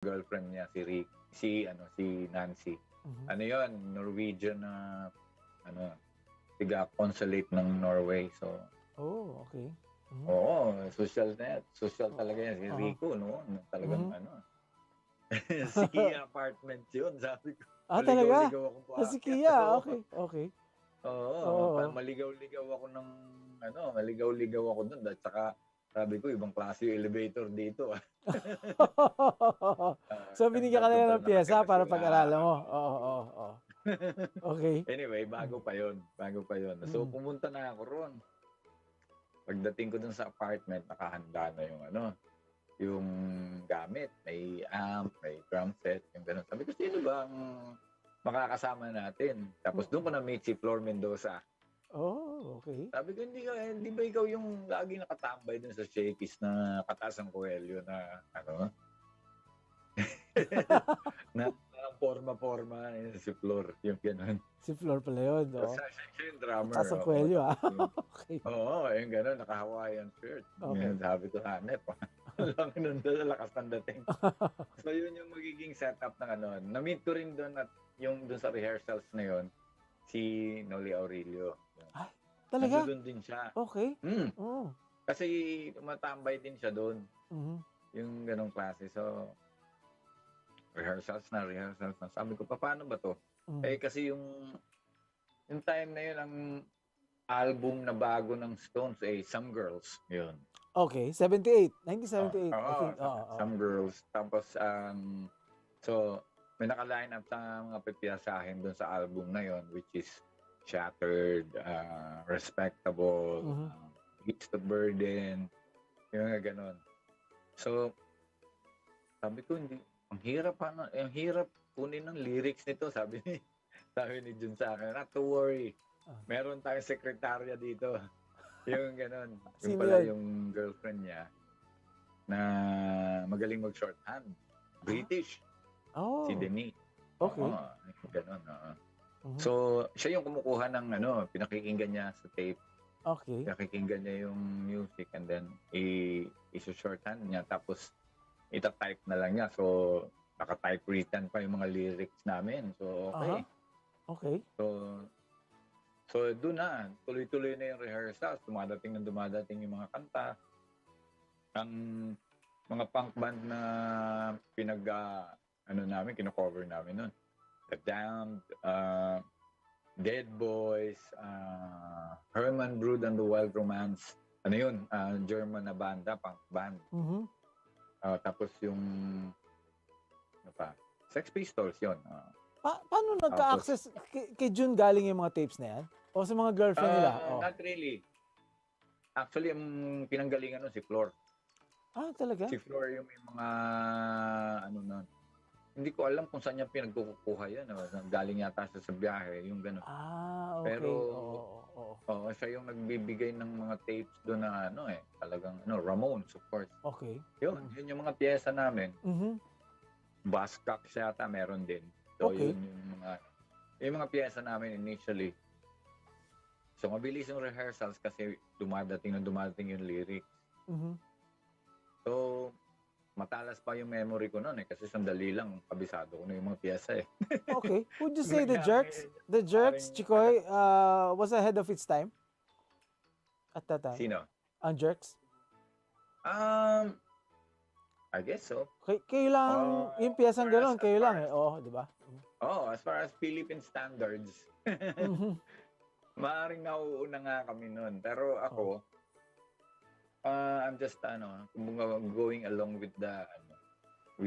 girlfriend niya si Nancy. Ano 'yon, Norwegian na tiga consulate ng Norway. So Oh, okay. oo, social talaga yan si Rico noon. Talagang si Kia apartment 'yun, sabi ko. Talaga? Maligaw-ligaw akong Si paakyat. Kia, Oo. okay, okay. Oo, Oo. maligaw-ligaw ako ng maligaw-ligaw ako doon at saka sabi ko ibang klase yung elevator dito. So, binigyan ka Doon nila pala ng pyesa nakatira para sila. pag-aralan mo? Oo, oo, oo. Okay. Anyway, bago pa 'yon. So pumunta na ako roon. Pagdating ko dun sa apartment, nakahanda na yung gamit. May amp, may drum set, yung gano'n. Sabi ko, sino ba ang makakasama natin? Tapos doon ko na-meet si Flor Mendoza. Oh, okay. Sabi ko, hindi ba ikaw yung lagi nakatambay dun sa Shakey's na Katasang Coelho na na forma-forma si Flor, yung gano'n. Si Flor pala yun, oo. Siya yung drummer. Katasang Coelho, Okay. Oo, yung gano'n, naka-Hawaiian shirt. Okay. Sabi ko, hanep. Lang nun doon, lakas ng dating. So, yun yung magiging setup ng Na-meet ko rin doon at yung doon sa rehearsals na yun, si Noli Aurelio. Ay, talaga? Nandun din siya. Okay. Oh. Kasi tumatambay din siya doon. Yung ganong klase. So, rehearsals na. Sabi ko, paano ba to? Kasi yung time na yun, ang album na bago ng Stones, Some Girls. Yun. Okay, 1978, I think. Some Girls. Tapos, so, may naka-line up sa mga pipiyasahin doon sa album na yon, which is Shattered, Respectable, It's the Burden, yung mga ganon. So, sabi ko, ang hirap kunin ng lyrics nito, sabi ni Jun sa akin, not to worry, meron tayong sekretarya dito. Yung ganon. Yung pala yung girlfriend niya na magaling mag-shorthand. British. Oh. Si Denise. Okay. Ganon. So, siya yung kumukuha ng pinakikinggan niya sa tape. Okay. Pinakikinggan niya yung music and then i-shorthand niya tapos ita-type na lang niya. So, naka-type written pa yung mga lyrics namin. So, okay. Okay. So, doon na. Tuloy-tuloy na yung rehearsals. Dumadating yung mga kanta. Ang mga punk band na kino-cover namin nun. The Damned, Dead Boys, Herman Brood and the Wild Romance. Ano yun? German na banda, punk band. Tapos yung Sex Pistols yun. Paano nagka-access kay Jun galing yung mga tapes na yan? O sa mga girlfriend nila? Not really. Actually, ang pinanggalingan nun si Flor. Talaga? Si Flor yung may mga nun. Hindi ko alam kung saan niya pinagkukuha yan. Galing yata siya sa biyahe, yung gano'n. Okay. Pero, siya yung nagbibigay ng mga tapes doon na talagang, Ramones, of course. Okay. Yun yung mga piyesa namin. Buzzcocks yata meron din. So, Okay. yun yung mga piyesa namin initially. So, mabilis yung rehearsals kasi dumadating yung lyrics. So, matalas pa yung memory ko noon kasi sandali lang kabisado ko na yung mga piyesa Okay. Would you say the Jerks, Chikoy, was ahead of its time? At that time? Sino? Ang Jerks? I guess so. Kayo lang, yung piyesang gano'n, kayo lang di ba? As far as Philippine standards, maaaring nauuna nga kami noon. Pero ako, I'm just going along with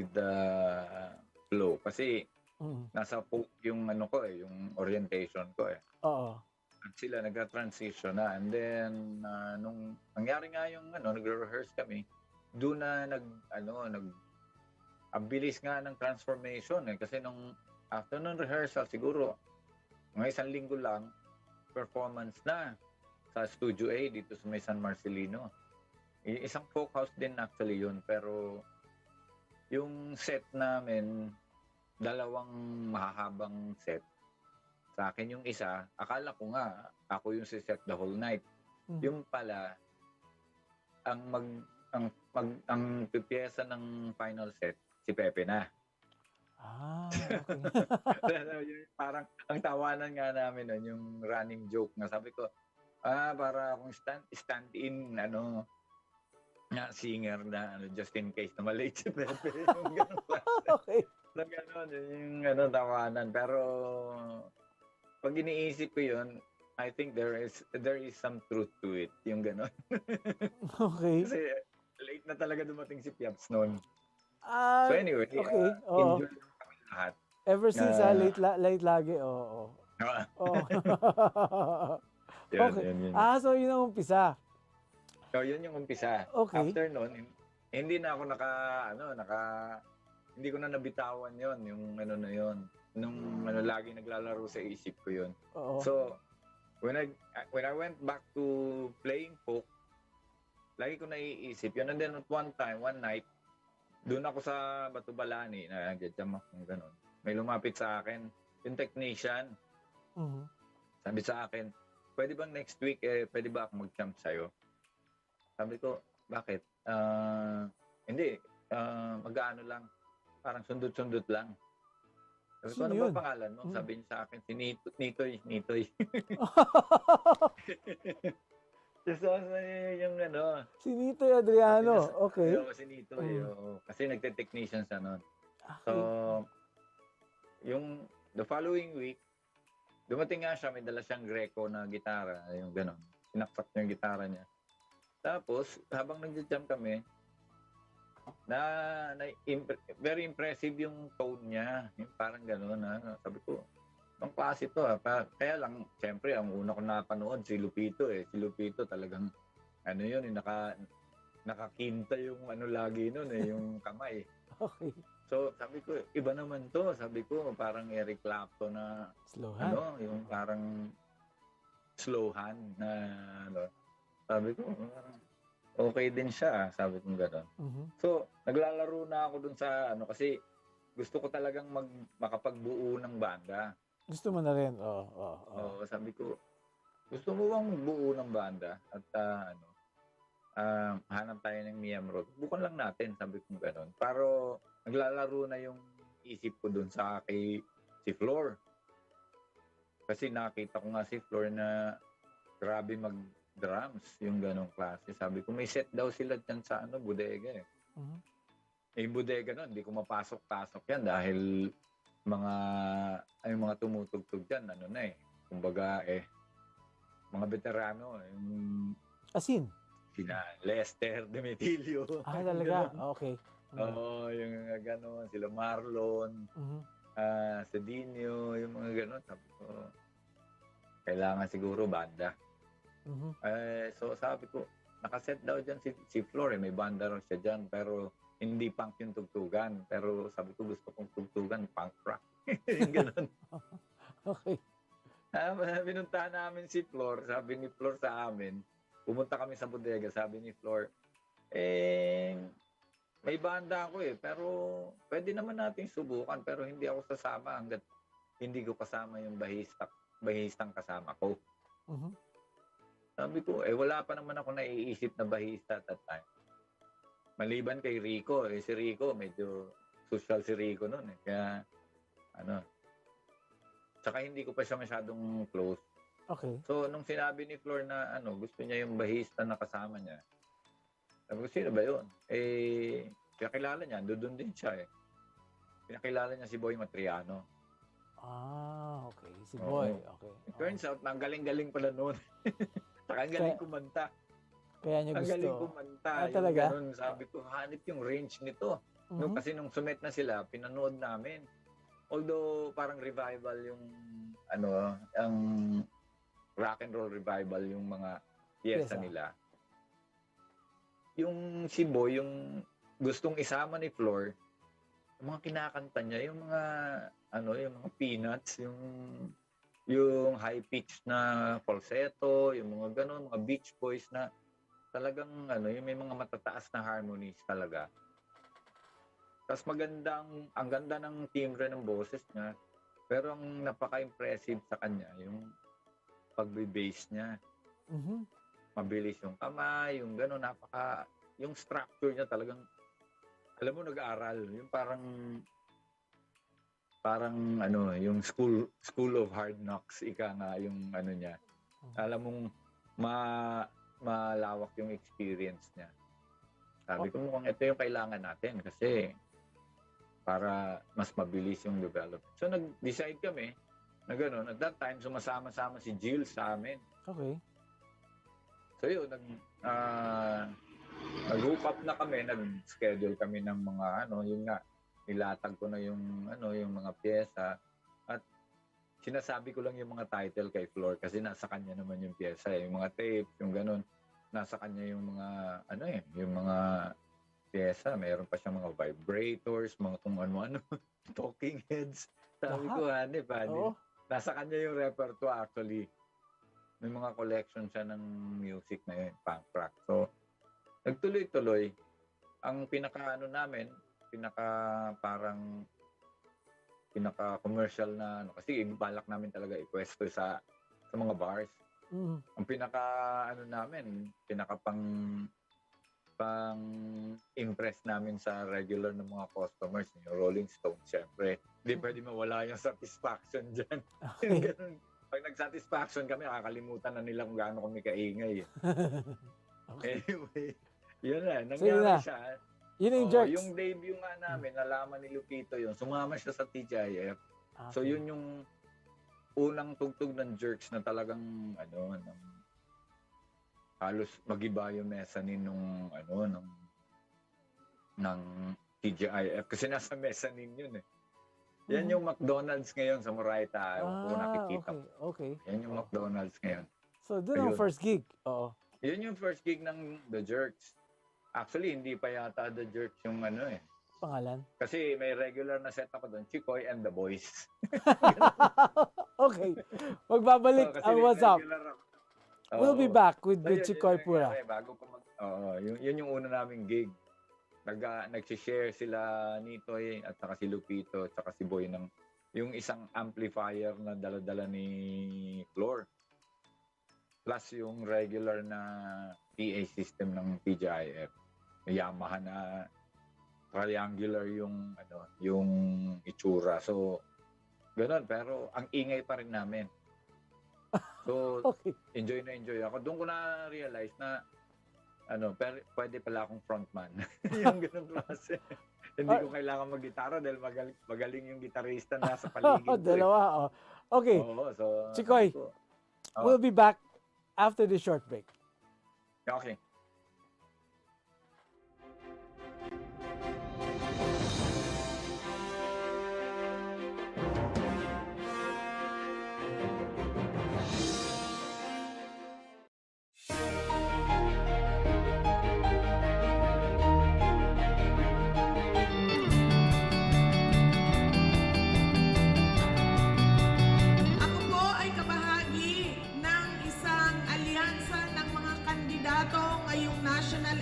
the flow kasi nasa yung yung orientation ko At sila nag-transition na and then nung nangyari nga yung nagre-rehearse kami, doon na ang bilis nga ng transformation kasi nung after nung rehearsal siguro mga 1 linggo lang performance na sa Studio A dito sa may San Marcelino. Isang folk house din actually yun, pero yung set namin, 2 mahahabang set. Sa akin yung isa, akala ko nga, ako yung si-set the whole night. Yung pala, ang pipiyesa ng final set, si Pepe na. Okay. Parang ang tawanan nga namin nun, yung running joke na sabi ko, para akong stand-in, nga singer na just in case na malate si Pepe. Yung gano'n klase. Okay. Na gano'n, yung tawanan. Pero pag iniisip ko yun, I think there is some truth to it, yung gano'n. Okay. Kasi late na talaga dumating si Piaps noon. Ah, So anyway, okay. Oo. enjoy naman kami lahat. Ever since late lagi. Oo. Oh. Yun, Okay. yun. So yun ang umpisa. So yun yung umpisa. Okay. After noon, hindi na ako hindi ko na nabitawan yon, yung na yon. Nung lagi naglalaro sa isip ko yun. Oo. So when I went back to playing folk, lagi ko naiisip yun. And then at one night, doon ako sa Batubalani, nag-jam ako ng gano'n. May lumapit sa akin, yung technician. Mhm. Sabi sa akin, pwede bang next week, pwede ba ako mag-jump sa'yo? Sabi ko, bakit? Hindi, mag-ano lang, parang sundot-sundot lang. Sabi ko, Sino ano yun? ba pangalan mo? Sabi niya sa akin, si Nitoy. So, yung Si Nitoy Adriano. Okay. Si Nitoy, kasi nagte-technician sa nun. Okay. So, the following week, dumating nga siya, may dala siyang Greco na gitara, yung gano'n. Sinaksak niya yung gitara niya. Tapos, habang nag-jam kami, very impressive yung tone niya. Yung parang gano'n. Sabi ko, ang klase to. Kaya lang, siyempre, ang una ko napanood, si Lupito. Si Lupito talagang, yun, nakakinta yung lagi nun, yung kamay. Okay. So, sabi ko, iba naman to. Sabi ko, parang Eric Clapton na, slow hand. Yung parang slow hand na, sabi ko, okay din siya, sabi ko gano'n. Mhm. So, naglalaro na ako dun sa, kasi gusto ko talagang makapagbuo ng banda. Gusto mo na rin? Oo, sabi ko, gusto mo bang magbuo ng banda? At, hanap tayo ng miyembro. Bukan lang natin, sabi ko gano'n. Pero, naglalaro na yung isip ko dun sa si Flor. Kasi nakita ko nga si Flor na grabe mag-drums, yung ganong klase. Sabi ko, may set daw sila dyan sa bodega eh. Mhm. Yung bodega nun, hindi ko mapasok-pasok yan dahil mga tumutugtog dyan, kumbaga mga veterano. Asin? Sina Lester Demetilio. Talaga? Okay. Oo, yung gano'n, sila Marlon, Cedinho, yung mga gano'n. Sabi ko, kailangan siguro banda. So sabi ko, nakaset daw dyan si Flor, may banda raw siya dyan, pero hindi punk yung tugtugan. Pero sabi ko, gusto kong tugtugan, punk rock. Yung gano'n. Okay. Pinuntahan namin si Flor, sabi ni Flor sa amin, pumunta kami sa bodega, sabi ni Flor, may banda ako pero pwede naman nating subukan, pero hindi ako sasama hanggat hindi ko kasama yung bahistang kasama ko. Sabi ko, wala pa naman ako naiisip na bahista at that time. Maliban kay Rico, si Rico, medyo social si Rico noon Kaya, tsaka hindi ko pa siya masyadong close. Okay. So, nung sinabi ni Flor na gusto niya yung bahista na kasama niya, sabi ko, sino ba yun? Pinakilala niya, doon din siya Pinakilala niya si Boy Matriano. Okay. Si Boy, okay. It turns out, ang galing-galing pala noon. Saka ang galing kumanta. Kaya niya gusto. Ang galing kumanta. Talaga? Ganun, sabi ko, hanip yung range nito. Kasi nung sumet na sila, pinanood namin. Although, parang revival yung, ang rock and roll revival yung mga piyesa nila. Yung si Boy, yung gustong isama ni Flor, yung mga kinakanta niya, yung mga yung mga peanuts, yung high pitch na falsetto, yung mga ganun, mga Beach Boys na talagang yung may mga matataas na harmonies talaga. Tapos ang ganda ng timbre ng boses niya, pero ang napaka-impressive sa kanya yung pagbe-bass niya. Mabilis yung kamay, yung gano'n, yung structure niya talagang, alam mo, nag-aaral. Yung parang yung school of hard knocks, ika nga yung niya. Alam mong malawak yung experience niya. Sabi ko, mukhang ito yung kailangan natin kasi para mas mabilis yung development. So, nag-decide kami na gano'n. At that time, sumasama-sama si Jill sa amin. Okay. So, yun, nag-hook up na kami, nag-schedule kami ng mga yun nga, nilatag ko na yung mga pyesa. At sinasabi ko lang yung mga title kay Flor kasi nasa kanya naman yung pyesa. Yung mga tapes, yung gano'n. Nasa kanya yung mga, yung mga pyesa, mayroon pa siyang mga vibrators, mga kung ano-ano, talking heads. Sabi ko, hanip. Nasa kanya yung repertoire actually. May mga collection siya ng music na yun, punk rock. So, nagtuloy-tuloy. Ang namin, pinaka-commercial na kasi balak namin talaga i-pwesto sa mga bars. Ang namin, pang-impress namin sa regular ng mga customers, yung Rolling Stones, syempre. Hindi pwede mawala yung satisfaction dyan. Okay. Pag nag-satisfaction kami, nakakalimutan na nila kung gaano kami kaingay. Okay. Anyway, yun na. Nangyari siya. Yun yung Jerks. Yung debut nga namin, nalaman ni Lupito yun. Sumama siya sa TGIF. Okay. So yun yung unang tugtog ng Jerks na talagang halos magiba yung mezzanine ng TGIF kasi nasa mezzanine yun eh. Yan yung McDonald's ngayon sa Moraita kung nakikita. Okay. Yan yung McDonald's ngayon. So doon ang first gig. Oo. Yan yung first gig ng The Jerks. Actually, hindi pa yata The Jerks yung pangalan? Kasi may regular na set ako doon, Chikoy and the Boys. Okay. Magbabalik ang What's Up. We'll be back with Chikoy Pura. Bago ko yun yung una naming gig. Nag-share sila Nitoy at saka si Lupito at saka si Boy ng yung isang amplifier na dala-dala ni Flor. Plus yung regular na PA system ng TGIF. Yamaha na triangular yung itsura. So, gano'n. Pero ang ingay pa rin namin. So, enjoy na enjoy ako. Doon ko na-realize na pwede pala akong frontman. Yung ganun klase. Hindi ko kailangan mag-gitara dahil magaling yung gitarista na sa paligid ko. Dalawa, Okay. So, Chikoy, we'll be back after this short break. Okay.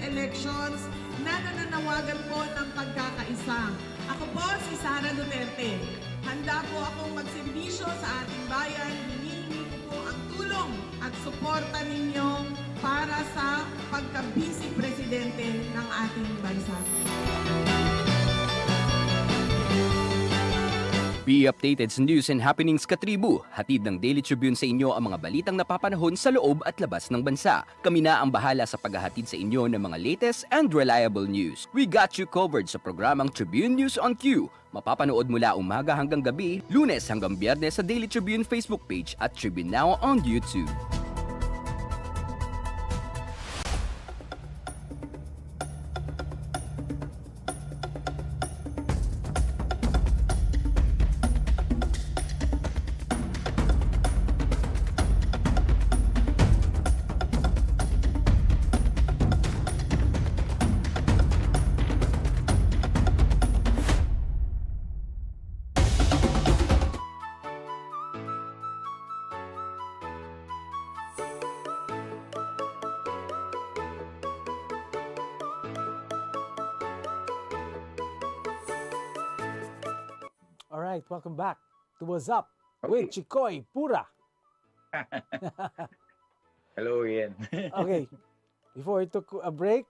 Elections na nananawagan po ng pagkakaisa. Ako po si Sara Duterte. Handa po akong magserbisyo sa ating bayan. Hinihingi ko po ang tulong at suporta ninyo para sa pagka-vice presidente ng ating bansa. Be updated sa news and happenings ka-tribu. Hatid ng Daily Tribune sa inyo ang mga balitang napapanahon sa loob at labas ng bansa. Kami na ang bahala sa paghahatid sa inyo ng mga latest and reliable news. We got you covered sa programang Tribune News on Q. Mapapanood mula umaga hanggang gabi, Lunes hanggang Biyernes sa Daily Tribune Facebook page at Tribune Now on YouTube. Alright, welcome back to What's Up with Chikoy Pura. Hello, Ian. Okay, before we took a break,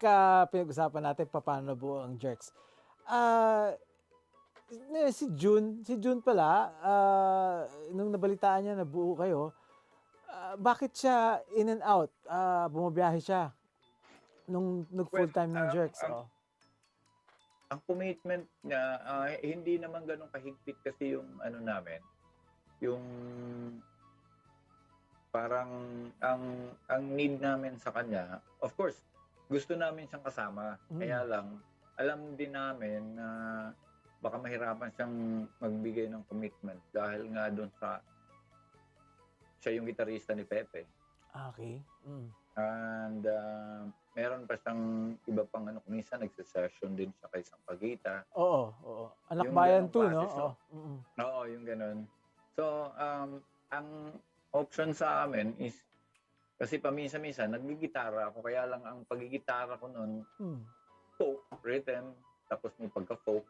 pinag-usapan natin paano buo ang Jerks. ah, si June pala, nung nabalitaan niya na buo kayo, bakit siya in and out? Bumabiyahe siya nung Well, nag-full-time ng Jerks. ang, Oh. ang commitment niya, hindi naman ganun kahigpit kasi yung ano namin, yung parang ang need namin sa kanya, of course, gusto namin siyang kasama. Kaya lang, alam din namin na baka mahirapan siyang magbigay ng commitment dahil nga doon sa siya yung gitarista ni Pepe. Okay. And meron pa siyang iba pang ano, minsan nagse-session din siya kay Sampaguita. Oo. Anak Yung bayan ganong 2, no? klase siya. Oo. Oo, yung ganun. So, ang option sa amin is, kasi paminsan-minsan, nagigitara ako, kaya lang ang pagigitara ko noon, folk, rhythm, tapos may pagka-folk.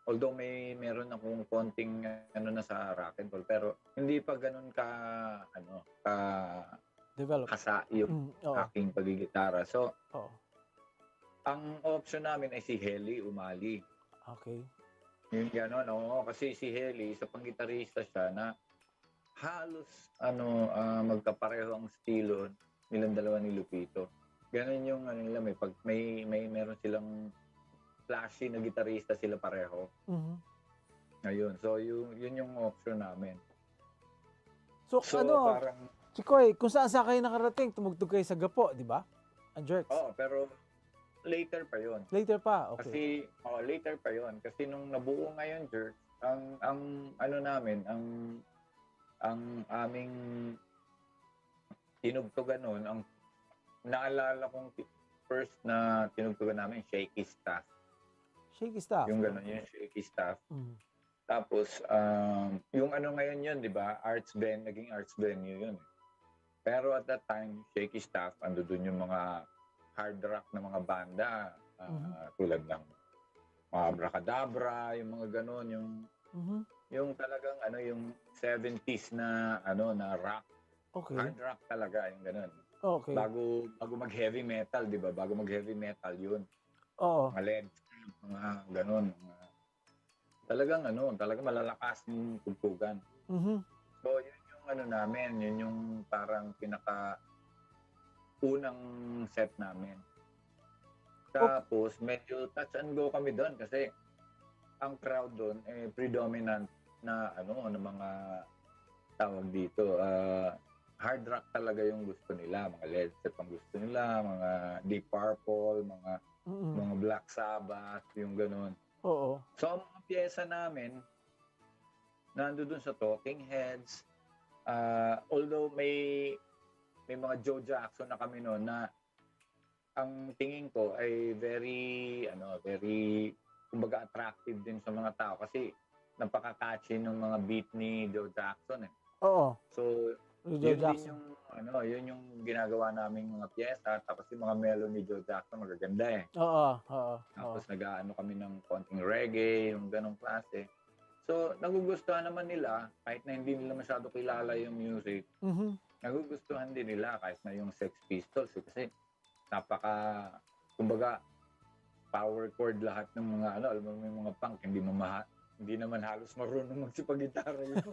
Although meron akong konting ano na sa rock and roll, pero hindi pa ganun ka Develop. hasa yung aking pagigitara. So, ang option namin ay si Heli Umali. Okay. Yung gano'n, oo. Kasi si Heli, sa panggitarista siya na halos magkapareho ang estilo nilang dalawa ni Lupito. Ganon yung ano nila, meron silang flashy na gitarista sila pareho. Ayun, so yun yung option namin. So parang Chikoy, kung saan kayo nakarating, tumugtog kayo sa Gapo, di ba? Ang Jerks. Oo, pero later pa yon. Later pa, okay. Kasi later pa yon kasi nung nabuo ngayon Jerks, ang ano namin, ang aming tinugtugan noon, ang naalala kong first na tinugtugan namin, Shaky Staff. Shaky Staff? Yung gano'n, yung Shaky Staff. Tapos, yung ano ngayon yun, di ba? Naging arts venue yun. Pero at that time, Shaky Staff, ando dun yung mga hard rock na mga banda, tulad ng mga Abracadabra, yung mga gano'n, yung talagang yung 70s na na rock. Okay. Hard rock talaga, yung gano'n. Okay. Bago mag-heavy metal, di ba? Bago mag-heavy metal yun. Oo. Mga LED, mga gano'n. Talagang malalakas yung tugtugan. So, yun yung namin, yun yung parang unang set namin. Tapos, medyo touch and go kami doon kasi ang crowd doon predominant na na mga tawag dito, hard rock talaga yung gusto nila, mga Led Zeppelin ang gusto nila, mga Deep Purple, mga Black Sabbath, yung gano'n. Oo. So, ang mga pyesa namin, nandoon sa Talking Heads, although may mga Joe Jackson na kami noon na ang tingin ko ay very kumbaga attractive din sa mga tao kasi napaka-catchy ng mga beat ni Joe Jackson . Oo. So, Joe Jackson. yun yung ginagawa naming mga pyesa, tapos yung mga melody ni Joe Jackson magaganda . Oo. Tapos kami ng konting reggae, yung ganong klase. So, nagugustuhan naman nila, kahit na hindi nila masyado kilala yung music, nagugustuhan din nila kahit na yung Sex Pistols kasi kumbaga, power chord lahat ng mga alam mo yung mga punk, hindi naman halos marunong magsipag-gitara yun.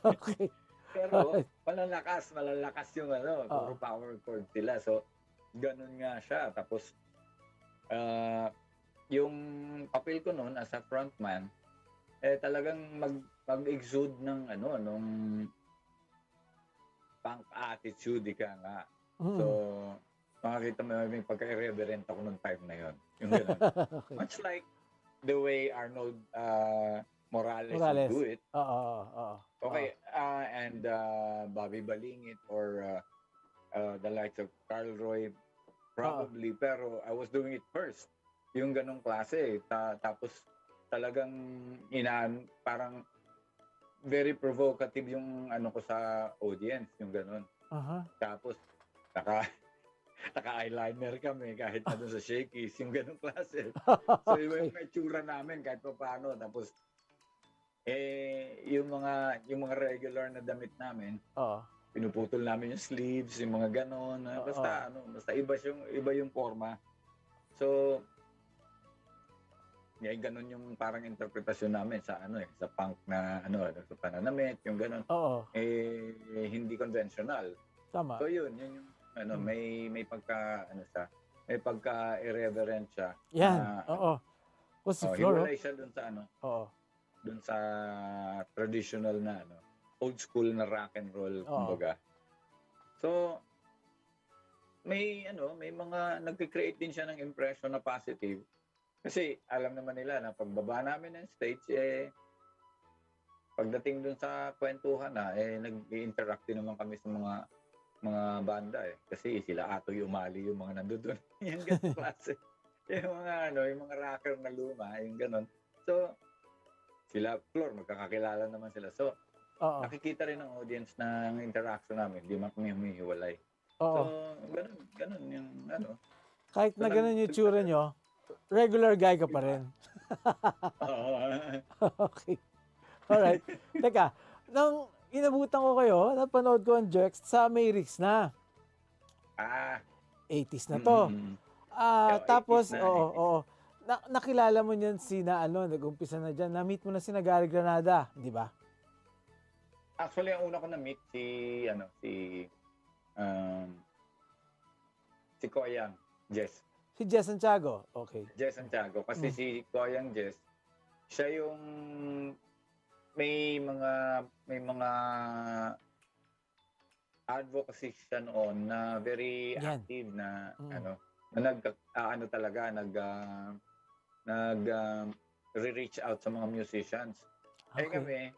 Okay. Pero malalakas yung puro power chord sila. So, ganun nga siya. Tapos, yung papel ko noon as a frontman, talagang mag-exude ng nung punk attitude, ika nga. So, makakita mo yung pagka-irreverent ako nung time na yon. Yung gano'n. Okay. Much like the way Arnold Morales would do it. Oo. Okay, and Bobby Balingit or the likes of Carl Roy, probably. Pero I was doing it first. Yung ganong klase. Tapos talagang parang very provocative yung ko sa audience, yung ganon. Tapos naka-eyeliner kami kahit na doon sa Shakey's, yung ganong klase. So yung itsura namin kahit pa paano. Tapos yung mga regular na damit namin, pinuputol namin yung sleeves, yung mga ganon. Basta, basta iba yung forma. So, Ngayon ganun yung parang interpretasyon namin sa sa punk na sa pananamit, yung ganun. Oo, Hindi conventional. tama. So yun yung may pagka siya, may pagka irreverent siya Yan, na oo. O si Flor, hiwalay siya dun sa Oo, dun sa traditional na old school na rock and roll Oo. kumbaga. So may mga nagke-create din siya ng impression na positive. Kasi alam naman nila na pagbaba namin ng stage pagdating dun sa kwentuhan nag-i-interact din naman kami sa mga banda kasi sila Atoy Umali yung mga nandoon. Yung ganung klase. Yung mga rocker na luma, yung ganon. So sila Flor magkakakilala naman sila. So oo, nakikita rin ng audience na ang interaction namin, di man kami humihiwalay. oo. So ganun yung Kahit So, na ganun yung tsura nyo, regular guy ka pa rin. Oo. Okay. Alright. Teka, nung inabutan ko kayo, napanood ko ang Jex sa Mayrix na. 80s na to. Tapos, 80s na, oo, 80s. oo. Nakilala mo niyan nag-umpisa na dyan, na-meet mo na si Gary Granada, di ba? Actually, ang una ko na-meet si Koyang Jess. Si Jess Santiago, okay. Jess Santiago. Kasi si Koyang Jess, siya yung may mga advocacy siya noon na very Yan. active na Mm. talaga re-reach out sa mga musicians. Okay. Kami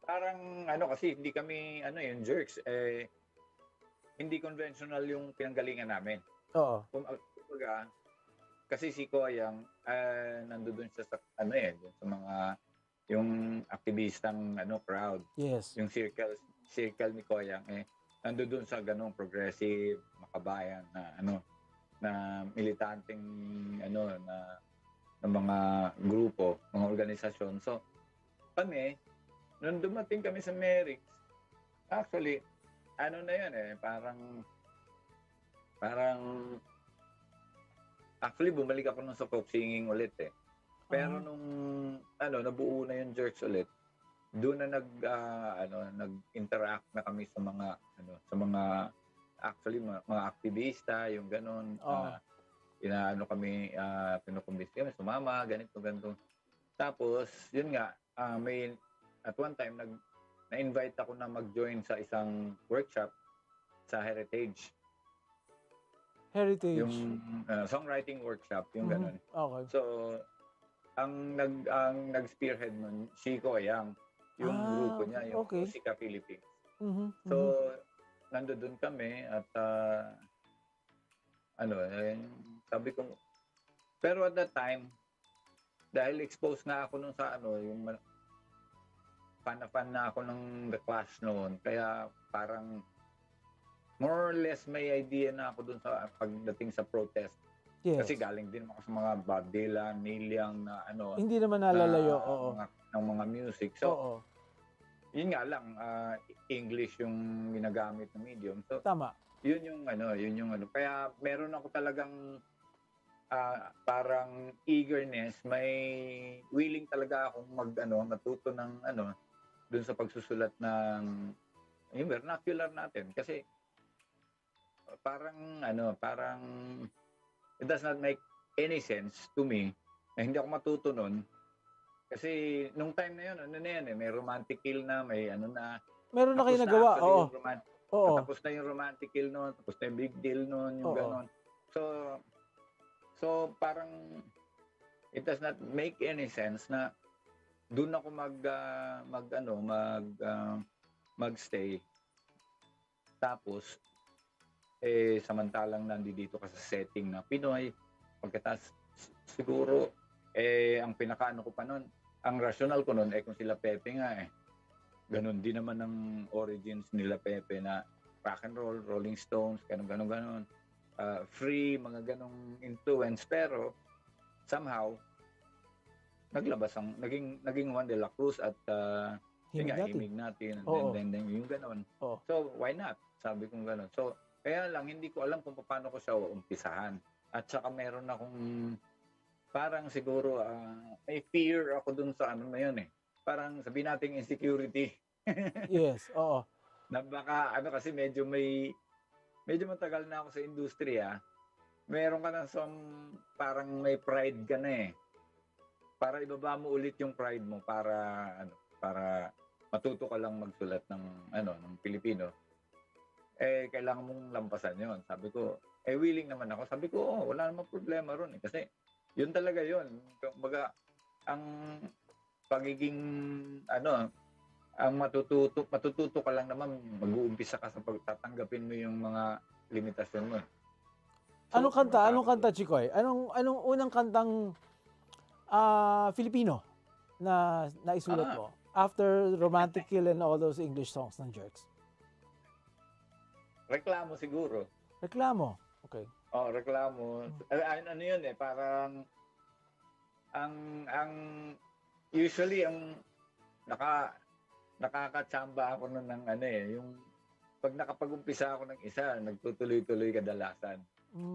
parang kasi hindi kami yung jerks hindi conventional yung pinanggalingan namin. Oo. Kumbaga kasi si Koyang nandoon siya sa dun sa mga yung aktivistang crowd. Yes. Yung circle ni Koyang nandoon sa ganung progressive, makabayan na militanteng na mga grupo, mga organisasyon. So kami nung dumating kami sa Merix, actually na yun parang actually bumalik ako nung sa folk singing ulit Pero nung nabuo na yung jerks ulit, doon na nag-interact na kami sa mga actually mga aktivista, yung ganun. Kami pinukumbis kami sumama, ganito. Tapos yun nga at one time na-invite ako na mag-join sa isang workshop sa Heritage. Yung songwriting workshop, yung ganun. Okay. So ang nag-spearhead nun, si Koyang, yung grupo niya, yung okay. Musika Philippines. Mhm, So, nandoon kami at sabi ko, pero at that time, dahil exposed na ako nung sa yung fan na ako ng The Clash noon, kaya parang more or less may idea na ako dun sa pagdating sa protest. Yes. Kasi galing din ako sa mga Bob Dylan, Neil Young na Hindi naman nalalayo, oo. ng mga music. So, Oo. yun nga lang, English yung ginagamit na medium. So, Tama. yun yung Kaya meron ako talagang parang eagerness, may willing talaga akong matuto ng dun sa pagsusulat ng yung vernacular natin. Kasi parang it does not make any sense to me na hindi ako matuto nun. Kasi nung time na yun, may romantic kill na, may na. Meron na kayo nagawa, oo. Oo. Tapos na yung romantic kill nun, tapos na yung big deal nun, yung ganon. So parang it does not make any sense na doon ako magstay. Tapos samantalang nandito ka sa setting na Pinoy, pagkatapos siguro ang pinakaano ko pa noon, ang rational ko noon kung sila Pepe nga ganun din naman ang origins nila Pepe na rock and roll, Rolling Stones, ganun. Free, mga ganong influence, pero somehow naging Juan de la Cruz at himig natin and then yung ganon. So why not? Sabi kong ganon. So kaya lang hindi ko alam kung paano ko siya uumpisahan. At saka meron akong parang siguro may fear ako dun sa ano na yun eh. Parang sabihin nating insecurity. Yes, oo. Na baka ano kasi medyo matagal na ako sa industriya. Meron ka na parang may pride ka na eh. Para ibaba mo ulit yung pride mo para matuto ka lang magsulat ng Pilipino. Kailangan mong lampasan 'yon. Sabi ko, willing naman ako. Sabi ko, wala namang problema ron eh. Kasi yun talaga yun. Kumbaga, ang pagiging ang matututo ka lang naman, mag-uumpisa ka sa pagtatanggapin mo yung mga limitasyon mo. Anong kanta, Chikoy? Anong unang kantang Filipino na naisulat mo? After Romantic Kill and all those English songs ng Jerks. Reklamo siguro. Reklamo. Okay. Reklamo. Ano yun eh, parang ang usually ang nakakatsamba ako nun ng yung pag nakapag-umpisa ako ng isa, nagtutuloy-tuloy kadalasan.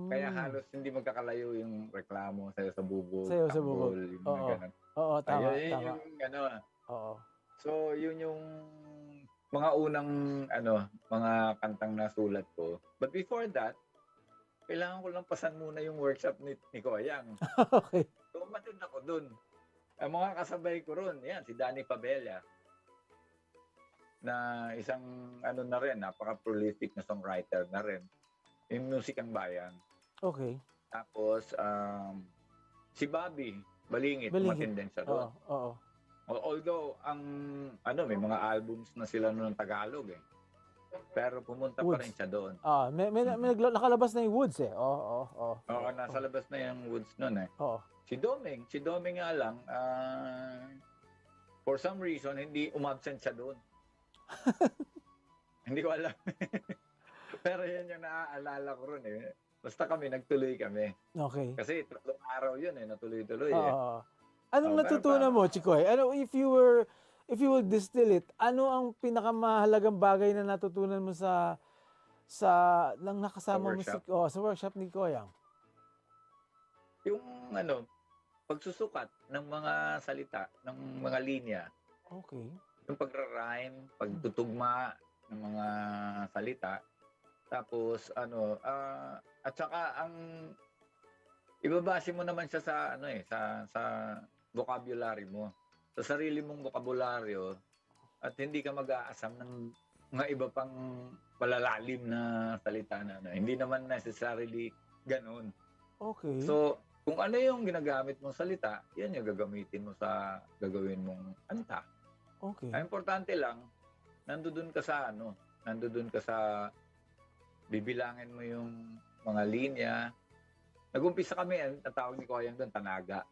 Kaya halos hindi magkakalayo yung reklamo, sayo sa bubog, Sayo sa bubog. yung mga ganun. Oo, tama, Ayun, tama. yung Oo. So, yun yung mga unang mga kantang nasulat ko. But before that, kailangan ko lang pasan muna yung workshop ni Koyang. Okay. So, matun ako dun. Ang mga kasabay ko ron, yan, si Danny Pabella, na isang na rin, napaka-prolific na songwriter na rin. Yung Musikang Bayan. Okay. Tapos, si Bobby Balingit, umatin din siya doon. Oo. Although, may mga albums na sila noong Tagalog eh. Pero pumunta pa rin siya doon. May nakalabas na yung Woods eh. Oo. Nasa labas na yung Woods noon eh. Oo. Si Doming nga lang, for some reason, hindi umabsent siya doon. Hindi ko alam. Pero yan yung naaalala ko ron eh. Basta nagtuloy kami. Okay. Kasi 3 araw yun eh, natuloy-tuloy Oo. eh. Anong natutunan mo, Chikoy? If you will distill it, ano ang pinakamahalagang bagay na natutunan mo sa nang nakasama mo sa workshop ni Koyang? Yung pagsusukat ng mga salita, ng mga linya. Okay. Yung pagra-rhyme, pagtutugma ng mga salita. Tapos at saka ang ibabase mo naman siya sa vocabulary mo. Sa sarili mong bokabularyo at hindi ka mag-aasam ng mga iba pang palalalim na salita na hindi naman necessarily ganoon. Okay. So, kung ano yung ginagamit mong salita, yan yung gagamitin mo sa gagawin mong kanta. Okay. Ang importante lang, nandoon ka sa bibilangin mo yung mga linya. Nag-umpisa kami, ang tawag ni Koyang doon, Tanaga.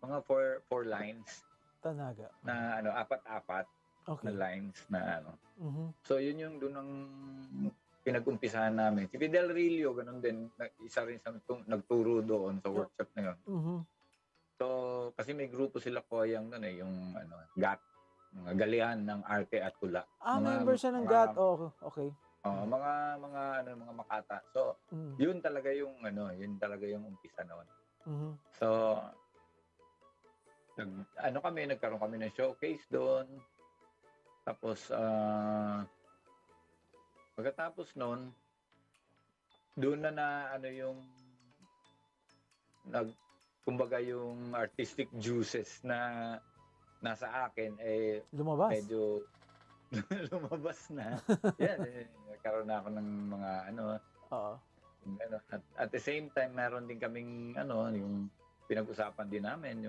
Mga 4 lines. Tanaga. Na 4-4 Okay. na lines na Mhm. So, yun yung doon ang pinag-umpisahan namin. Si Fidel Rillo, ganun din. Isa rin sa nagturo doon sa workshop na yun. Mhm. So, kasi may grupo sila Koyang doon eh, yung GAT, mga galian ng arte at tula. Member siya ng GAT. Okay. Mga makata. So, yun talaga yung umpisa noon. Mhm. So, nagkaroon kami ng showcase doon. Tapos, pagkatapos noon, doon kumbaga yung artistic juices na nasa akin Lumabas. medyo lumabas na. Yan, nagkaroon na ako ng mga Oo. At the same time, meron din kaming yung pinag-usapan din namin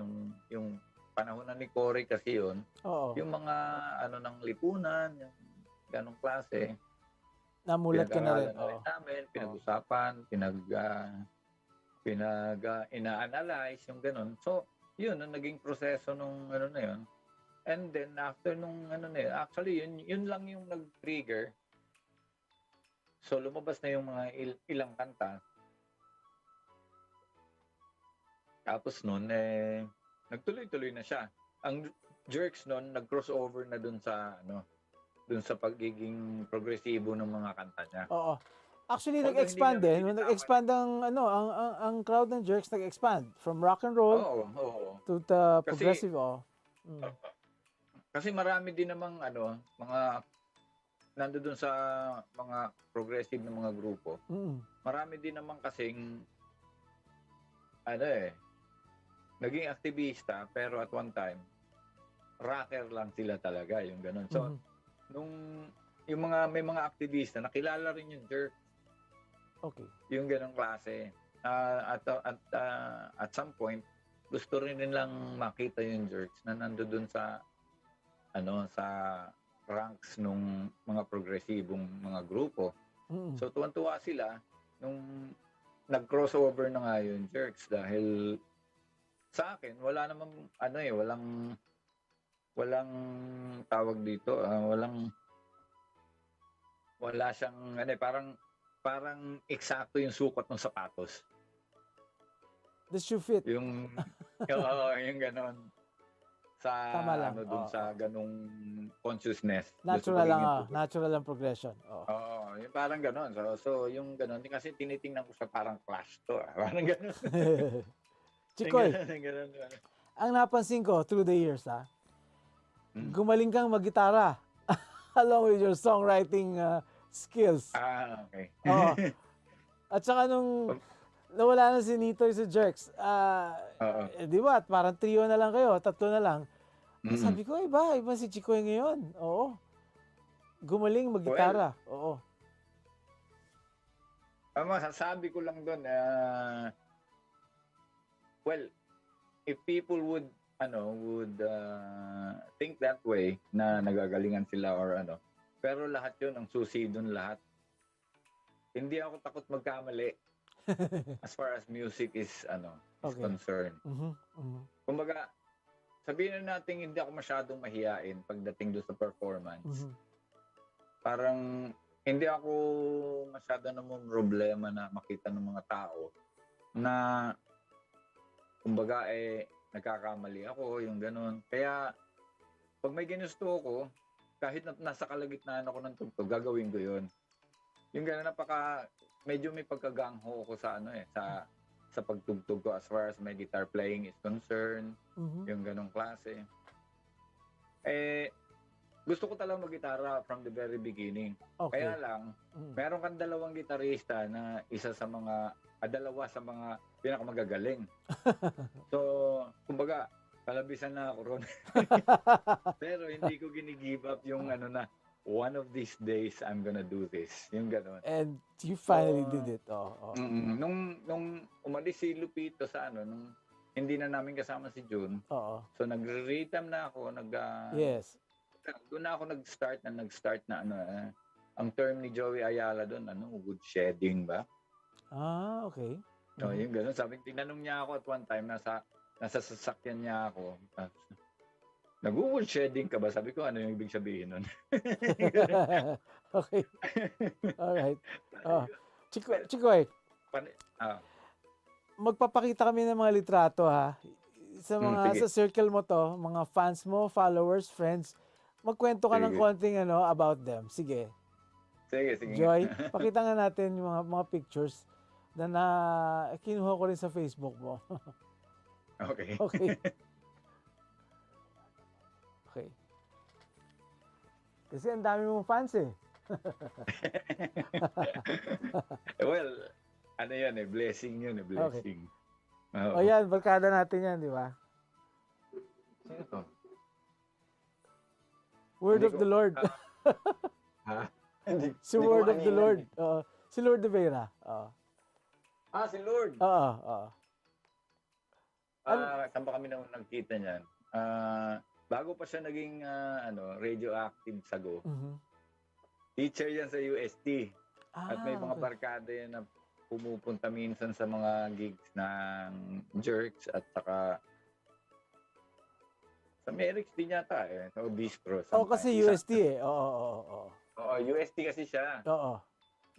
yung panahon na ni Cory kasi yun. Oo. Yung mga ng lipunan, yung ganong klase. Namulat ka na rin. Namin, pinag-usapan, ina-analyze yung ganon. So, yun ang naging proseso nung na yun. And then after nung actually yun lang yung nag-trigger. So lumabas na yung mga ilang kanta. Tapos noon nagtuloy-tuloy na siya. Ang Jerks noon nag-crossover na dun sa pagiging progresibo ng mga kanta niya. Oo. Actually, Although hindi nag-expand namin din. binitawan. Nag-expand ang crowd ng Jerks nag-expand. From rock and roll Oo. to the Kasi, progressive, oh. Mm. kasi marami din namang mga nandoon sa mga progressive na mga grupo. Mm. Marami din naman kasing naging aktivista pero at one time rocker lang sila talaga, yung ganun. So, Mhm. nung may mga aktivista nakilala rin yung Jerk, Okay. yung ganung klase. At some point gusto rin nilang makita yung Jerks na nandoon sa sa ranks nung mga progresibong mga grupo. Mm. So tuwan-tuwa sila nung nag-crossover na nga yung Jerks dahil sa akin wala namang walang tawag dito, wala siyang parang eksakto yung sukat ng sapatos. The shoe fit. Yung yung ganon sa Tama lang. sa ganung consciousness. Natural lang, natural lang progression. Oo. Yung parang ganon. So yung ganon kasi tinitingnan ko sa parang clash to. Parang ganon. Chikoy, Ganon. ang napansin ko through the years, Mm. gumaling kang maggitara along with your songwriting skills. Okay. Oo. At saka nung nawala na si Nitoy sa Jerks, di ba, parang trio na lang kayo, tatlo na lang. Sabi ko, iba si Chikoy ngayon. Oo. Gumaling maggitara. Oo. Ang masasabi ko lang doon, if people would think that way na nagagalingan sila or pero lahat yun ang susi doon lahat. Hindi ako takot magkamali as far as music is concerned. Kumbaga, sabihin na natin hindi ako masyadong mahiyain pagdating doon sa performance. Parang hindi ako masyado namang problema na makita ng mga tao na kumbaga nagkakamali ako, yung ganun. Kaya pag may ginusto ko, kahit nasa kalagitnaan ako ng tugtog, gagawin ko yun. Yung ganun, medyo may pagkagangho ako sa sa pagtugtog ko as far as my guitar playing is concerned, yung ganung klase. Gusto ko talaga mag-gitara from the very beginning. Okay. Kaya lang, meron kang dalawang gitarista na dalawa sa mga pinakamagagaling. So, kumbaga, palabisan na ako ron. Pero hindi ko gini-give up yung one of these days I'm gonna do this. Yung gano'n. And you finally did it. Nung umalis si Lupito sa nung hindi na namin kasama si June. So nagre-rhythm na ako, yes. Doon na ako nag-start na ang term ni Joey Ayala doon, wood shedding ba? Okay. So, yung gano'n. Tinanong niya ako at one time, nasa sasakyan niya ako. Nag-wood shedding ka ba? Sabi ko, ano yung ibig sabihin nun? Okay. Alright. Chikoy, magpapakita kami ng mga litrato, ha? Sa sa circle mo to, mga fans mo, followers, friends, magkwento ka ng konting about them. Sige. Sige. Joy, pakita nga natin yung mga pictures na kinuha ko rin sa Facebook mo. Okay. Okay. Kasi ang dami mong fans eh. Well, yan blessing yun blessing. Okay. Yan, barkada natin yan, di ba? Sino to? Word of the Lord. Si Word of the Lord. Si Lord de Vera. Si Lord. Saan ba kami nung nagkita niyan? Bago pa siya naging radioactive sago. Teacher yan sa UST. At may mga barkada yan na pumupunta minsan sa mga gigs ng Jerks at saka sa Merix din yata o Bistro. Kasi UST Oo. UST kasi siya. Oo.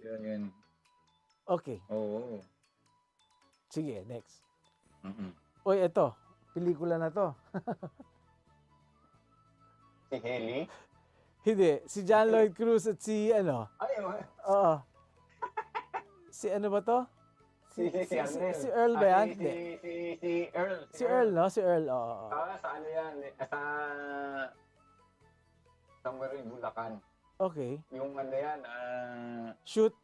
Yun. Okay. Oo. Sige, next. Oy, eto. Pelikula na to. Si Heli? Hindi. Si John Lloyd Cruz at si Ay, Oo. Si ano ba to? Si Arnel. Si Earl ba yan? Si, Hindi. si Earl. Si Earl, no? Si Earl, oo. Sa ano yan? Sa somewhere in Bulacan. Okay. Yung ano yan, Shoot.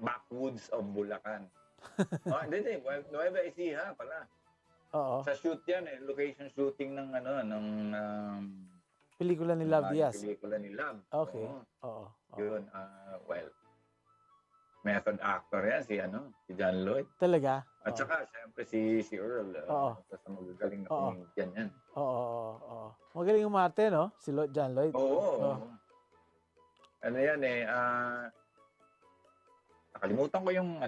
backwoods of Bulacan. Hindi. Nueva Ecija pala. Oo. Sa shoot yan location shooting ng Pelikula ni Love Diaz. Pelikula ni Love. Okay. Oo. Oo. Yun, method actor yan, si John Lloyd. Talaga? At saka, siyempre, si Earl. Oo. Sa magagaling na comedian yan. Oo. Magaling umarte, no? Si John Lloyd. Oo. Ano yan nakalimutan ko yung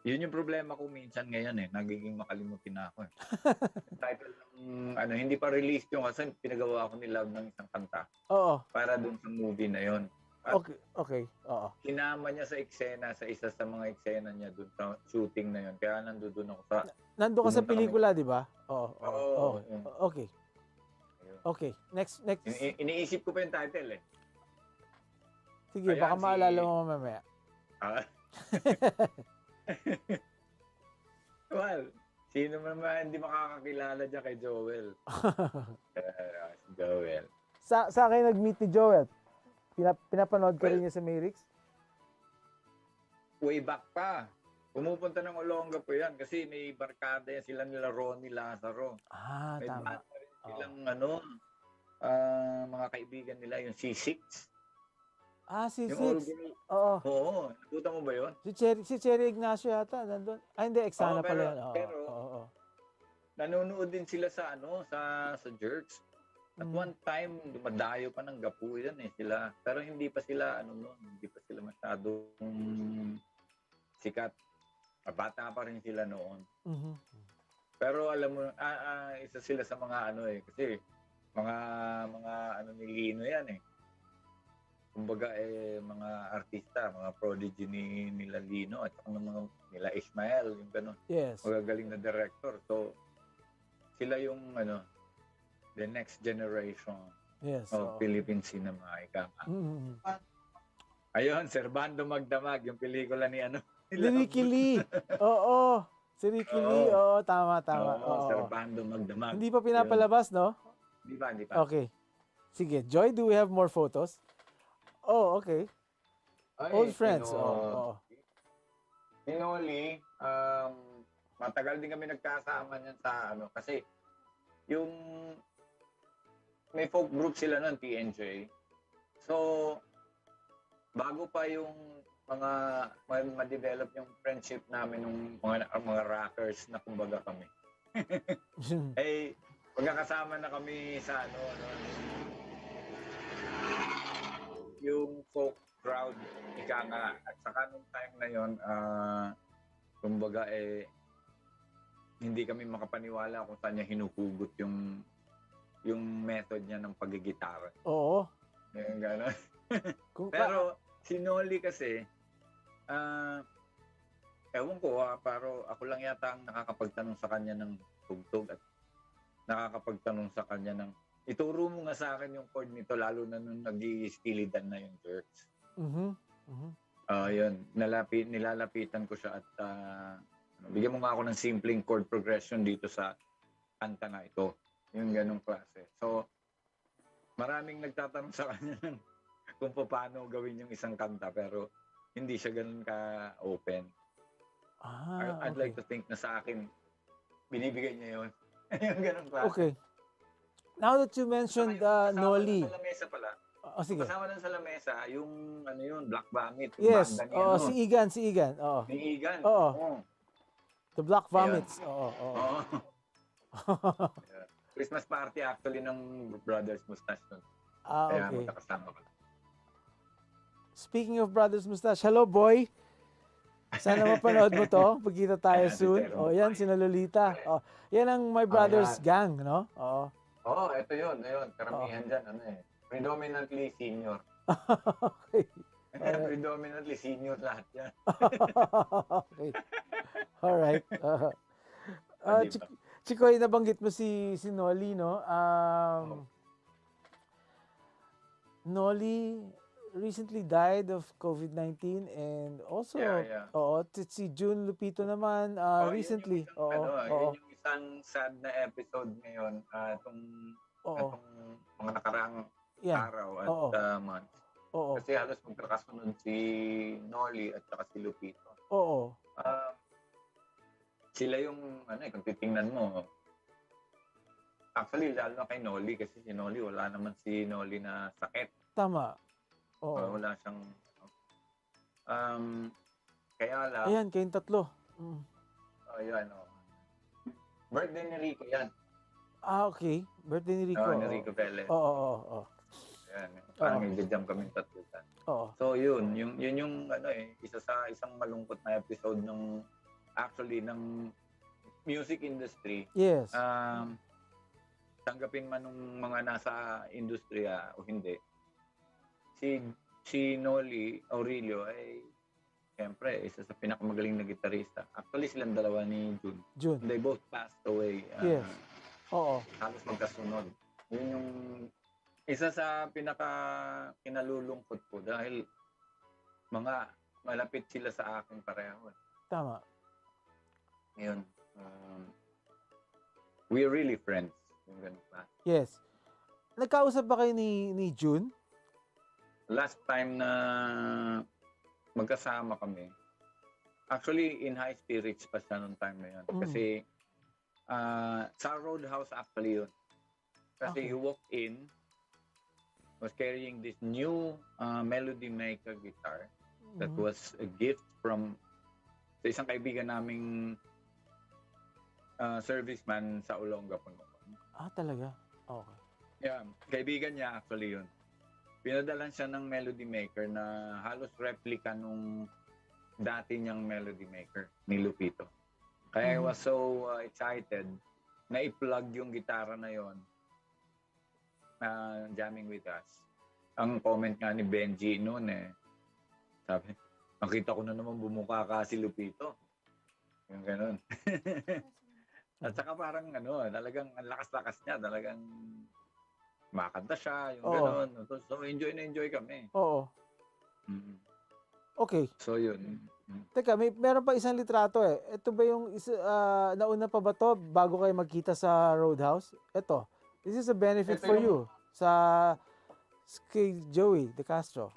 yun yung problema ko minsan ngayon nagiging makalimutin na ako title ng hindi pa released yung kasi pinagawa ko ni Love ng isang kanta. Oo. Para dun sa movie na yun. Okay. Oo. Kinama niya sa eksena, sa isa sa mga eksena niya dun sa shooting na yun. Kaya nandoon ako sa... Nandun ka sa pelikula, di ba? Oo. Okay. Okay. Next. Iniisip ko pa yung title Sige, Ayan, baka maalala mo mamaya. Well, sino naman hindi makakakilala dyan kay Joel? Si Joel. Sa akin nag-meet ni Joel. Pinapanood ko rin niya sa Mayrix. Way back pa. Pumupunta ng Olonga po yan kasi may barkada yan sila nila Ronnie Lazaro. May Tama. bata rin silang mga kaibigan nila, yung C6. Si Yung Six. all-girl. Oo. Nakuta mo ba yun? Si Cherry Ignacio yata nandun. Hindi, Exana pala yan. Pero, nanonood din sila sa Jerks. At one time, dumadayo pa ng Gapu yan sila. Pero hindi pa sila, hindi pa sila masyadong sikat. Bata pa rin sila noon. Mm-hmm. Pero alam mo, isa sila sa mga kasi mga ni Lino yan Kumbaga mga artista, mga prodigy nila Lino at saka mga nila Ismael, yung gano'n. Yes. Magagaling na director. So, sila yung the next generation of Philippine cinema. Mm-hmm. Ayun, Servando Magdamag, yung pelikula ni Ricky Lee. Oo. Si Ricky Lee. Oo, tama. Servando Magdamag. Hindi pa pinapalabas, no? Hindi pa. Okay. Sige, Joy, do we have more photos? Oh, okay. Old friends. Sinoli, matagal din kami nagkasama niyan sa kasi yung may folk group sila nun, TNJ. So, bago pa yung ma-develop yung friendship namin ng mga rockers na kumbaga kami. Magkakasama na kami sa yung folk crowd, ika nga. At saka nung time na yon, kumbaga hindi kami makapaniwala kung saan niya hinuhugot yung method niya ng pagigitara. Oo. Yung gano'n. Pero si Noli kasi, ewan ko pero ako lang yata ang nakakapagtanong sa kanya ng tugtog at nakakapagtanong sa kanya ng ituro mo nga sa akin yung chord nito lalo na nung nag-i-steelidan na yung Jerks. Yun, nilalapitan ko siya at bigyan mo nga ako ng simpleng chord progression dito sa kanta na ito. Yung ganong klase. So, maraming nagtatanong sa kanya kung paano gawin yung isang kanta pero hindi siya ganun ka-open. I'd like to think na sa akin, binibigay niya yun. Yung ganong klase. Okay. Now that you mentioned Noli. Sa lamesa pala. Sige. Kasama lang sa lamesa, yung Black Vomit. Yes. Si Igan. Oo. Ni Igan. Oo. The Black Vomits. Oo. Christmas party actually ng Brothers Mustache nun. Okay. Kaya magkakasama ka. Speaking of Brothers Mustache, hello boy. Sana mapanood mo to. Pagkita tayo soon. Yan, sina Lolita. Yan ang My Brothers Gang, no? Oo. Ito yun. Karamihan dyan, predominantly senior. Okay. Predominantly senior lahat yan. Okay. Alright. Chikoy, nabanggit mo si Noli, no? Noli, recently died of COVID-19 and also, Yeah. si June Lupito naman, recently. Yun yung isang sad na episode ngayon, itong mga nakaraang Yan. araw at Oo. months. Oo. Kasi halos magkakasunod si Nolly at saka si Lupito. Oo. Sila yung, kung titingnan mo, actually, lalo na kay Nolly, kasi si Nolly, wala naman si Nolly na sakit. Tama. Oo. Wala siyang, kaya lang, Ayan, kayong tatlo. Yan. Birthday ni Rico yan. Okay. Birthday ni Rico. Ni Rico Velez. Oo. Yan. Parang nag-jam kami tatlo. Oo. So yun yung isang malungkot na episode ng music industry. Yes. Tanggapin man ng mga nasa industriya o hindi. Si Nolly Aurelio ay siyempre isa sa pinakamagaling na gitarista. Actually silang dalawa ni June. They both passed away. Yes. Oo. Halos magkasunod. Yun yung isa sa kinalulungkot ko dahil malapit sila sa akin pareho. Tama. Yun. We're really friends. Yes. Nagkausap ba kayo ni June? Last time na magkasama kami, actually in high spirits pa siya noong time na yun. Kasi sa Roadhouse actually yun. Kasi he walked in, was carrying this new Melody Maker guitar that was a gift from sa isang kaibigan naming serviceman sa Olongapo noon. Talaga? Okay. Yeah, kaibigan niya actually yun. Pinadalan siya ng Melody Maker na halos replica nung dati niyang Melody Maker ni Lupito. Kaya I was so excited na i-plug yung gitara na yon na jamming with us. Ang comment nga ni Benji noon sabi, nakita ko na naman bumuka ka si Lupito. Yung ganun. At saka parang talagang ang lakas-lakas niya, talagang makanta siya, yung gano'n. So, enjoy na enjoy kami. Oo. Okay. So, yun. Teka, meron pa isang litrato Ito ba yung nauna pa ba to bago kayo magkita sa Roadhouse? Ito. This is a benefit for you sa kay Joey De Castro.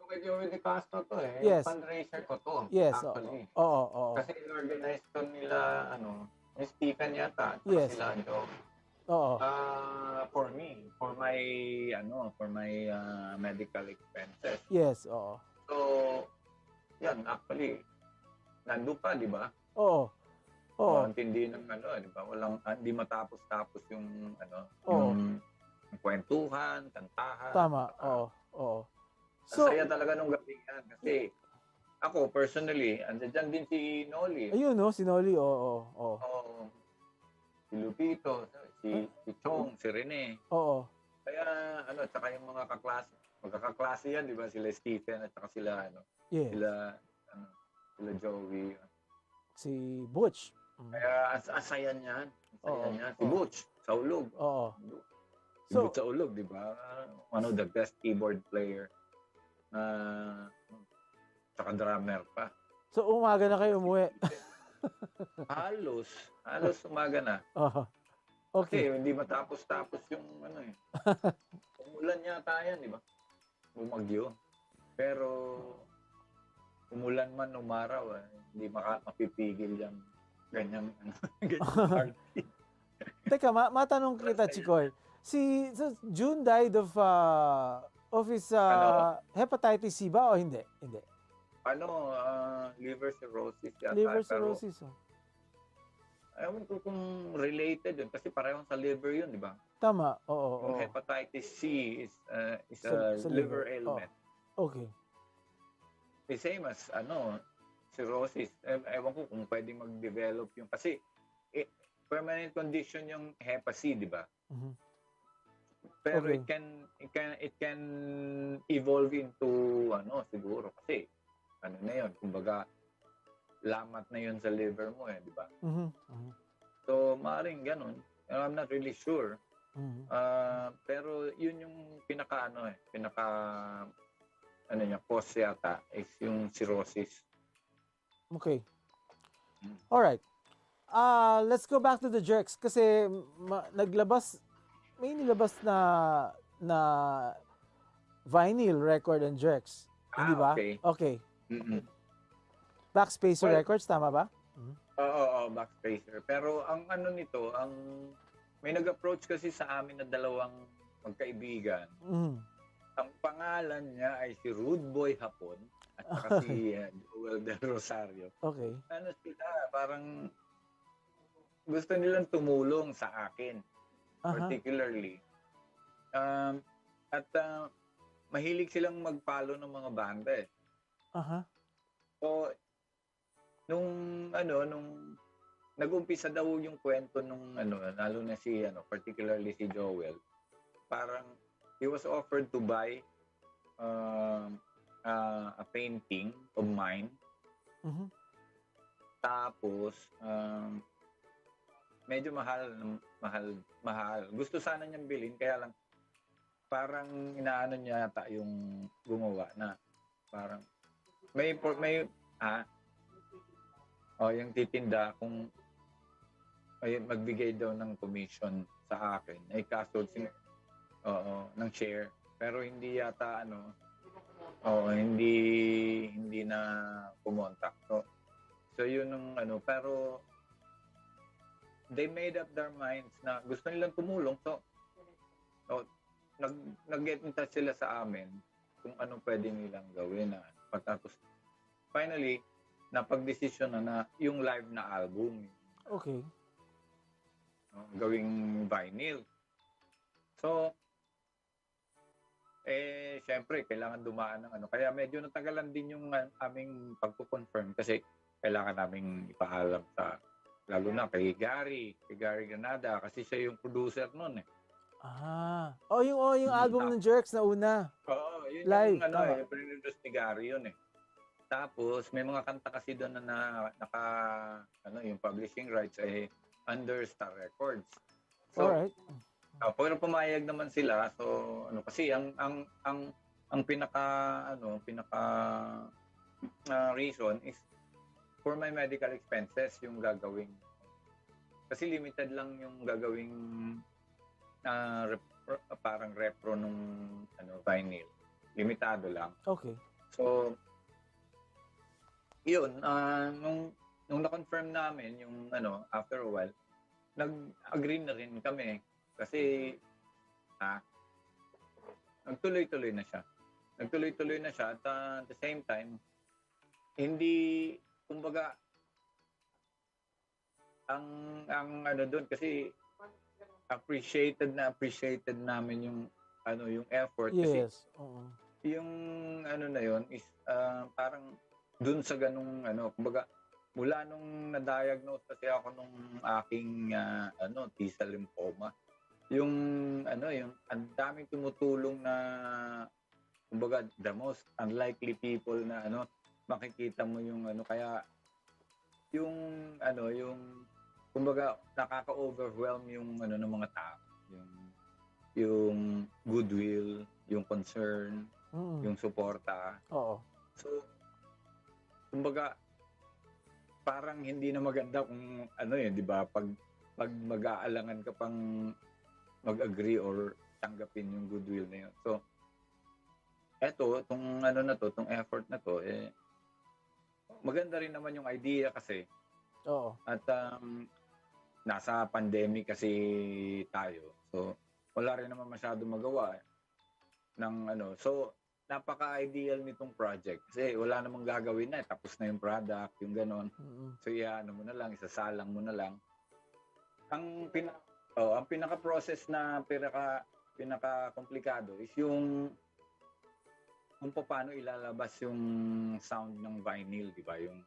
Kay Joey De Castro to Yes. Fundraiser ko to. Yes. Actually. Oo. Kasi in-organize to nila, ni Stephen yata. Yes. Sila, Oo. For me, for my medical expenses. Yes, oo. So, yan, actually, nandun pa, di ba? Oo. Ang tindi ng di ba? Hindi matapos-tapos yung, yung kwentuhan, kantahan. Tama, oo. So, saya talaga nung gabi yan. Kasi, ako, personally, andyan din si Nolly. Ayun, si Nolly, oo. Si Lupito, si Chong, si Rene. Oo. Kaya, tsaka yung mga magkakaklase yan, di ba? Sila Stephen at saka sila, Yes. sila Joey. Si Butch. Kaya, asaya niyan. Si Butch, sa ulog. Oo. Si Butch sa ulog, di ba? One of the best keyboard player. Tsaka drummer pa. So, umaga na kayo umuwi. Halos umaga na. Okay. Kasi hindi matapos-tapos yung umulan yata yan, di ba? Bumagyo. Pero umulan man umaraw, hindi mapipigil yung ganyan party. Teka, matanong kita, Chikoy. So June died of his hepatitis C ba o hindi? Hindi. Liver cirrhosis yata. Liver cirrhosis. Ewan ko kung related yun kasi parehong sa liver yun, di ba? Tama, oo. Yung hepatitis C is a liver ailment. Okay. The same as cirrhosis. Ewan ko kung pwedeng mag-develop yung kasi permanent condition yung Hep C, di ba? Pero Okay. it can evolve into siguro kasi na yun, kumbaga lamat na yun sa liver mo di ba? So maaaring ganun. I'm not really sure. Pero yun yung pinaka ano niya, cause yata is yung cirrhosis. Okay. Alright. Let's go back to the Jerks kasi may nilabas na vinyl record and Jerks. Hindi ba? Okay. Okay. Mm-mm. Backspacer Well, Records, tama ba? Oo, Backspacer. Pero ang ano nito, may nag-approach kasi sa amin na dalawang magkaibigan. Mhm. Ang pangalan niya ay si Rude Boy Hapon at saka si Joel Del Rosario. Okay. Ano sila, parang gusto nilang tumulong sa akin, particularly. At mahilig silang mag-follow ng mga banda eh. So, nung nag-umpisa daw yung kwento nung lalo na si particularly si Joel, parang he was offered to buy a painting of mine. Tapos medyo mahal. Gusto sana niyang bilhin kaya lang parang inaano niya yata yung gumawa na parang yung titinda kung ay magbigay daw ng commission sa akin ay kaso ng share pero hindi yata hindi na pumontak so yun ng pero they made up their minds na gusto nilang tumulong so nag-get in touch sila sa amin kung ano pwede nilang gawin na pagkatapos finally napag-desisyon na yung live na album. Okay. Gawing vinyl. So, syempre, kailangan dumaan ng Kaya medyo natagalan din yung aming pagko-confirm kasi kailangan naming ipaalam sa, lalo na kay Gary Granada kasi siya yung producer nun eh. Yung album ng Jerks na una. Oo, yun live, yung produce ni Gary yun eh. Tapos may mga kanta kasi doon na yung publishing rights ay under Star Records. So, alright. pero pumayag naman sila. So kasi ang pinaka reason is for my medical expenses yung gagawing. Kasi limited lang yung gagawing parang repro nung vinyl. Limitado lang. Okay. So yun, nung na-confirm namin yung after a while, nag-agree na rin kami kasi nagtuloy-tuloy na siya. At at the same time, hindi, kumbaga, ang doon kasi appreciated namin yung effort kasi yung na yun is parang dun sa ganung kumbaga mula nung na-diagnose kasi ako nung aking T-cell lymphoma yung ang daming tumutulong na kumbaga the most unlikely people na makikita mo yung kaya yung kumbaga nakaka-overwhelm yung ng mga tao yung goodwill, yung concern, yung suporta. So kumbaga parang hindi na maganda kung di ba pag mag-aalangan ka pang mag-agree or tanggapin yung goodwill na yun. So tong tong effort na to maganda rin naman yung idea kasi. At nasa pandemic kasi tayo. So wala rin naman masyado magawa ng so napaka-ideal nitong project kasi wala namang gagawin na tapos na yung product, yung ganon. So mo na lang, isasalang mo na lang. Ang pinaka-process na pinaka-komplikado is yung kung paano ilalabas yung sound ng vinyl, di ba? Yung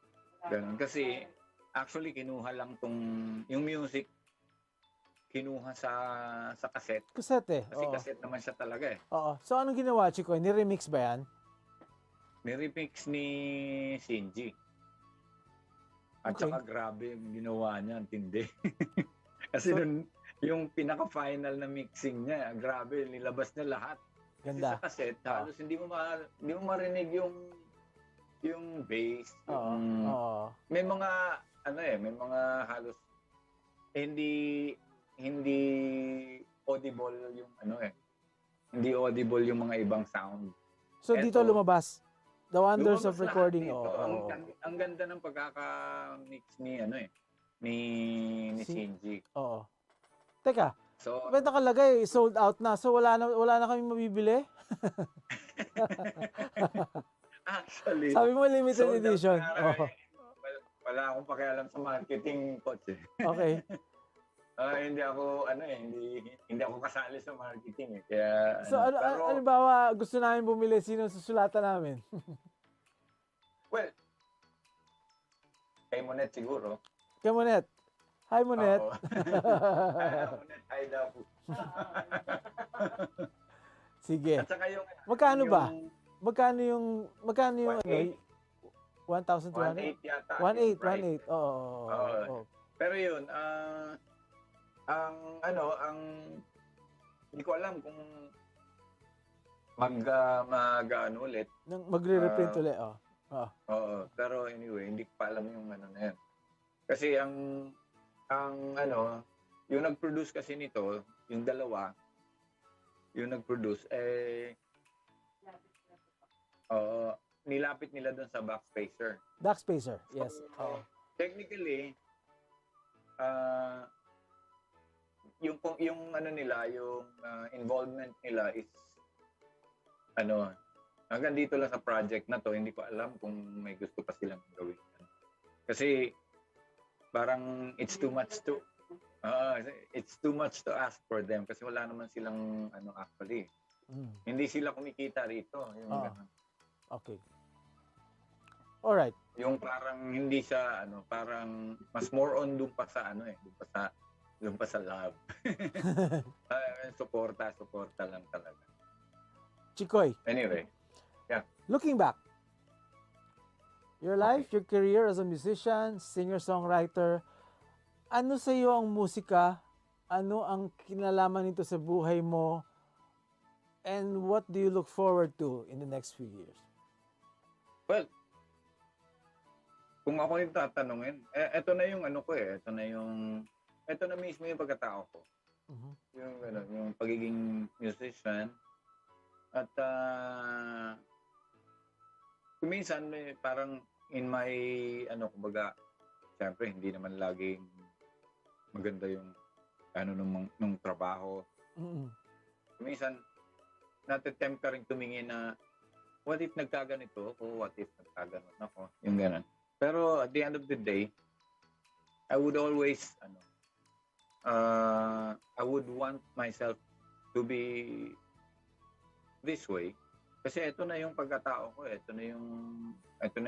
ganon. Kasi actually kinuha lang yung music kinuha sa cassette. Cassette Kasi cassette naman siya talaga eh. So anong ginawa, Chico? Ni-remix ba yan? Ni-remix ni Shinji. At saka grabe yung ginawa niya, tindi. Kasi yung pinaka-final na mixing niya, grabe, nilabas niya lahat. Kasi Ganda. sa cassette, Oo. halos hindi mo marinig yung bass, Oo. Oo. may mga may mga halos hindi hindi audible yung hindi audible yung mga ibang sound. So dito Eto, lumabas. The wonders of lumabas lahat recording. dito. Oo. Oo. Ang ganda ng pagkaka-mix ni ni Si, Shinji. oo. Teka, So, ba't nakalagay sold out na? So wala na kami mabibili? actually, Sabi mo limited sold out edition. nga Oo. wala akong pakialam sa marketing, coach. Okay. Hindi ako hindi ako kasali sa marketing kaya So ano ba gusto namin bumili, sino susulatan namin? well, kay Monet siguro. Kay Monet. Hi Monet. Oo. Monet, hi daw po. Sige. At saka yung Magkano ba? yung Magkano yung 1,800 1,200? 1,800 yata. 1,800. Oo. Oo. Pero yun, hindi ko alam kung ulit. Magre-reprint ulit. Oo, pero anyway, hindi ko pa alam yung na yan. Kasi yung nag-produce kasi nito, yung dalawa, yung nag-produce, nilapit nila doon sa backspacer. Backspacer, yes. Oo. Technically, yung nila, yung involvement nila is hanggang dito lang sa project na to, hindi ko alam kung may gusto pa silang gawin. Kasi parang it's too much to ask for them kasi wala naman silang actually. Hindi sila kumikita rito, yung ganun. Okay. All right. Yung parang hindi siya parang mas more on doon pa sa doon pa sa love. Suporta lang talaga. Chikoy. Anyway, Looking back, your life, your career as a musician, singer-songwriter, ano sa iyo ang musika? Ano ang kinalaman nito sa buhay mo? And what do you look forward to in the next few years? well, kung ako yung tatanungin, eto na yung eto na mismo yung pagkatao ko. Mhm. Yung pagiging musician. At kuminsan parang in my kumbaga, syempre hindi naman laging maganda yung nung trabaho. Mhm. Kuminsan natatempt ka rin tumingin na what if nagkaganito ako, what if nagkaganon ako, yung ganun. Pero at the end of the day, I would always I would want myself to be this way kasi ito na yung pagkatao ko, ito na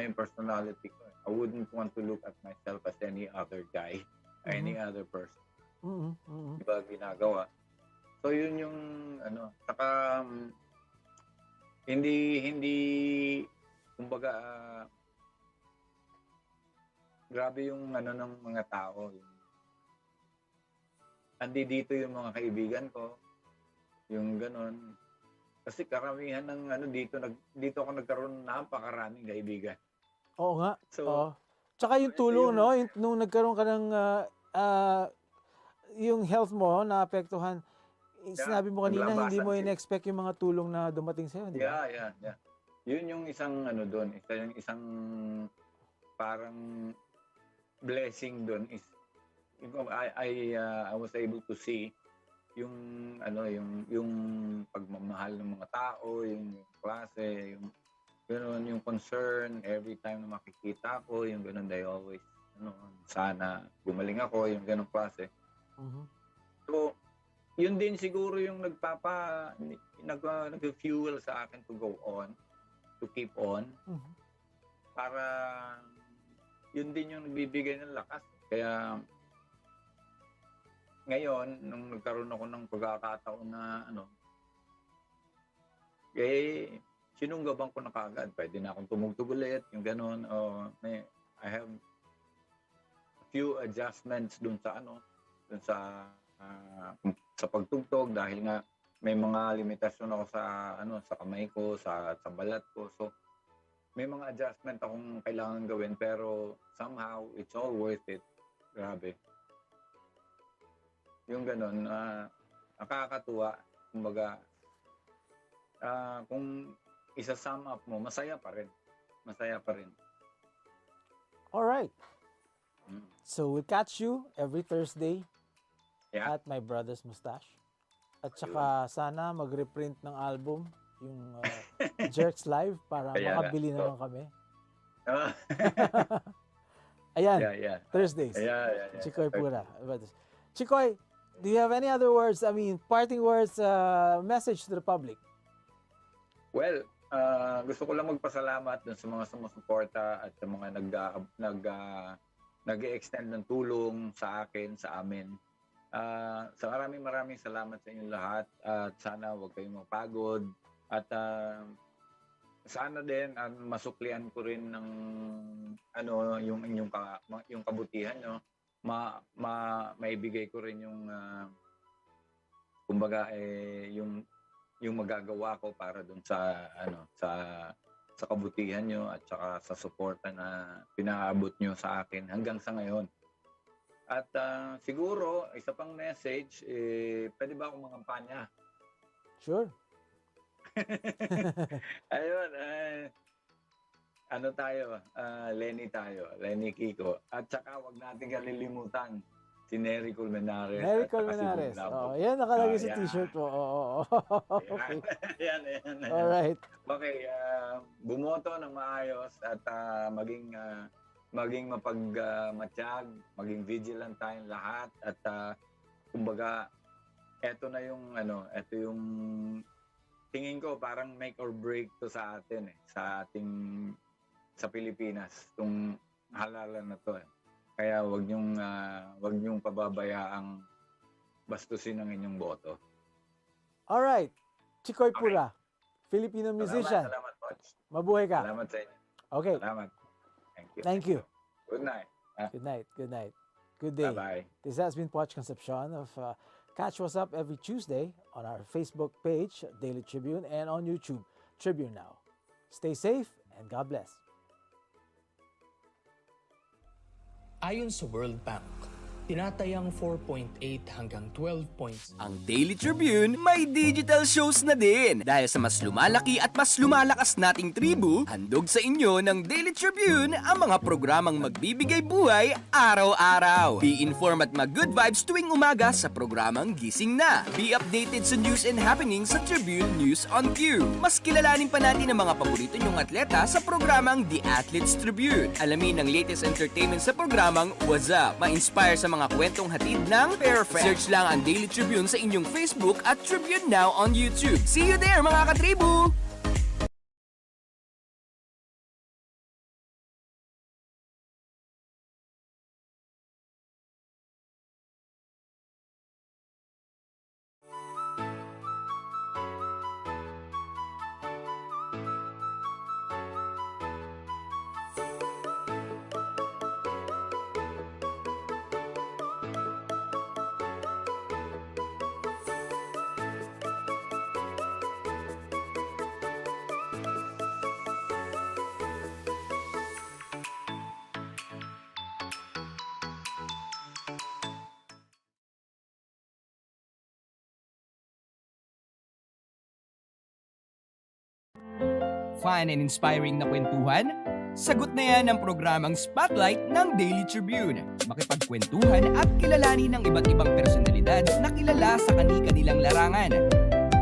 yung personality ko. I wouldn't want to look at myself as any other guy, any other person. Diba ginagawa? So yun yung saka hindi kumbaga grabe yung ng mga tao. Andi dito yung mga kaibigan ko, yung ganon. Kasi karamihan ng dito ako nagkaroon ng napakaraming kaibigan. Oo nga. So, Tsaka yung tulong, no? Nung nagkaroon ka ng yung health mo naapektuhan, sinabi mo kanina, hindi mo in-expect yung mga tulong na dumating sa'yo, di ba? Yeah. Yun yung isang doon, isang parang blessing doon is I was able to see yung yung pagmamahal ng mga tao, yung klase, yung ganoon, yung concern every time na makikita ko, yung ganoon, they always sana gumaling ako, yung ganong klase. So yun din siguro yung nag-fuel sa akin to go on, to keep on. Para yun din yung nagbibigay ng lakas. Kaya ngayon, nung nagkaroon ako ng pagkakataon na sinunggaban ko na kaagad. Pwede na akong tumugtog ulit, yung gano'n. I have a few adjustments dun sa pagtugtog dahil nga may mga limitasyon ako sa sa kamay ko, sa balat ko. So may mga adjustment akong kailangan gawin pero somehow it's all worth it. Grabe. Yung ganun, nakakatuwa. Kumbaga, kung isa-sum up mo, masaya pa rin. Masaya pa rin. All right. Mm. So we'll catch you every Thursday Yeah. at My Brother's Mustache. At saka sana mag-reprint ng album, yung Jerks Live, para Kaya makabili nga. naman kami. Ah, Ayan, yeah. Thursdays. Yeah. Chikoy Pura. Chikoy, do you have any other words, parting words, message to the public? Well, gusto ko lang magpasalamat dun sa mga sumusuporta at sa mga nag-extend ng tulong sa akin, sa amin. Sa maraming salamat sa inyong lahat at sana huwag kayong mapagod at sana din masuklian ko rin ng yung inyong yung kabutihan nyo, maibigay ko rin yung kumbaga yung magagawa ko para dun sa sa kabutihan nyo at saka sa suporta na pinaabot nyo sa akin hanggang sa ngayon. At siguro, isa pang message, pwede ba akong mangampanya? Sure. Ayun, Lenny Kiko. At saka wag natin kalilimutan si Nery Colmenares. Nery at saka si Colmenares. Bugnapo. Yan, nakalagay sa Yan. t-shirt mo. Okay. Yan. All right. Okay, bumoto ng maayos at maging mapagmatsyag, maging vigilant tayong lahat at kumbaga eto yung tingin ko parang make or break to sa atin sa Pilipinas, tong halalan na to. Kaya wag niyong pababayaang bastusin ang inyong boto. All right. Chikoy Pura, Filipino musician. Salamat, Coach. Mabuhay ka. Salamat sa inyo. Okay. Salamat. Thank you. Good night. Good night. Good day. Bye-bye. This has been Poch Concepcion of Catch What's Up every Tuesday on our Facebook page, Daily Tribune, and on YouTube, Tribune Now. Stay safe and God bless. Ayon sa World Bank, tinatayang 4.8 hanggang 12 points. Ang Daily Tribune may digital shows na din. Dahil sa mas lumalaki at mas lumalakas nating tribu, handog sa inyo ng Daily Tribune ang mga programang magbibigay buhay araw-araw. Be informed at mag-good vibes tuwing umaga sa programang Gising Na. Be updated sa news and happenings sa Tribune News on Cue. Mas kilalanin pa natin ang mga paborito nyong atleta sa programang The Athletes Tribune. Alamin ang latest entertainment sa programang What's Up. Ma-inspire sa mga kwentong hatid ng Perfect. Search lang ang Daily Tribune sa inyong Facebook at Tribune Now on YouTube. See you there mga katribu! Fun and inspiring na kwentuhan? Sagot na yan ang programang Spotlight ng Daily Tribune. Makipagkwentuhan at kilalanin ng iba't ibang personalidad na kilala sa kani-kanilang larangan.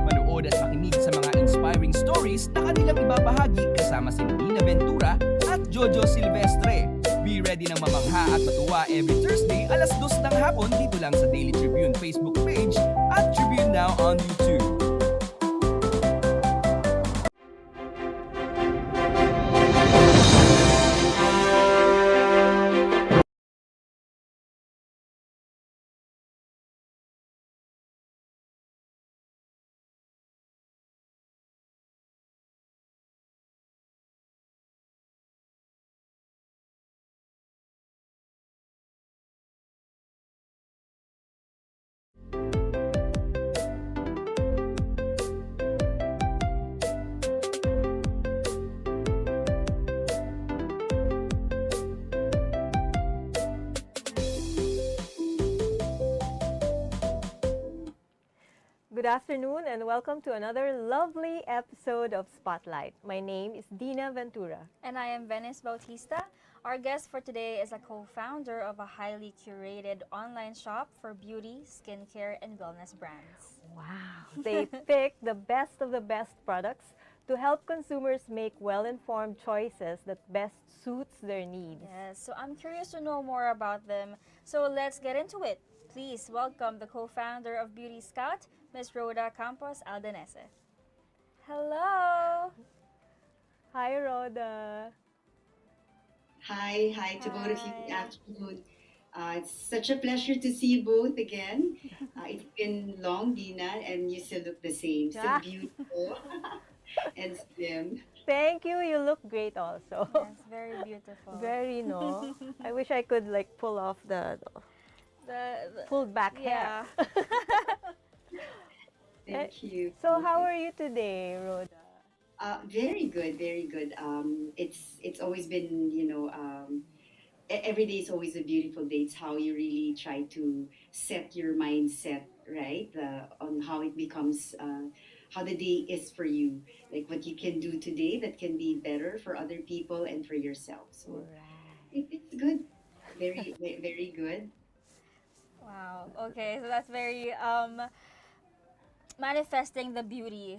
Manood at makinig sa mga inspiring stories na kanilang ibabahagi kasama si Nina Ventura at Jojo Silvestre. Be ready ng mamangha at matuwa every Thursday alas 2 ng hapon dito lang sa Daily Tribune Facebook page at Tribune Now on YouTube. Good afternoon and welcome to another lovely episode of Spotlight. My name is Dina Ventura. And I am Venice Bautista. Our guest for today is a co-founder of a highly curated online shop for beauty, skincare, and wellness brands. Wow. They pick the best of the best products to help consumers make well-informed choices that best suits their needs. Yes, so I'm curious to know more about them. So let's get into it. Please welcome the co-founder of Beauty Scout, Ms. Rhoda Campos Aldanese. Hello! Hi, Rhoda. Hi to both of you. Good Hi. afternoon. It's such a pleasure to see you both again. It's been long, Dina, and you still look the same. Still Ah. beautiful and slim. Thank you. You look great also. Yes, very beautiful. Very, no? I wish I could like pull off the pulled back yeah. hair. Thank you. So how are you today, Rhoda? Very good, very good. It's always been, every day is always a beautiful day. It's how you really try to set your mindset, right? On how it becomes, how the day is for you. Like what you can do today that can be better for other people and for yourself. So it's good. Very, very good. Wow. Okay, so that's very manifesting the beauty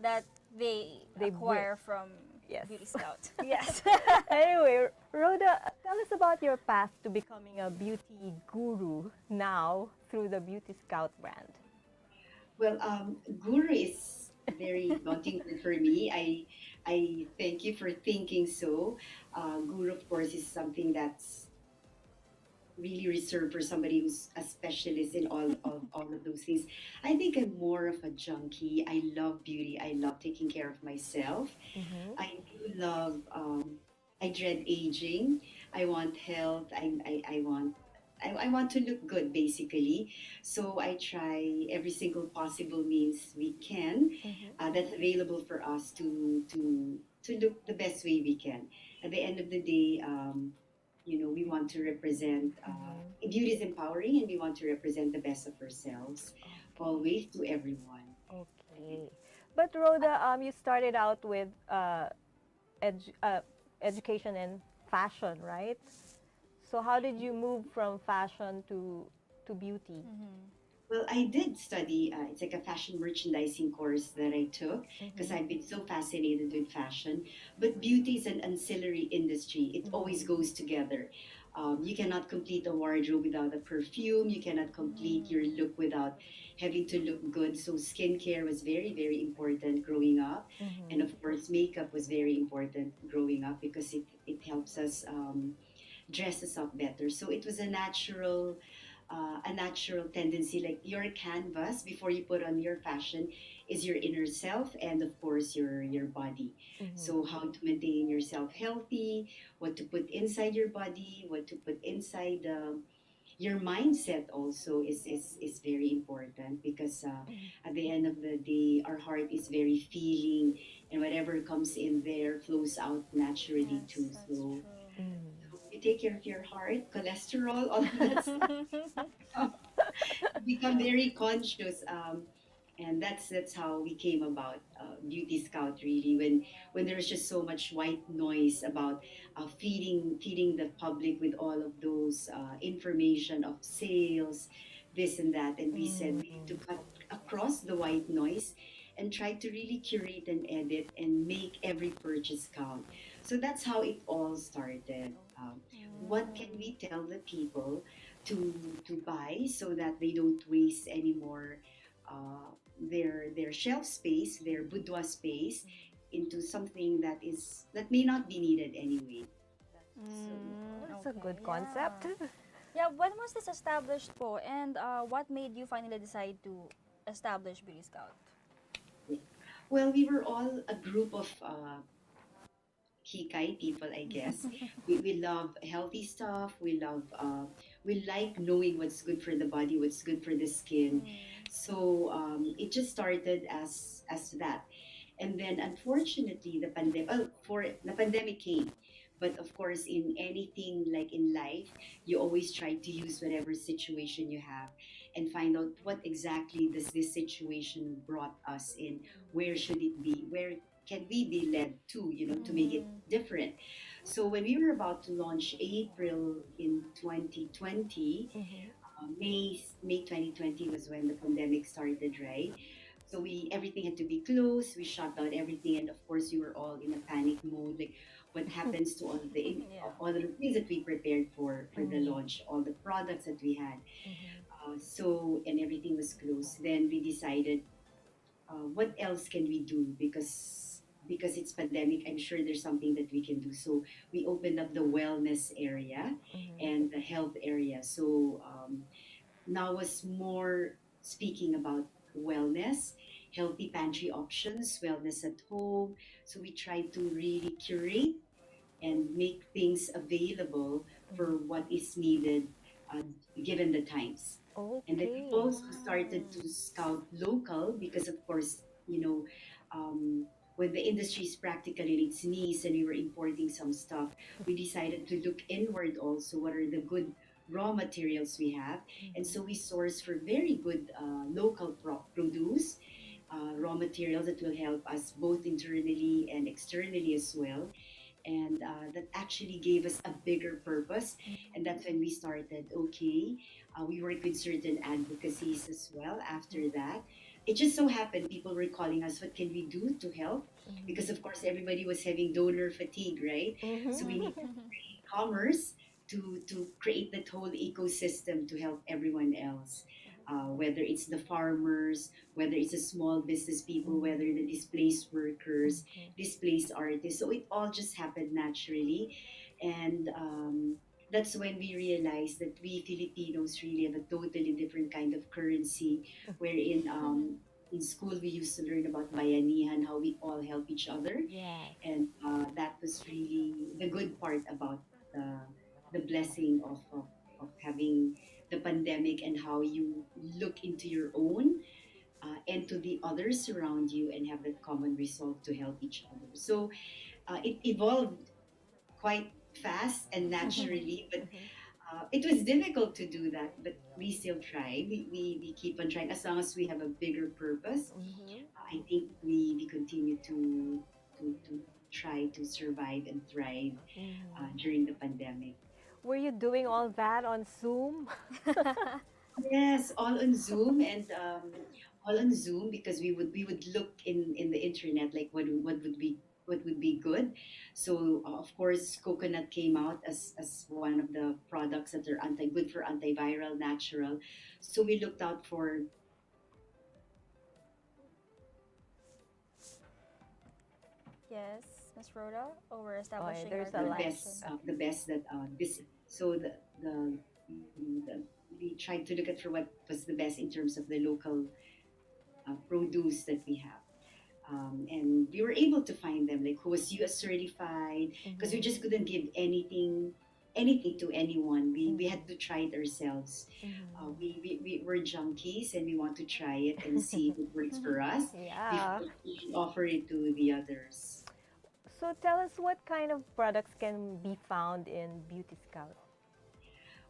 that they They acquire from Yes. Beauty Scout. Yes. Anyway, Rhoda, tell us about your path to becoming a beauty guru now through the Beauty Scout brand. Well, guru is very daunting word for me. I thank you for thinking so. Guru, of course, is something that's really reserved for somebody who's a specialist in all of those things. I think I'm more of a junkie. I love beauty. I love taking care of myself. I do love, I dread aging. I want health. I want to look good basically. So I try every single possible means we can that's available for us to look the best way we can. At the end of the day, we want to represent beauty is empowering, and we want to represent the best of ourselves always to everyone. Okay. But Rhoda, you started out with education in fashion, right? So how did you move from fashion to beauty? Well, I did study, it's like a fashion merchandising course that I took because I've been so fascinated with fashion. But beauty is an ancillary industry, it always goes together. You cannot complete a wardrobe without a perfume, you cannot complete your look without having to look good. So, skincare was very, very important growing up. And of course, makeup was very important growing up because it helps us dress us up better. So, it was a natural tendency, like your canvas before you put on your fashion is your inner self, and of course your body. So how to maintain yourself healthy, what to put inside your body, what to put inside your mindset also is very important because at the end of the day our heart is very feeling, and whatever comes in there flows out naturally too. That's So true. you take care of your heart, cholesterol, all of that stuff. Become very conscious, and that's how we came about Beauty Scout. Really, when there was just so much white noise about feeding the public with all of those information of sales, this and that, and we said we need to cut across the white noise and try to really curate and edit and make every purchase count. So that's how it all started. What can we tell the people to buy so that they don't waste any more their shelf space, their boudoir space, into something that may not be needed anyway. So, That's a good Okay, concept. Yeah, when was this established po? And what made you finally decide to establish Beauty Scout? well, we were all a group of Kikai people, I guess. We love healthy stuff. We like knowing what's good for the body, what's good for the skin. So it just started as that, and then unfortunately the pandemic came. But of course, in anything like in life, you always try to use whatever situation you have. and find out what exactly does this situation brought us in. Where should it be? Where can we be led to, to make it different? So when we were about to launch April in 2020, May 2020 was when the pandemic started, right? So we everything had to be closed. We shut down everything, and of course, we were all in a panic mode. Like, what happens to Yeah. all the things that we prepared for the launch, all the products that we had. And everything was closed. Then we decided, what else can we do? Because it's pandemic, I'm sure there's something that we can do. So we opened up the wellness area and the health area. So now was more speaking about wellness, healthy pantry options, wellness at home. So we tried to really curate and make things available for what is needed, uh, given the times. And then we Okay. also started to scout local because, of course, when the industry is practically in its knees and we were importing some stuff, we decided to look inward also. What are the good raw materials we have? And so we source for very good local produce, raw materials that will help us both internally and externally as well. And that actually gave us a bigger purpose. And that's when we started, okay, we work with certain advocacies as well after that. It just so happened people were calling us, what can we do to help? Because of course everybody was having donor fatigue, right? So we need commerce to create that whole ecosystem to help everyone else. Whether it's the farmers, whether it's the small business people, whether the displaced workers, displaced artists. So it all just happened naturally. And that's when we realized that we Filipinos really have a totally different kind of currency, wherein in school we used to learn about bayanihan, how we all help each other. Yes. And that was really the good part about the blessing of having the pandemic, and how you look into your own and to the others around you and have that common resolve to help each other. So it evolved quite fast and naturally, but it was difficult to do that, but we still try. We keep on trying as long as we have a bigger purpose. I think we continue to try to survive and thrive during the pandemic. Were you doing all that on Zoom? Yes, all on Zoom, and all on Zoom because we would look in the internet, like what would be good. So of course coconut came out as one of the products that are anti good for antiviral, natural. So we looked out for Yes, Miss Rhoda, or we're Oh, yeah, establishing our there's a the line. best the best that this so the we tried to look at for what was the best in terms of the local produce that we have. And we were able to find them, like who was US certified, because we just couldn't give anything to anyone. We had to try it ourselves. We were junkies and we want to try it and see if it works for us Yeah. before we offer it to the others. So tell us what kind of products can be found in Beauty Scout.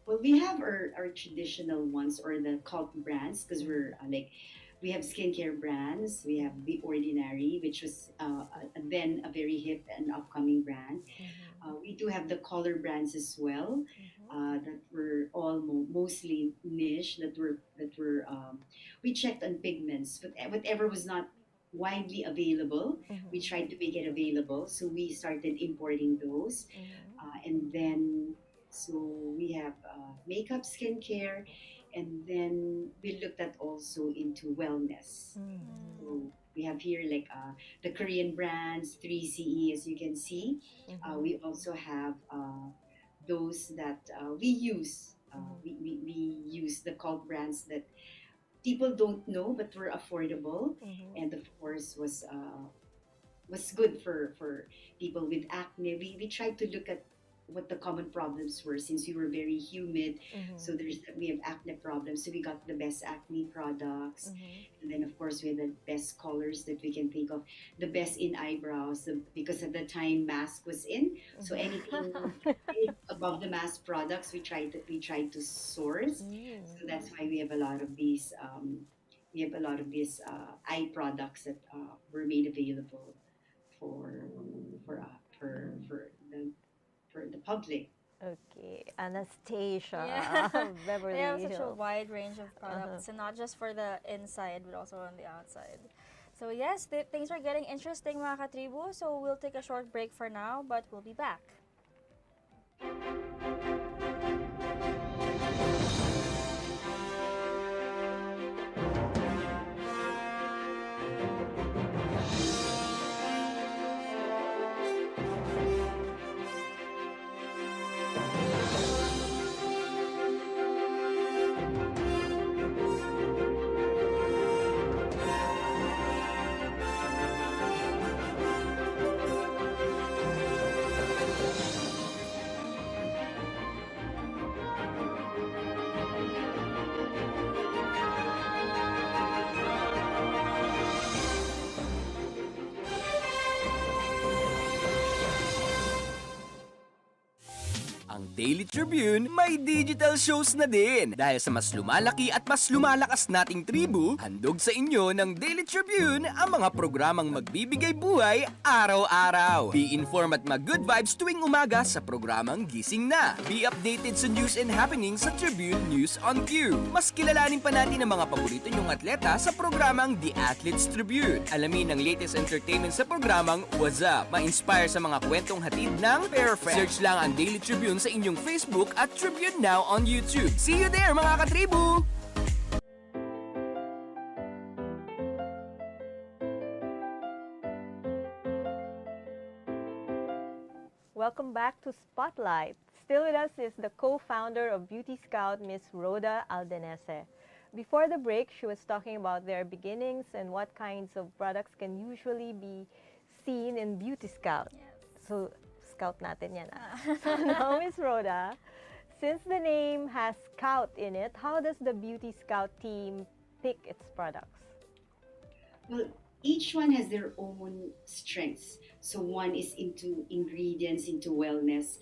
Well, we have our traditional ones, or the cult brands, because we have skincare brands. We have The Ordinary, which was then a very hip and upcoming brand. We do have the color brands as well, that were all mostly niche. We checked on pigments, but whatever was not widely available, we tried to make it available. So we started importing those, and then so we have makeup, skincare, and then we looked at also into wellness. So we have here like the Korean brands, 3CE, as you can see. We also have those that we use. We use the cult brands that people don't know but were affordable, and of course was good for people with acne. We tried to look at what the common problems were, since we were very humid. So we have acne problems, so we got the best acne products. And then of course we had the best colors that we can think of, the best in eyebrows, because at the time mask was in, so anything above the mask products we tried to source. So that's why we have a lot of these eye products that were made available for for uh, for for the for the public. Okay, Anastasia, Yeah. Beverly They have such a Hills. wide range of products, and not just for the inside, but also on the outside. So yes, things are getting interesting, mga katribu. So we'll take a short break for now, but we'll be back. Ang Daily Tribune may digital shows na din. Dahil sa mas lumalaki at mas lumalakas nating tribu, handog sa inyo ng Daily Tribune ang mga programang magbibigay buhay araw-araw. Be informed at mag-good vibes tuwing umaga sa programang Gising Na. Be updated sa news and happenings sa Tribune News on Cue. Mas kilalanin pa natin ang mga paborito nyong atleta sa programang The Athletes Tribune. Alamin ang latest entertainment sa programang What's Up. Ma-inspire sa mga kwentong hatid ng Perfect. Search lang ang Daily Tribune sa inyong Facebook at Tribune Now on YouTube. See you there, mga katribu! Welcome back to Spotlight. Still with us is the co-founder of Beauty Scout, Miss Rhoda Aldenese. Before the break, she was talking about their beginnings and what kinds of products can usually be seen in Beauty Scout. Yes. So, Scout natin yan. So now, Miss Rhoda, since the name has Scout in it, how does the Beauty Scout team pick its products? Well, each one has their own strengths. So one is into ingredients, into wellness.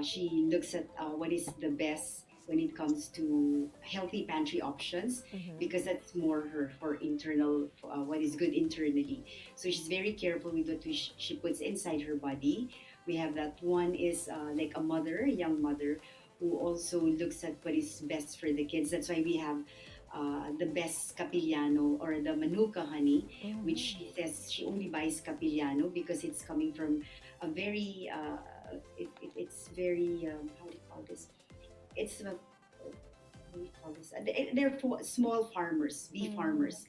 She looks at what is the best when it comes to healthy pantry options, because that's more her for internal, what is good internally. So she's very careful with what she puts inside her body. We have that one is like a mother, a young mother, who also looks at what is best for the kids. That's why we have the best Capillano, or the Manuka honey, which she says she only buys Capillano because it's coming from a very, it's very, how do you call this? It's a, what do you call this? They're small farmers, bee farmers.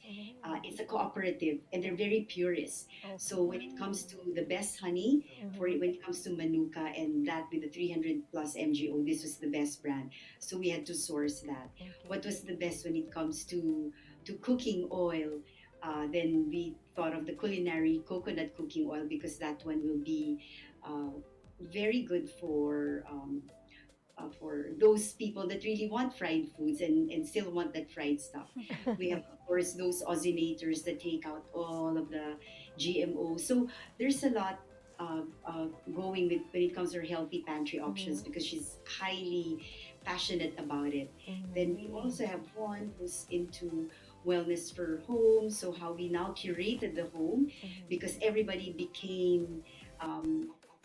It's a cooperative, and they're very purist. So when it comes to the best honey, when it comes to Manuka, and that with the 300 plus MGO, this was the best brand. So we had to source that. What was the best when it comes to cooking oil? Then we thought of the culinary coconut cooking oil, because that one will be very good for those people that really want fried foods and still want that fried stuff. We have, of course, those ozinators that take out all of the GMO. So there's a lot going with when it comes to her healthy pantry options, because she's highly passionate about it. Then we also have one who's into wellness for home, so how we now curated the home, because everybody became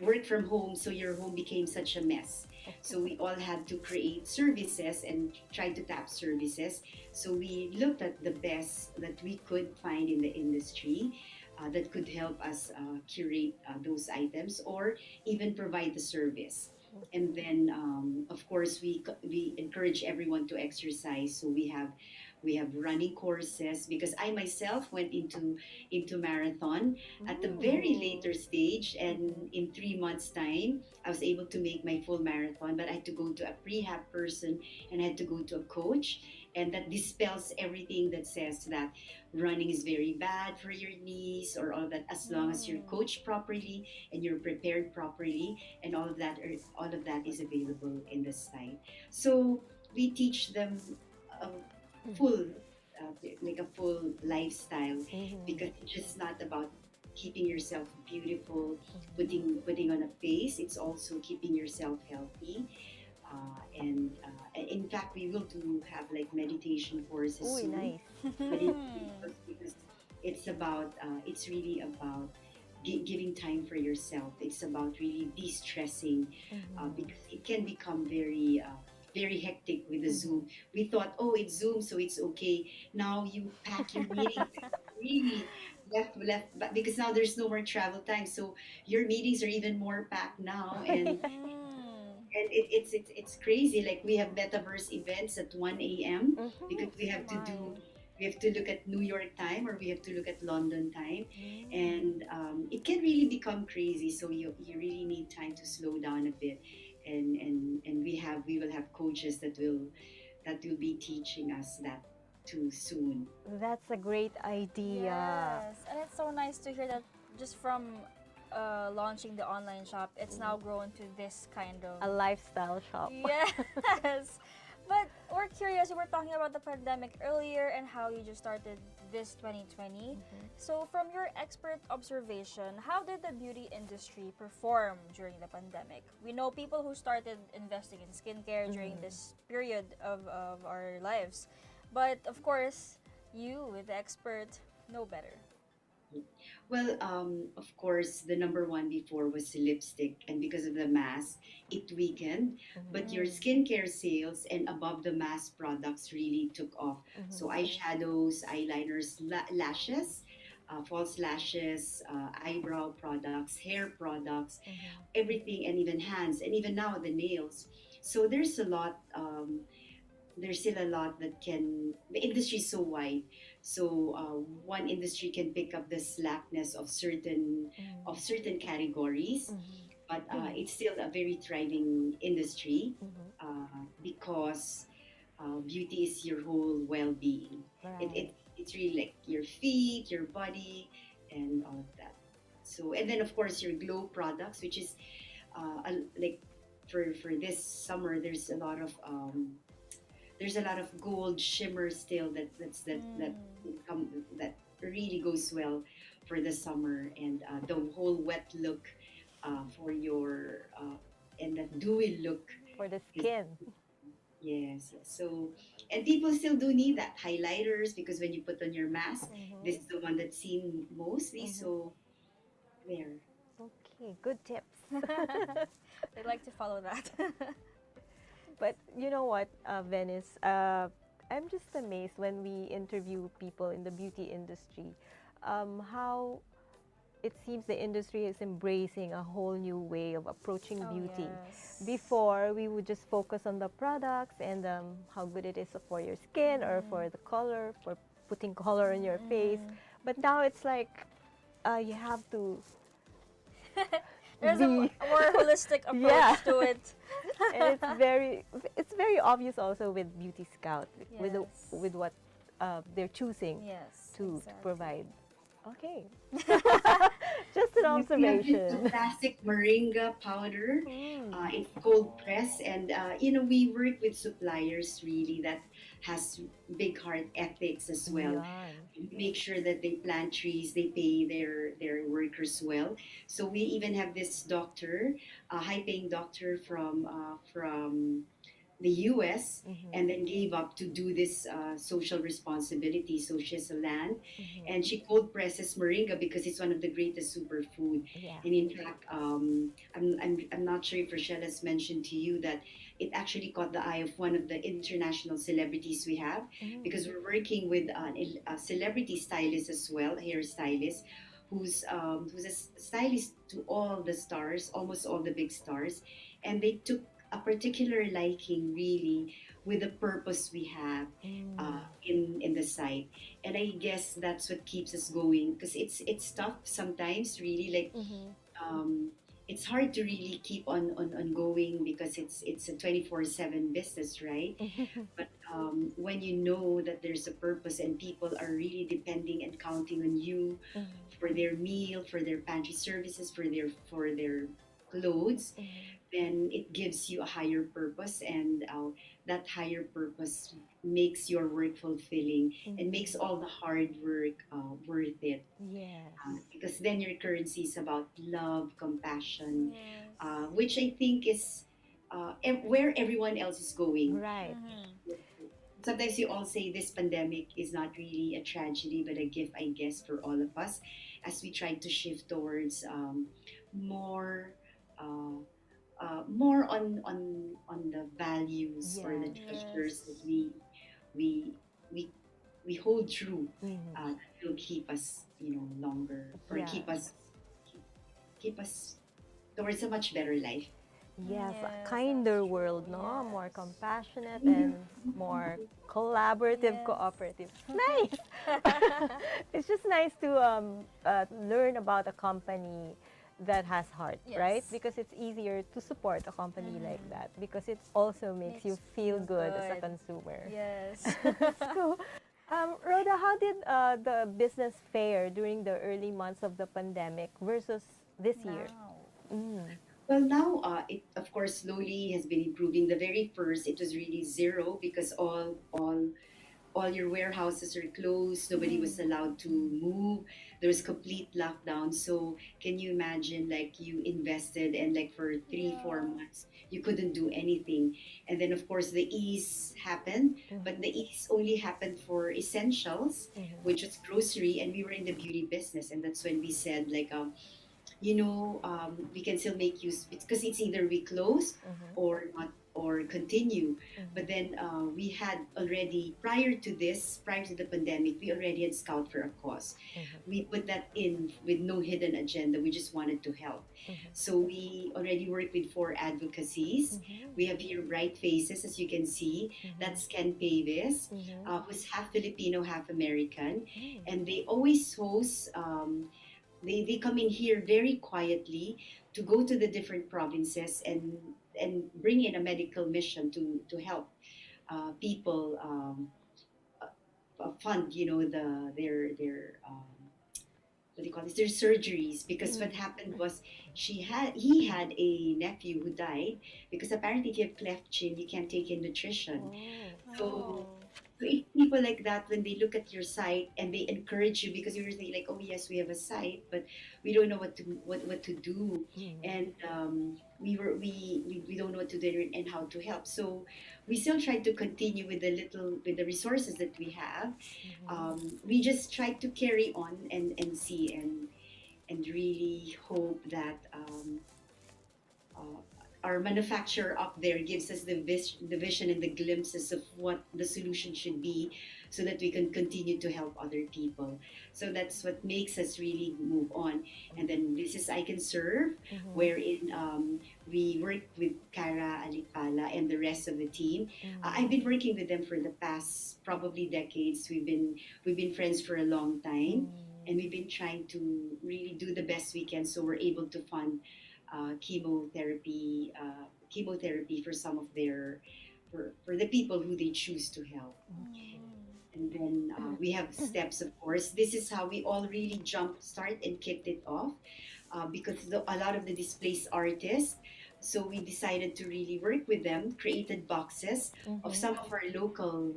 work from home, so your home became such a mess. So we all had to create services and try to tap services. So we looked at the best that we could find in the industry that could help us curate those items, or even provide the service. And then, of course, we encourage everyone to exercise. So we have running courses, because I myself went into marathon at the very later stage, and in 3 months time I was able to make my full marathon, but I had to go to a prehab person and I had to go to a coach, and that dispels everything that says that running is very bad for your knees or all that, as long as you're coached properly and you're prepared properly, and all of that is available in the site. So we teach them a full like a full lifestyle, because it's just not about keeping yourself beautiful, putting on a face. It's also keeping yourself healthy. And in fact, we will have like meditation courses Ooh, soon. nice. Because it's really about giving time for yourself. It's about really de-stressing, because it can become very hectic with the Zoom. We thought, oh, it's Zoom, so it's okay. Now you pack your meetings. Really left, but because now there's no more travel time, so your meetings are even more packed now, and it's crazy. Like we have metaverse events at 1 a.m. because we have to look at New York time, or we have to look at London time, and it can really become crazy. So you really need time to slow down a bit, and we will have coaches that will be teaching us that too soon. That's a great idea. Yes, and it's so nice to hear that just from launching the online shop, it's now grown to this kind of A lifestyle shop. Yes. But we're curious, we were talking about the pandemic earlier and how you just started this 2020. So from your expert observation, how did the beauty industry perform during the pandemic? We know people who started investing in skincare during this period of our lives. But of course, you, with the expert, know better. Well, of course, the number one before was lipstick, and because of the mask, it weakened. But your skincare sales and above the mask products really took off. So eyeshadows, eyeliners, lashes, false lashes, eyebrow products, hair products, everything, and even hands, and even now the nails. So there's a lot. There's still a lot that the industry is so wide, so one industry can pick up the slackness of certain categories, but it's still a very thriving industry, because beauty is your whole well-being. It's really like your feet, your body, and all of that. So, and then of course your glow products, which is like for this summer, there's a lot of gold shimmer still that really goes well for the summer, and the whole wet look for your and that dewy look For the is, skin. yes. So, and people still do need that highlighters, because when you put on your mask, this is the one that's seen mostly. So there. Okay, good tips. I'd like to follow that. But you know what, Venice? I'm just amazed when we interview people in the beauty industry, how it seems the industry is embracing a whole new way of approaching beauty. Yes. Before, we would just focus on the products and how good it is for your skin or for the color, for putting color on your face. But now it's like you have to There's a be more holistic approach Yeah. to it. and it's very obvious also with Beauty Scout with what they're choosing Yes, to exactly. provide. Okay, just an We have this observation. classic moringa powder. It's cold press, and we work with suppliers really that has big heart ethics as well. Yan. We make sure that they plant trees, they pay their workers well. So we even have this doctor, a high-paying doctor from the U.S., and then gave up to do this social responsibility. So she has a land, and she cold presses moringa because it's one of the greatest superfood. Yeah. And in fact, I'm not sure if Rochelle has mentioned to you that it actually caught the eye of one of the international celebrities we have, because we're working with a celebrity stylist as well, a hairstylist, who's a stylist to all the stars, almost all the big stars, and they took a particular liking really with the purpose we have in the site. And I guess that's what keeps us going, because it's tough sometimes really, like um, it's hard to really keep on going because it's a 24/7 business, right? But when you know that there's a purpose and people are really depending and counting on you for their meal, for their pantry services, for their clothes, then it gives you a higher purpose, and that higher purpose makes your work fulfilling and makes all the hard work worth it. Yes. Because then your currency is about love, compassion, Yes. which I think is where everyone else is going. Right. Sometimes you all say this pandemic is not really a tragedy, but a gift, I guess, for all of us as we try to shift towards more. Uh, More on the values or the Yes. treasures that Yes. we we we hold true, Mhm. that will keep us, longer, or Yeah. keep us towards a much better life. Yes, a Yes, kinder that's world, true. no? More Yes. compassionate and more collaborative, Yes. cooperative. Nice. It's just nice to learn about a company that has heart, right? Yes. Because it's easier to support a company like that because it also makes you feel good as a consumer. Yes. So, Rhoda, how did the business fare during the early months of the pandemic versus this year? Now. Mm. Well, now it of course slowly has been improving. The very first, it was really zero because all your warehouses are closed. Nobody was allowed to move. There was complete lockdown. So can you imagine, like, you invested and like for three, Yeah. 4 months, you couldn't do anything. And then of course the ease happened, but the ease only happened for essentials, which was grocery. And we were in the beauty business. And that's when we said like, we can still make use because it's either we close or not or continue. But then we had already prior to the pandemic, we already had scout for a cause. We put that in with no hidden agenda. We just wanted to help. So we already work with 4 advocacies. We have here Bright Faces, as you can see. That's Ken Pavis, who's half Filipino, half American, and they always host. They come in here very quietly to go to the different provinces and bring in a medical mission to help people fund their what do you call this, their surgeries. Because what happened was he had a nephew who died because apparently if you have cleft chin you can't take in nutrition. So Oh. so if people like that, when they look at your site and they encourage you, because you're saying like, oh yes, we have a site, but we don't know what to do, and we don't know what to do and how to help. So we still try to continue with the resources that we have. We just try to carry on and see and really hope that uh, our manufacturer up there gives us the vision and the glimpses of what the solution should be so that we can continue to help other people. So that's what makes us really move on. And then this is I Can Serve, wherein we work with Kara Alipala and the rest of the team. I've been working with them for the past probably decades. We've been friends for a long time, and we've been trying to really do the best we can so we're able to fund chemotherapy for some of their for the people who they choose to help. And then we have steps, of course. This is how we all really jump start and kicked it off, because a lot of the displaced artists. So we decided to really work with them, created boxes of some of our local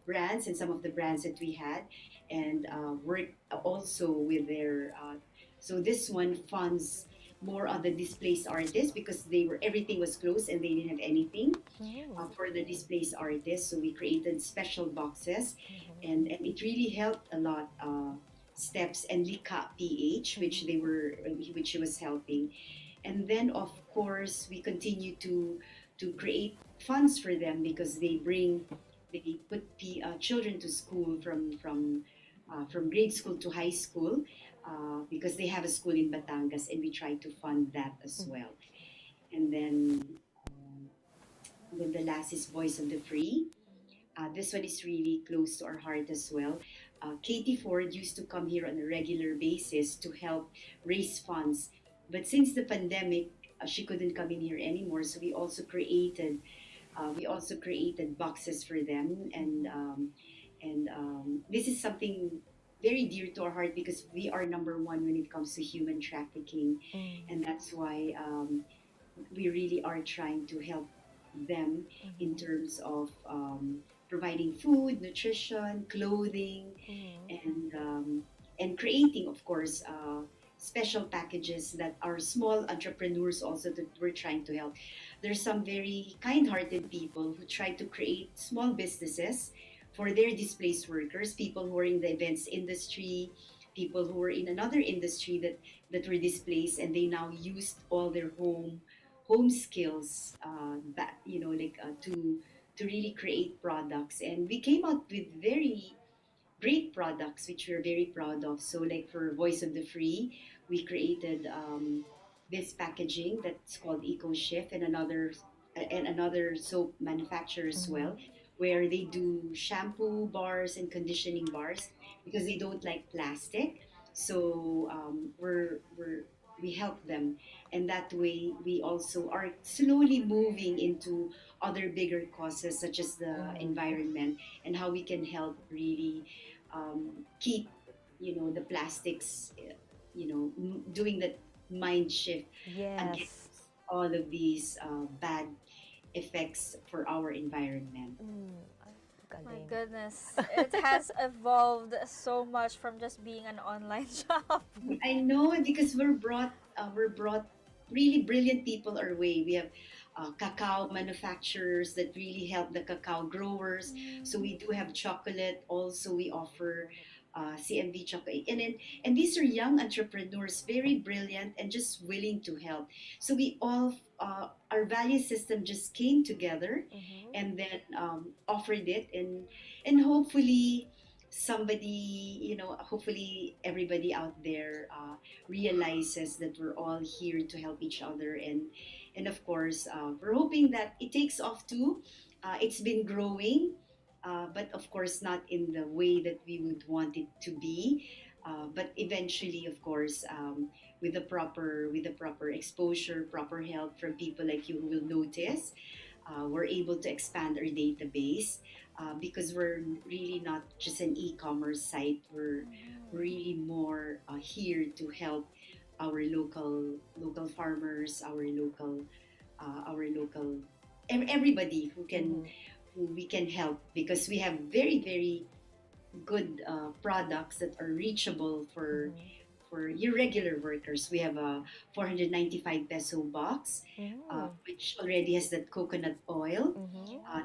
brands and some of the brands that we had, and work also with their. So this one funds more on the displaced artists because everything was closed and they didn't have anything for the displaced artists. So we created special boxes, and it really helped a lot. Steps and Lika PH, which she was helping, and then of course we continue to create funds for them because they put children to school from grade school to high school, because they have a school in Batangas, and we try to fund that as well. And then the last is Voice of the Free. This one is really close to our heart as well. Katie Ford used to come here on a regular basis to help raise funds. But since the pandemic, she couldn't come in here anymore. So we also created boxes for them, and this is something very dear to our heart because we are number one when it comes to human trafficking, and that's why we really are trying to help them in terms of providing food, nutrition, clothing, and creating, of course, special packages that are small entrepreneurs also that we're trying to help. There's some very kind-hearted people who try to create small businesses for their displaced workers, people who are in the events industry, people who are in another industry that were displaced, and they now used all their home skills, to really create products. And we came out with very great products which we're very proud of. So like for Voice of the Free, we created this packaging that's called Eco Shift, and another soap manufacturer as well, where they do shampoo bars and conditioning bars because they don't like plastic. So we help them, and that way we also are slowly moving into other bigger causes such as the environment and how we can help really keep the plastics, doing that mind shift Yes. against all of these bad effects for our environment. My Galing. goodness, it has evolved so much from just being an online shop. I know because we're brought really brilliant people our way. We have cacao manufacturers that really help the cacao growers. So we do have chocolate. Also, we offer CMV chocolate, and these are young entrepreneurs, very brilliant and just willing to help. So we all our value system just came together, and then offered it, and hopefully somebody, hopefully everybody out there realizes that we're all here to help each other, and of course we're hoping that it takes off too. It's been growing, but of course not in the way that we would want it to be, but eventually, of course, with the proper exposure, proper help from people like you who will notice, we're able to expand our database, because we're really not just an e-commerce site. We're really more here to help our local farmers, everybody who we can help, because we have very very good products that are reachable for your regular workers. We have a 495 peso box, which already has that coconut oil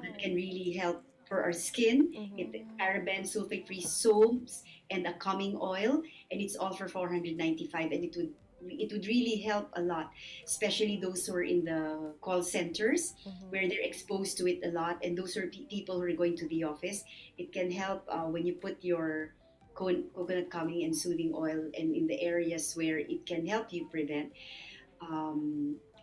that can really help for our skin. It paraben sulfate free soaps and a calming oil, and it's all for 495, and it would really help a lot, especially those who are in the call centers where they're exposed to it a lot, and those are people who are going to the office. It can help when you put your coconut calming and soothing oil and in the areas where it can help you prevent.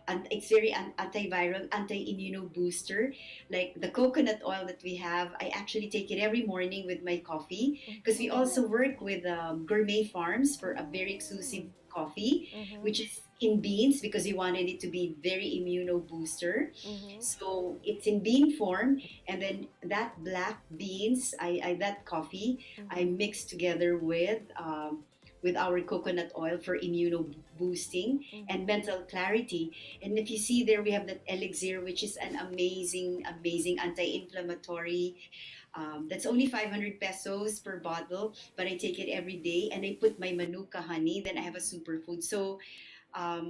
And it's very antiviral, anti-immuno booster. Like the coconut oil that we have, I actually take it every morning with my coffee, because we also work with Gourmet Farms for a very exclusive coffee, which is in beans, because we wanted it to be very immuno booster. So it's in bean form, and then that black beans, that coffee, I mix together with our coconut oil for immuno boosting and mental clarity. And if you see there, we have that elixir, which is an amazing, amazing anti-inflammatory. That's only 500 pesos per bottle, but I take it every day, and I put my manuka honey, then I have a superfood. So I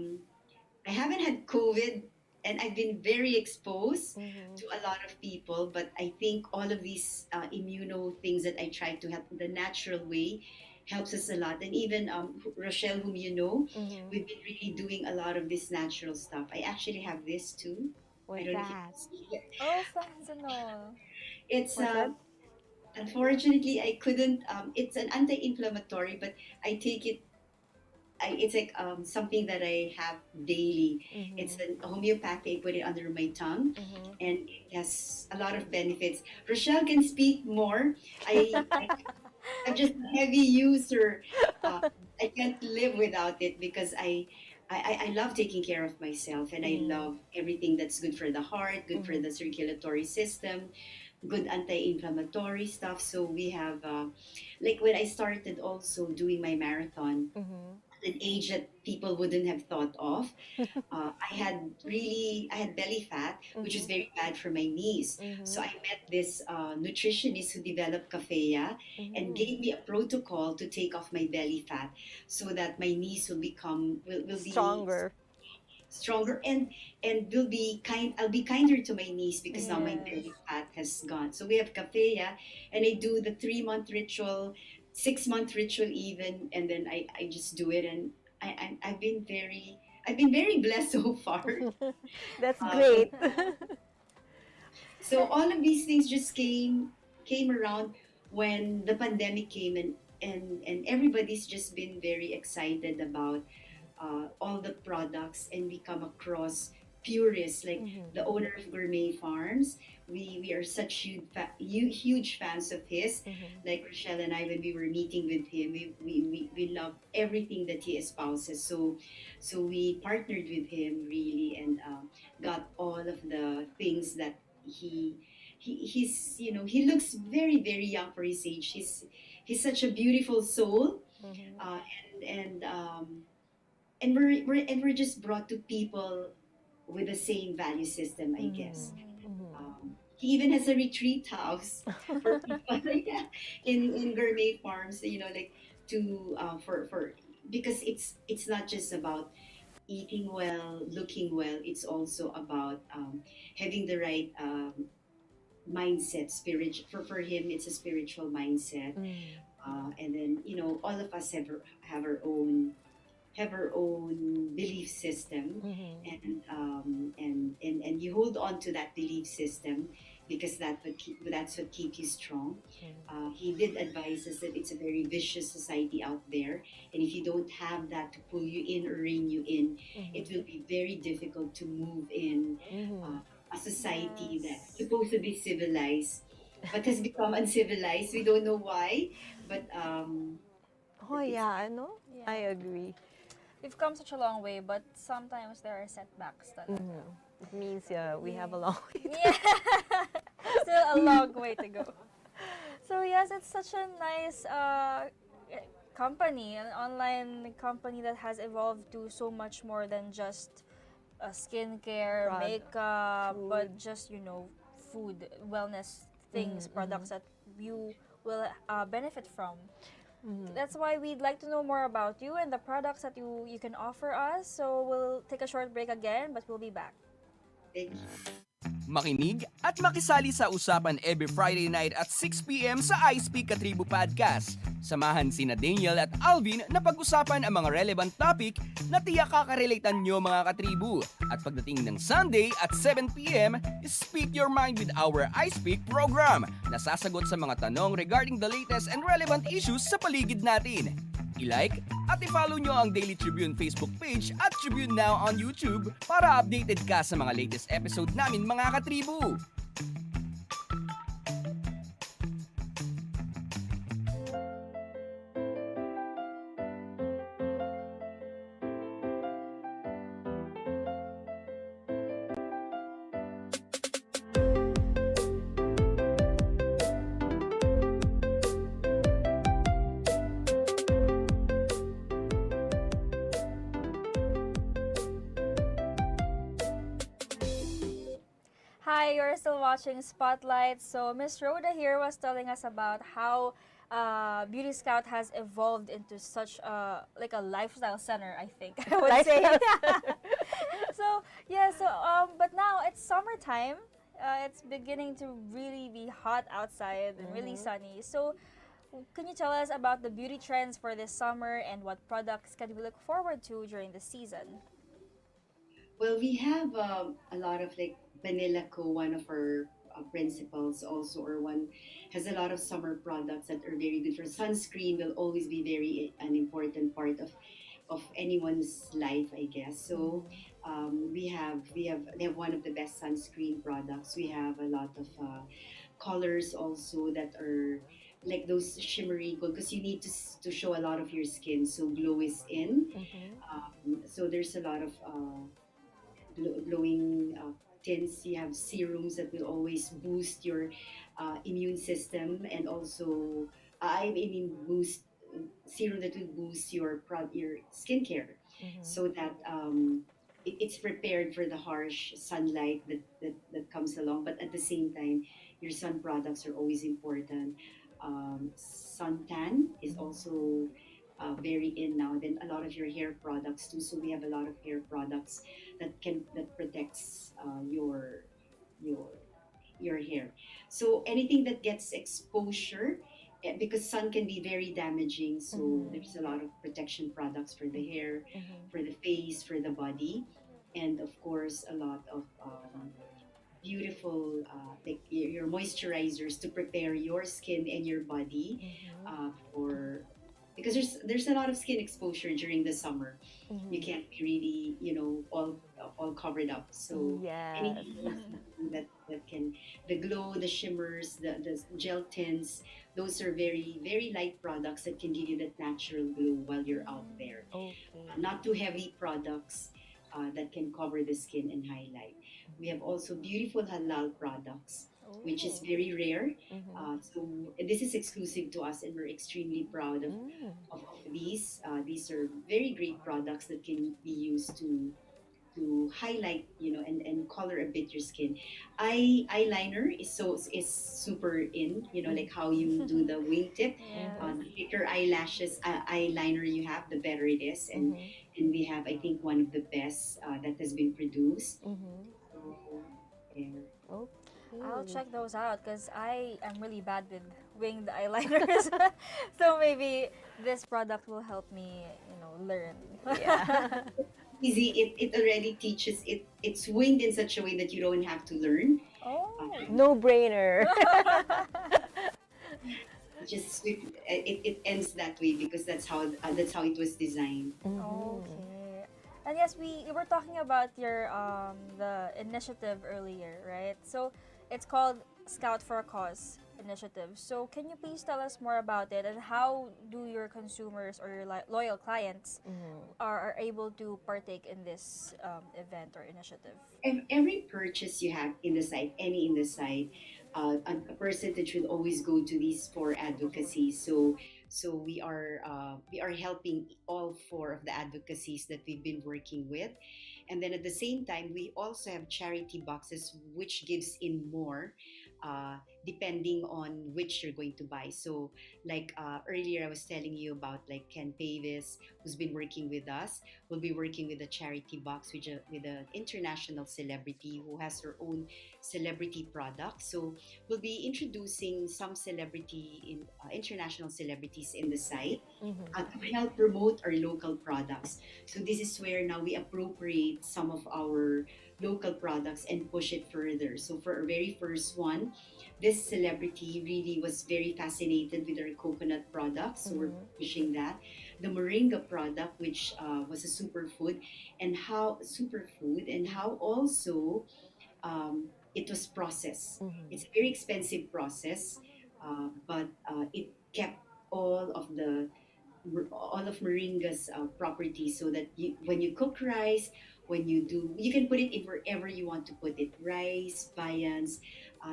haven't had COVID, and I've been very exposed to a lot of people, but I think all of these immuno things that I try to help the natural way helps us a lot. And even Rochelle, whom you know, we've been really doing a lot of this natural stuff. I actually have this too. I What's don't know if you that? can see it. Oh, fentanyl. It's What's that? unfortunately I couldn't. It's an anti-inflammatory, but I take it. It's like something that I have daily. It's a homeopathic. I put it under my tongue, and it has a lot of benefits. Rochelle can speak more. I I'm just a heavy user. Uh, I can't live without it because I love taking care of myself, and I Mm. love everything that's good for the heart, good for Mhm. the circulatory system, good anti-inflammatory stuff. So we have, like when I started also doing my marathon, Mhm. at an age that people wouldn't have thought of. I had belly fat, which is Mhm. very bad for my knees. So Mhm. I met this nutritionist who developed kafeya and Mhm. gave me a protocol to take off my belly fat so that my knees will be Stronger. stronger, and will be kind. I'll be kinder to my knees because now my Yes. belly fat has gone. So we have kafeya, and I do the 3 month ritual, 6 month ritual even, and then I just do it, and I've been very blessed so far. That's And great. so all of these things just came around when the pandemic came, and everybody's just been very excited about all the products, and we come across purists like Mhm. the owner of Gourmet Farms. We are such huge fans of his. Mhm. Like Rochelle and I, when we were meeting with him, we love everything that he espouses. So we partnered with him really, and got all of the things that he's, he looks very young for his age. He's such a beautiful soul, Mhm. uh, and we're just brought to people with the same value system, I guess. Mhm. Mhm. He even has a retreat house for people, yeah, in Gourmet Farms, like to for because it's not just about eating well, looking well. It's also about having the right mindset, spirit. For him, it's a spiritual mindset, Mm. and then all of us have our own belief system, Mhm. and you hold on to that belief system because that's what keeps you strong. He did advise us that it's a very vicious society out there, and if you don't have that to pull you in or rein you in, it Mhm. will be very difficult to move in Mhm. uh, a society that's Yes. supposed to be civilized but has become uncivilized. We don't know why, but Oh it's yeah, I know. I Yeah. agree. We've come such a long way, but sometimes there are setbacks talaga. Mhm. It means we have a Yeah. long way. Yeah. Still a long way to go. So yes, it's such a nice company, an online company that has evolved to so much more than just skincare, Prod, makeup, but food. just food, wellness things, Mhm. products Mhm. that you will benefit from. Mhm. That's why we'd like to know more about you and the products that you can offer us. So we'll take a short break again, but we'll be back. like Makinig at makisali sa usapan every Friday night at 6 p.m. sa I Speak Katribu Podcast. Samahan sina Daniel at Alvin na pag-usapan ang mga relevant topic na tiyak kakarelatean nyo mga katribu. At pagdating ng Sunday at 7 p.m., Speak Your Mind with our I Speak program na sasagot sa mga tanong regarding the latest and relevant issues sa paligid natin. I-like at i-follow nyo ang Daily Tribune Facebook page at Tribune Now on YouTube para updated ka sa mga latest episode namin mga katribu. Hi, you're still watching Spotlight. So Miss Rhoda here was telling us about how Beauty Scout has evolved into such like a lifestyle center, I think I would say. So yeah, but now it's summertime. It's beginning to really be hot outside and really sunny. So can you tell us about the beauty trends for this summer and what products can we look forward to during the season? Well, we have a lot of like Vanilla Co, one of our principals also, or one has a lot of summer products that are very good for sunscreen. Will always be very an important part of anyone's life, I guess. So they have one of the best sunscreen products. We have a lot of colors also like those shimmery gold, because you need to show a lot of your skin, so glow is in. So there's a lot of glowing tints. You have serums that will always boost your immune system, and also I mean boost serum that will boost your skincare, so that it's prepared for the harsh sunlight that comes along. But at the same time, your sun products are always important. Suntan is also very in now. Then a lot of your hair products too. So we have a lot of hair products that protects your your hair. So anything that gets exposure, because sun can be very damaging. So there's a lot of protection products for the hair, for the face, for the body, and of course a lot of beautiful like your moisturizers to prepare your skin and your body for, because there's a lot of skin exposure during the summer. You can't be really, all covered up. So Yes. anything that can, the glow, the shimmers, the gel tints, those are very very light products that can give you that natural glow while you're out there. Okay. Not too heavy products that can cover the skin and highlight. We have also beautiful halal products, which is very rare. So this is exclusive to us, and we're extremely proud of these. These are very great products that can be used to highlight, and color a bit your skin. Eyeliner is super in, like how you do the wingtip. Yes. The thicker eyelashes, eyeliner you have, the better it is. And we have, I think, one of the best that has been produced. So, there. I'll check those out because I am really bad with winged eyeliners. So maybe this product will help me, learn. Yeah. Easy. It already teaches it. It's winged in such a way that you don't have to learn. Oh. No brainer. Just it ends that way because that's how it was designed. Okay. And yes, we were talking about your the initiative earlier, right? So it's called Scout for a Cause initiative. So can you please tell us more about it, and how do your consumers or your loyal clients are able to partake in this event or initiative? Every purchase you have in the site, any in the site, a percentage will always go to these four advocacies. So we are helping all four of the advocacies that we've been working with, and then at the same time we also have charity boxes which gives in more. Uh, Depending on which you're going to buy. So, like earlier, I was telling you about like Ken Pavis, who's been working with us. We'll be working with a charity box with an international celebrity who has her own celebrity product. So we'll be introducing some international celebrities in the site to help promote our local products. So this is where now we appropriate some of our local products and push it further. So for our very first one, this celebrity really was very fascinated with our coconut products, so we're pushing that. The moringa product, which was a superfood, and how also it was processed. It's a very expensive process, but it kept all of the all of moringa's properties, so that when you cook rice, you can put it in wherever you want to put it, rice, viands,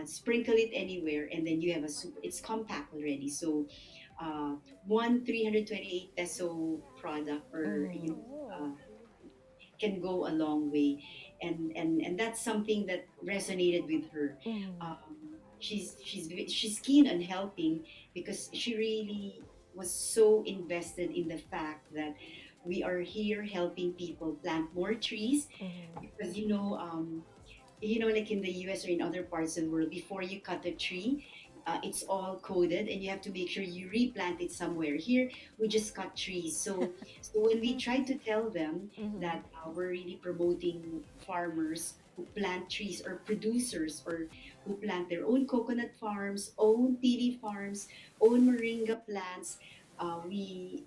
sprinkle it anywhere, and then you have a super. It's compact already, so one 328 peso product, or can go a long way, and that's something that resonated with her. She's keen on helping because she really was so invested in the fact that we are here helping people plant more trees, because like in the US or in other parts of the world, before you cut a tree, it's all coded, and you have to make sure you replant it somewhere. Here, we just cut trees. So when we try to tell them that we're really promoting farmers who plant trees, or producers, or who plant their own coconut farms, own TV farms, own moringa plants, we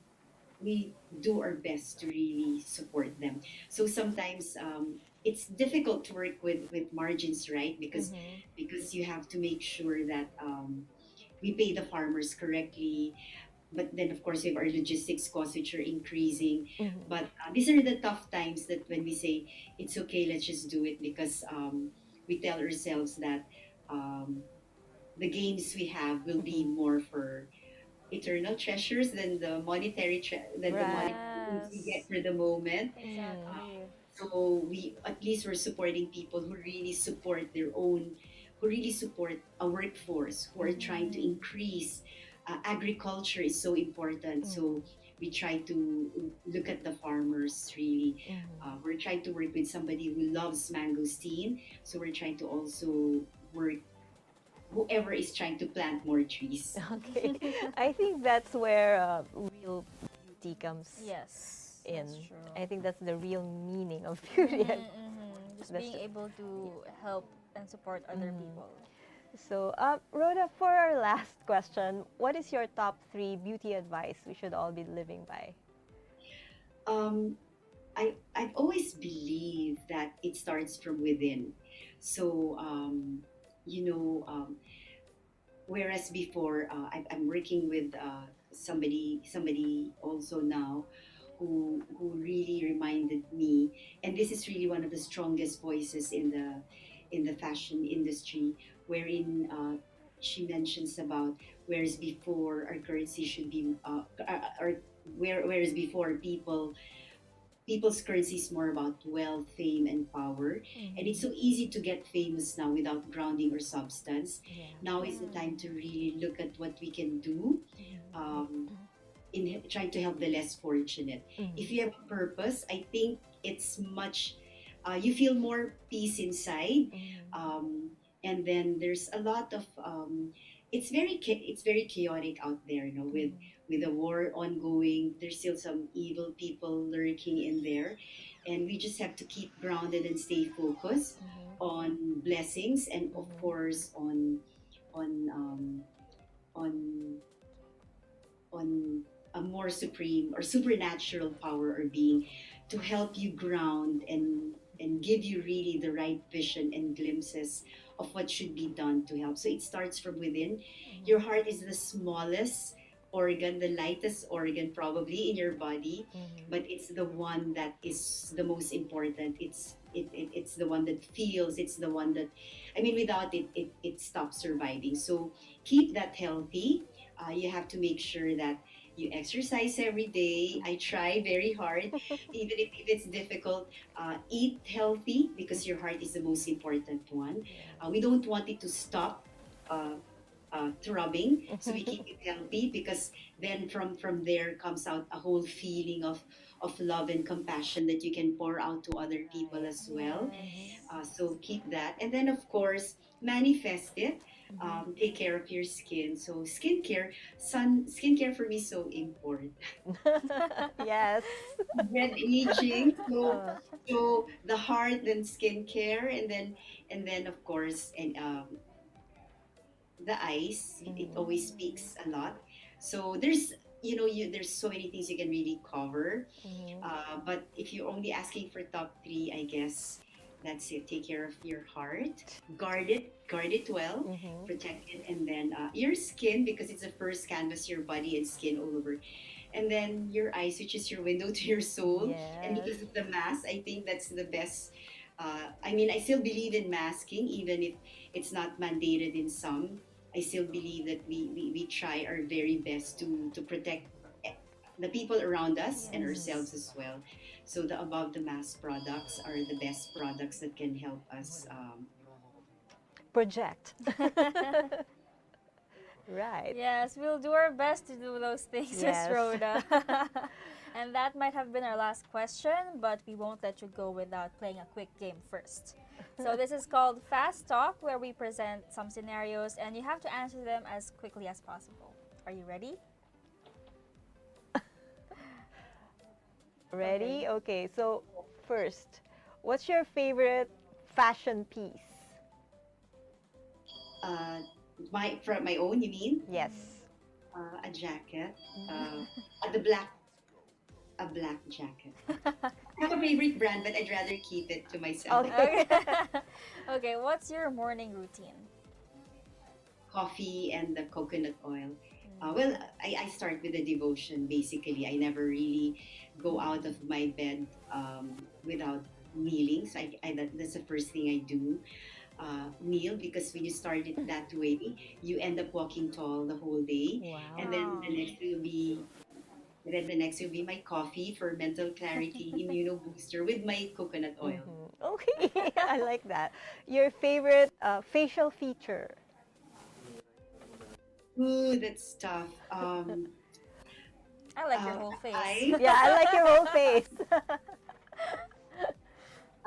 do our best to really support them. So sometimes it's difficult to work with margins, right? Because you have to make sure that we pay the farmers correctly. But then, of course, we have our logistics costs, which are increasing. But these are the tough times that when we say it's okay, let's just do it, because we tell ourselves that um, the gains we have will be more for eternal treasures than the the monetary gains we get Yes. for the moment. Exactly. So we, at least we're supporting people who really support their own, who really support a workforce, who are trying to increase. Agriculture is so important. So we try to look at the farmers really. We're trying to work with somebody who loves mangosteen. So we're trying to also work whoever is trying to plant more trees. Okay. I think that's where real beauty comes Yes, in. that's true. I think that's the real meaning of beauty. Just That's being true. able to help and support other people. So, Rhoda, for our last question, what is your top 3 beauty advice we should all be living by? Um, I've always believed that it starts from within. So, whereas before, I'm working with somebody also now who really reminded me, and this is really one of the strongest voices in the fashion industry, wherein she mentions about whereas before our currency should be whereas before people's currency is more about wealth, fame, and power. And it's so easy to get famous now without grounding or substance. Now is the time to really look at what we can do in trying to help the less fortunate. If you have a purpose, I think it's much, you feel more peace inside. And then there's a lot of, it's very chaotic out there, with the war ongoing. There's still some evil people lurking in there, and we just have to keep grounded and stay focused on blessings, and of course on um, on on a more supreme or supernatural power or being to help you ground and give you really the right vision and glimpses of what should be done to help. So it starts from within. Your heart is the smallest organ, the lightest organ probably in your body, but it's the one that is the most important. It's the one that feels, it's the one that, I mean, without it, it stops surviving. So keep that healthy. You have to make sure that you exercise every day. I try very hard, even if it's difficult. Eat healthy because your heart is the most important one. We don't want it to stop throbbing, so we keep it healthy, because then from there comes out a whole feeling of love and compassion that you can pour out to other people as well. So keep that, and then of course manifest it. Take care of your skin. So skincare for me is so important. Yes. Red aging, so the heart, then skincare, and then of course, and the eyes. It always speaks a lot. So there's, there's so many things you can really cover. But if you're only asking for top three, I guess that's it. Take care of your heart, guard it well, protect it, and then your skin, because it's the first canvas, your body and skin all over, and then your eyes, which is your window to your soul. And Yes. because of the mask, I think that's the best. I mean, I still believe in masking, even if it's not mandated in some. I still believe that we try our very best to protect the people around us and ourselves as well. So the above the mask products are the best products that can help us. Project. Right. Yes, we'll do our best to do those things, Miss Yes. Rhoda. And that might have been our last question, but we won't let you go without playing a quick game first. So this is called Fast Talk, where we present some scenarios and you have to answer them as quickly as possible. Are you ready? Ready? Okay, so first, what's your favorite fashion piece? From my own, you mean? Yes. A jacket, the black, a black jacket. I have a favorite brand, but I'd rather keep it to myself. Okay. Okay, what's your morning routine? coffee and the coconut oil. Well, I start with the devotion basically. I never really go out of my bed without kneeling. So that's the first thing I do. Kneel, because when you start it that way, you end up walking tall the whole day. And then Wow. the next will be my coffee for mental clarity, immuno booster with my coconut oil. Okay, I like that. Your favorite facial feature? Ooh, that's tough. I like your whole face. Eyes, Yeah, I like your whole face.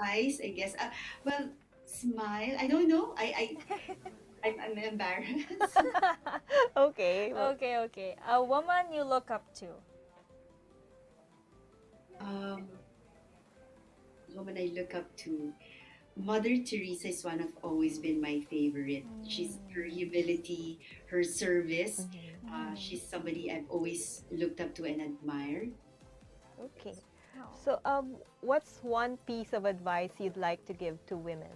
eyes, I guess. Well, smile. I don't know. I'm embarrassed. Okay. Well, Okay. A woman you look up to. Um, woman I look up to. Mother Teresa is one of always been my favorite. She's her humility, her service. She's somebody I've always looked up to and admired. okay. Oh. So, what's one piece of advice you'd like to give to women?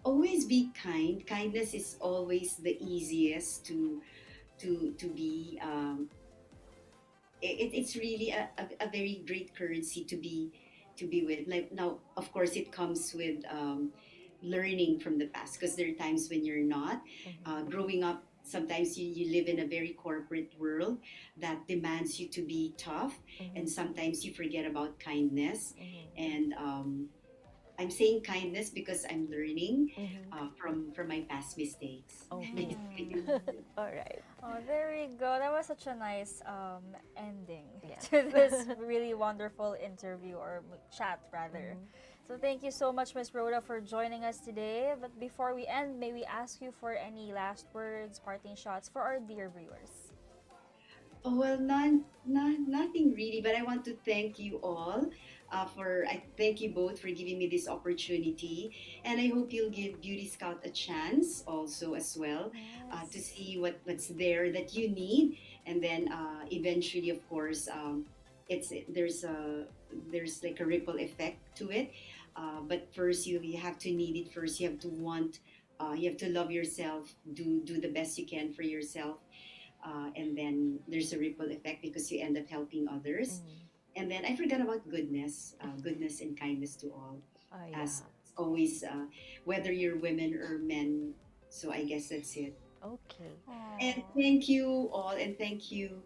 Always be kind. Kindness is always the easiest to be. It's really a very great currency to be with. Like now, of course, it comes with learning from the past, because there are times when you're not growing up. Sometimes you live in a very corporate world that demands you to be tough, and sometimes you forget about kindness. And I'm saying kindness because I'm learning from my past mistakes. Okay. All right. Oh, there we go. That was such a nice ending Yes. to this really wonderful interview or chat, rather. So thank you so much, Miss Rhoda, for joining us today. But before we end, may we ask you for any last words, parting shots for our dear viewers? Oh, well, nothing really, but I want to thank you all I thank you both for giving me this opportunity, and I hope you'll give Beauty Scout a chance also as well to see what's there that you need, and then eventually, of course, it's there's like a ripple effect to it. But first, you have to need it first. You have to want. You have to love yourself. Do the best you can for yourself. And then there's a ripple effect because you end up helping others. And then I forgot about goodness and kindness to all. Oh, yeah. As always, whether you're women or men. So I guess that's it. Okay. And thank you all, and thank you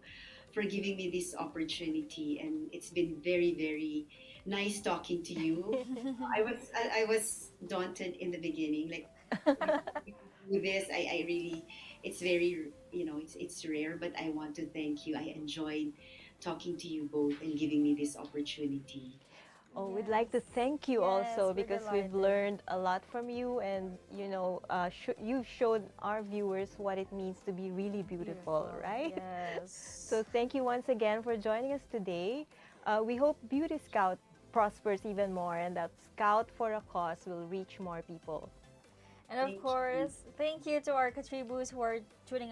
for giving me this opportunity. And it's been very, very nice talking to you. I was daunted in the beginning, like with this. I really, it's very, it's rare, but I want to thank you. I enjoyed talking to you both and giving me this opportunity. Oh, we'd like to thank you Yes, also we're because we've delighted. learned a lot from you, and you've showed our viewers what it means to be really beautiful, right? Yes. So thank you once again for joining us today. We hope Beauty Scout prospers even more, and that Scout for a Cause will reach more people. And of Thank you. course, thank you to our Katribus who are tuning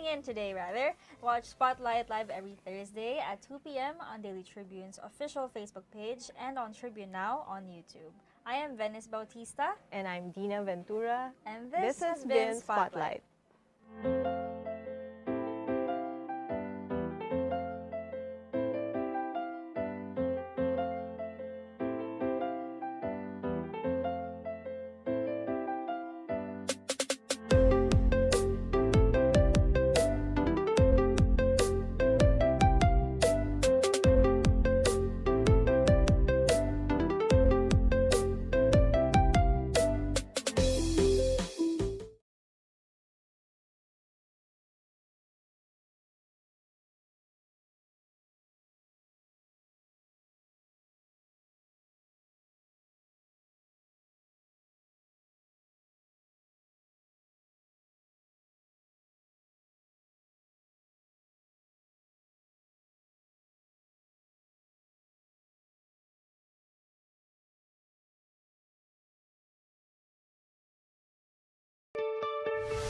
in today rather. Watch Spotlight live every Thursday at 2 p.m. on Daily Tribune's official Facebook page and on Tribune Now on YouTube. I am Venice Bautista, And I'm Dina Ventura. and This has been Spotlight.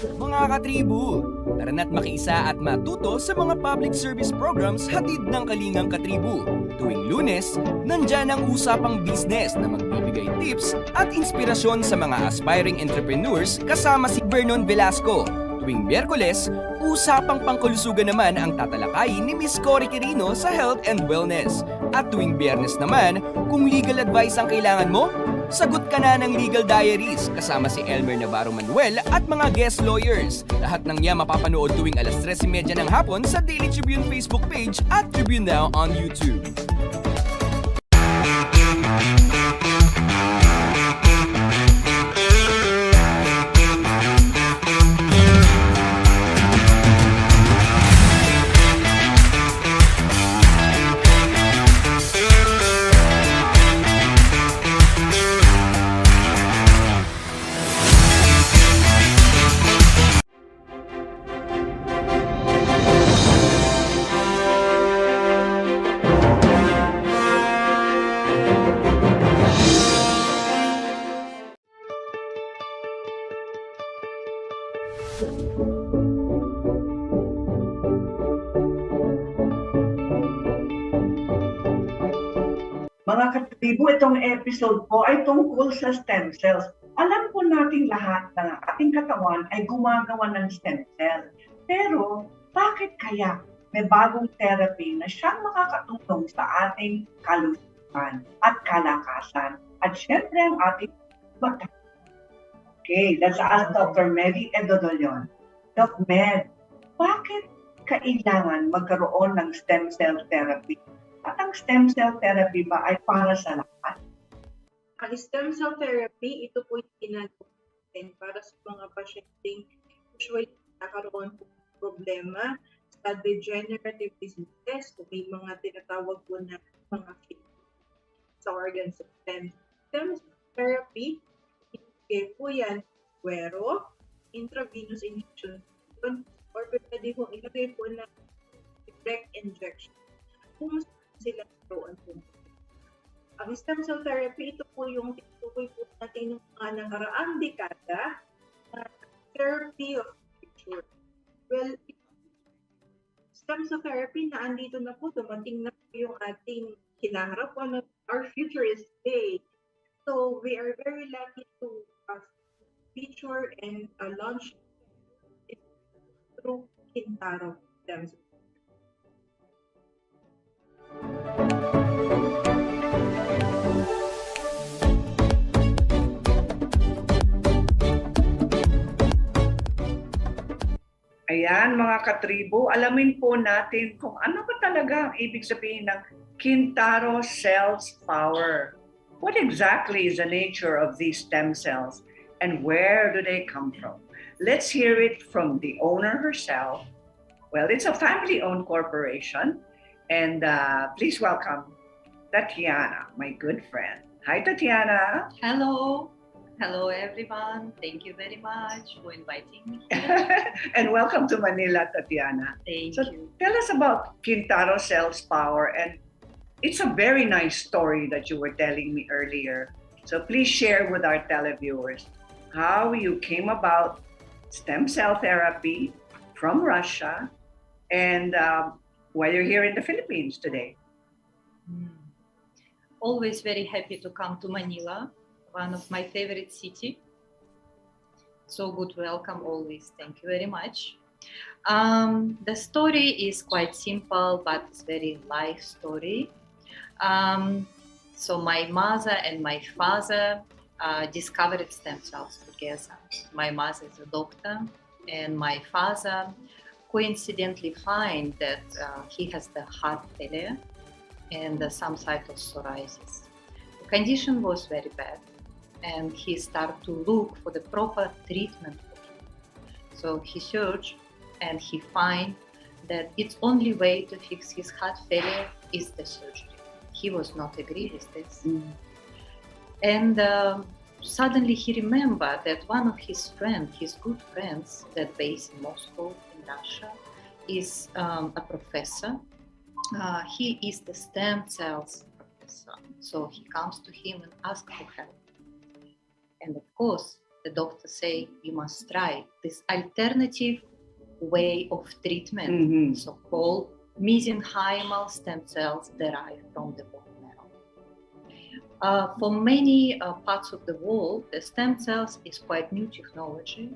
Mga katribu, tara na't makiisa at matuto sa mga public service programs hatid ng Kalingang Katribu. Tuwing Lunes, nandyan ang usapang business na magbibigay tips at inspirasyon sa mga aspiring entrepreneurs kasama si Vernon Velasco. Tuwing Miyerkules, usapang pangkalusugan naman ang tatalakayin ni Miss Cory Quirino sa Health and Wellness. At tuwing Biyernes naman, kung legal advice ang kailangan mo, sagot ka na ng Legal Diaries kasama si Elmer Navarro Manuel at mga guest lawyers. Lahat ng niya mapapanood tuwing alas 3:30 ng hapon sa Daily Tribune Facebook page at Tribune Now on YouTube. Mga katribu, itong episode po ay tungkol sa stem cells. Alam po nating lahat na ating katawan ay gumagawa ng stem cell. Pero bakit kaya may bagong therapy na siyang makakatulong sa ating kalusugan at kalakasan? At syempre ang ating mata. Okay, let's ask Dr. Mary Edodolion. Doc Med, bakit kailangan magkaroon ng stem cell therapy? At ang stem cell therapy ba ay para sa lahat? Ang stem cell therapy, ito po yung ginagawa natin para sa mga pasyenteng usually nakaroon po ng problema sa degenerative diseases o may mga tinatawag po na mga sa organ system. Stem cell therapy, ibigay po yan cuero, intravenous injection, or pwede po ilagay po na direct injection. Kung sila naroon po. Ang stem cell therapy, ito po yung tinutukoy po natin ng mga nakaraang dekada na therapy of the future. Well, stem cell therapy na andito na po, dumating na po yung ating kinaharap. Our future is today. So we are very lucky to feature and launch it through Kintaro stem cell. Ayan mga katribo, alamin po natin kung ano ba talaga ang ibig sabihin ng Kintaro cells power. What exactly is the nature of these stem cells and where do they come from? Let's hear it from the owner herself. Well, it's a family-owned corporation. And please welcome Tatiana, my good friend. Hi, Tatiana. Hello. Hello, everyone. Thank you very much for inviting me. And welcome to Manila, Tatiana. Thank you. Tell us about Kintaro Cells Power. And it's a very nice story that you were telling me earlier. So please share with our televiewers how you came about stem cell therapy from Russia and why you're here in the Philippines today. Always very happy to come to Manila, one of my favorite city. So good welcome always. Thank you very much. The story is quite simple, but it's very life story. So my mother and my father discovered stem cells together. My mother is a doctor, and my father coincidentally find that he has the heart failure and some side of psoriasis. The condition was very bad, and he started to look for the proper treatment for him. So he searched, and he find that its only way to fix his heart failure is the surgery. He was not agree with this. And suddenly he remembered that one of his friends, his good friends that based in Moscow, in Russia, is a professor. He is the stem cells professor. So he comes to him and asks for help. And of course, the doctor say you must try this alternative way of treatment, so-called mesenchymal stem cells derived from the bone marrow. For many parts of the world, the stem cells is quite new technology,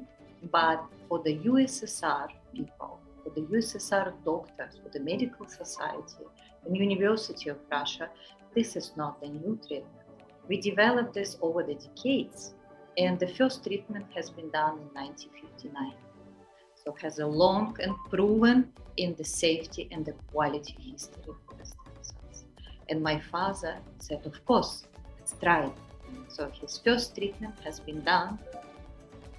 but for the USSR people, for the USSR doctors, for the medical society and University of Russia, this is not a new treatment. We developed this over the decades, and the first treatment has been done in 1959. So has a long and proven in the safety and the quality history for the stem cells. And my father said, of course, let's try it. So his first treatment has been done,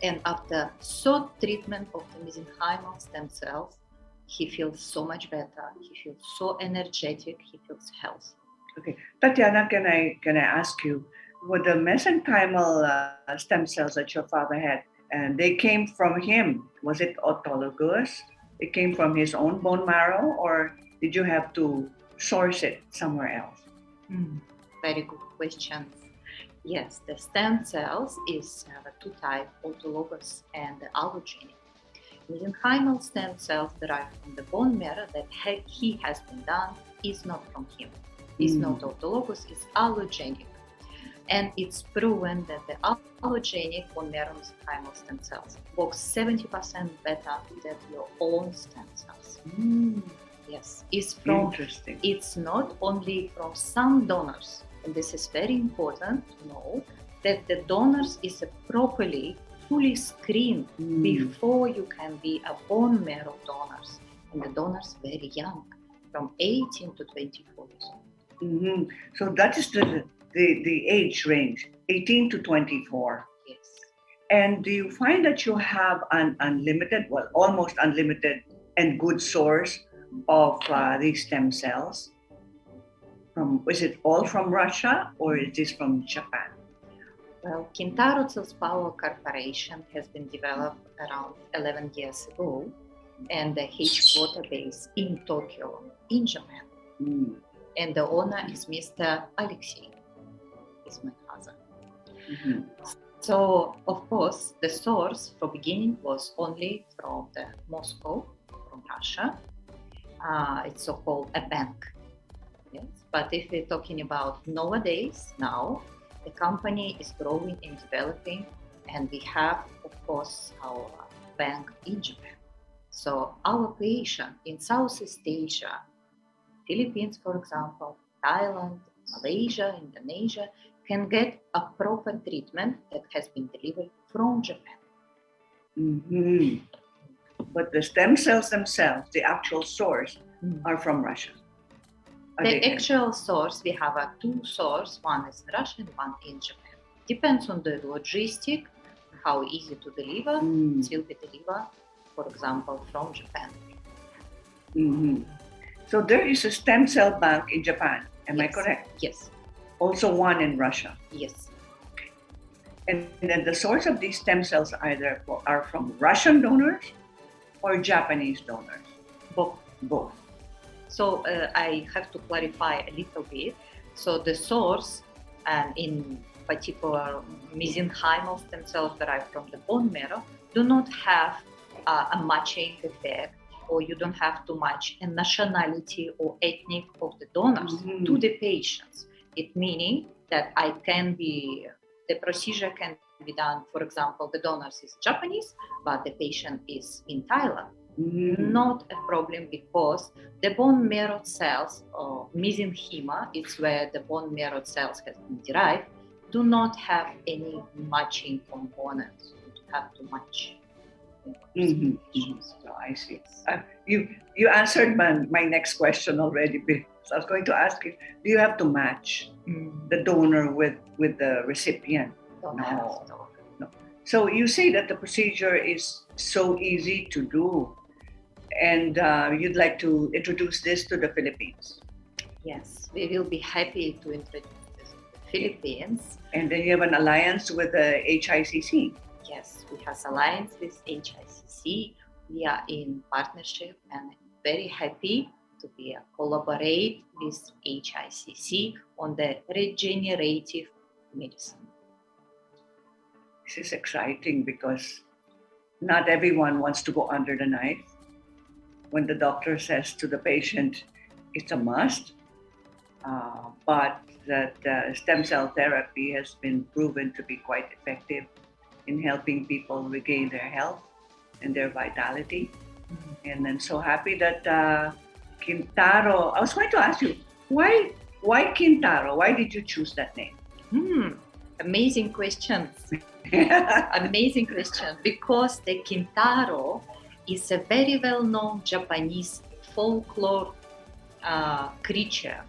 and after third treatment of the mesenchymal stem cells, he feels so much better, he feels so energetic, he feels healthy. Okay, Tatiana, can I ask you, were the mesenchymal stem cells that your father had, and they came from him? Was it autologous? It came from his own bone marrow, or did you have to source it somewhere else? Very good question. Yes, the stem cells is two types, autologous and allogenic. Mesenchymal stem cells derived from the bone marrow that he has been done is not from him. It's not autologous, it's allogenic. And it's proven that the allogenic bone marrow mesenchymal stem cells work 70% better than your own stem cells. Yes, it's from. Interesting. It's not only from some donors, and this is very important to know that the donors is properly, fully screened before you can be a bone marrow donors, and the donors very young, from 18 to 24 years old. So that is the age range, 18 to 24. Yes. And do you find that you have an unlimited, well, almost unlimited and good source of these stem cells? Is it all from Russia or is this from Japan? Well, Kintaro Cells Power Corporation has been developed around 11 years ago, and the headquarters base in Tokyo, in Japan. And the owner is Mr. Alexei, is my father. So, of course, the source for beginning was only from the Moscow, from Russia. It's so-called a bank. Yes, but if we're talking about nowadays, now, the company is growing and developing, and we have, of course, our bank in Japan. So our patient in Southeast Asia, Philippines, for example, Thailand, Malaysia, Indonesia, can get a proper treatment that has been delivered from Japan. But the stem cells themselves, the actual source, are from Russia. The actual source, we have two sources, one is in Russia and one in Japan. Depends on the logistic, how easy to deliver. It will be delivered, for example, from Japan. So there is a stem cell bank in Japan, am I correct? Yes. Also one in Russia? Yes. And then the source of these stem cells are from Russian donors or Japanese donors? Both. So I have to clarify a little bit. So the source, and in particular mesenchymal stem cells derived from the bone marrow, do not have a matching effect, or you don't have to match a nationality or ethnic of the donors to the patients. It meaning that the procedure can be done, for example, the donors is Japanese, but the patient is in Thailand. Not a problem, because the bone marrow cells, or mesenchyma, it's where the bone marrow cells have been derived, do not have any matching components. You have to match. So I see. You answered my next question already, because I was going to ask you, do you have to match the donor with the recipient? No. So you say that the procedure is so easy to do, and you'd like to introduce this to the Philippines. Yes, we will be happy to introduce this to the Philippines. And then you have an alliance with the HICC. Yes, we have alliance with HICC. We are in partnership and very happy to collaborate with HICC on the regenerative medicine. This is exciting because not everyone wants to go under the knife. When the doctor says to the patient, it's a must, but that stem cell therapy has been proven to be quite effective in helping people regain their health and their vitality. And I'm so happy that Quintaro, I was going to ask you, why Quintaro? Why did you choose that name? Amazing question. Amazing question. Because the Quintaro is a very well-known Japanese folklore creature.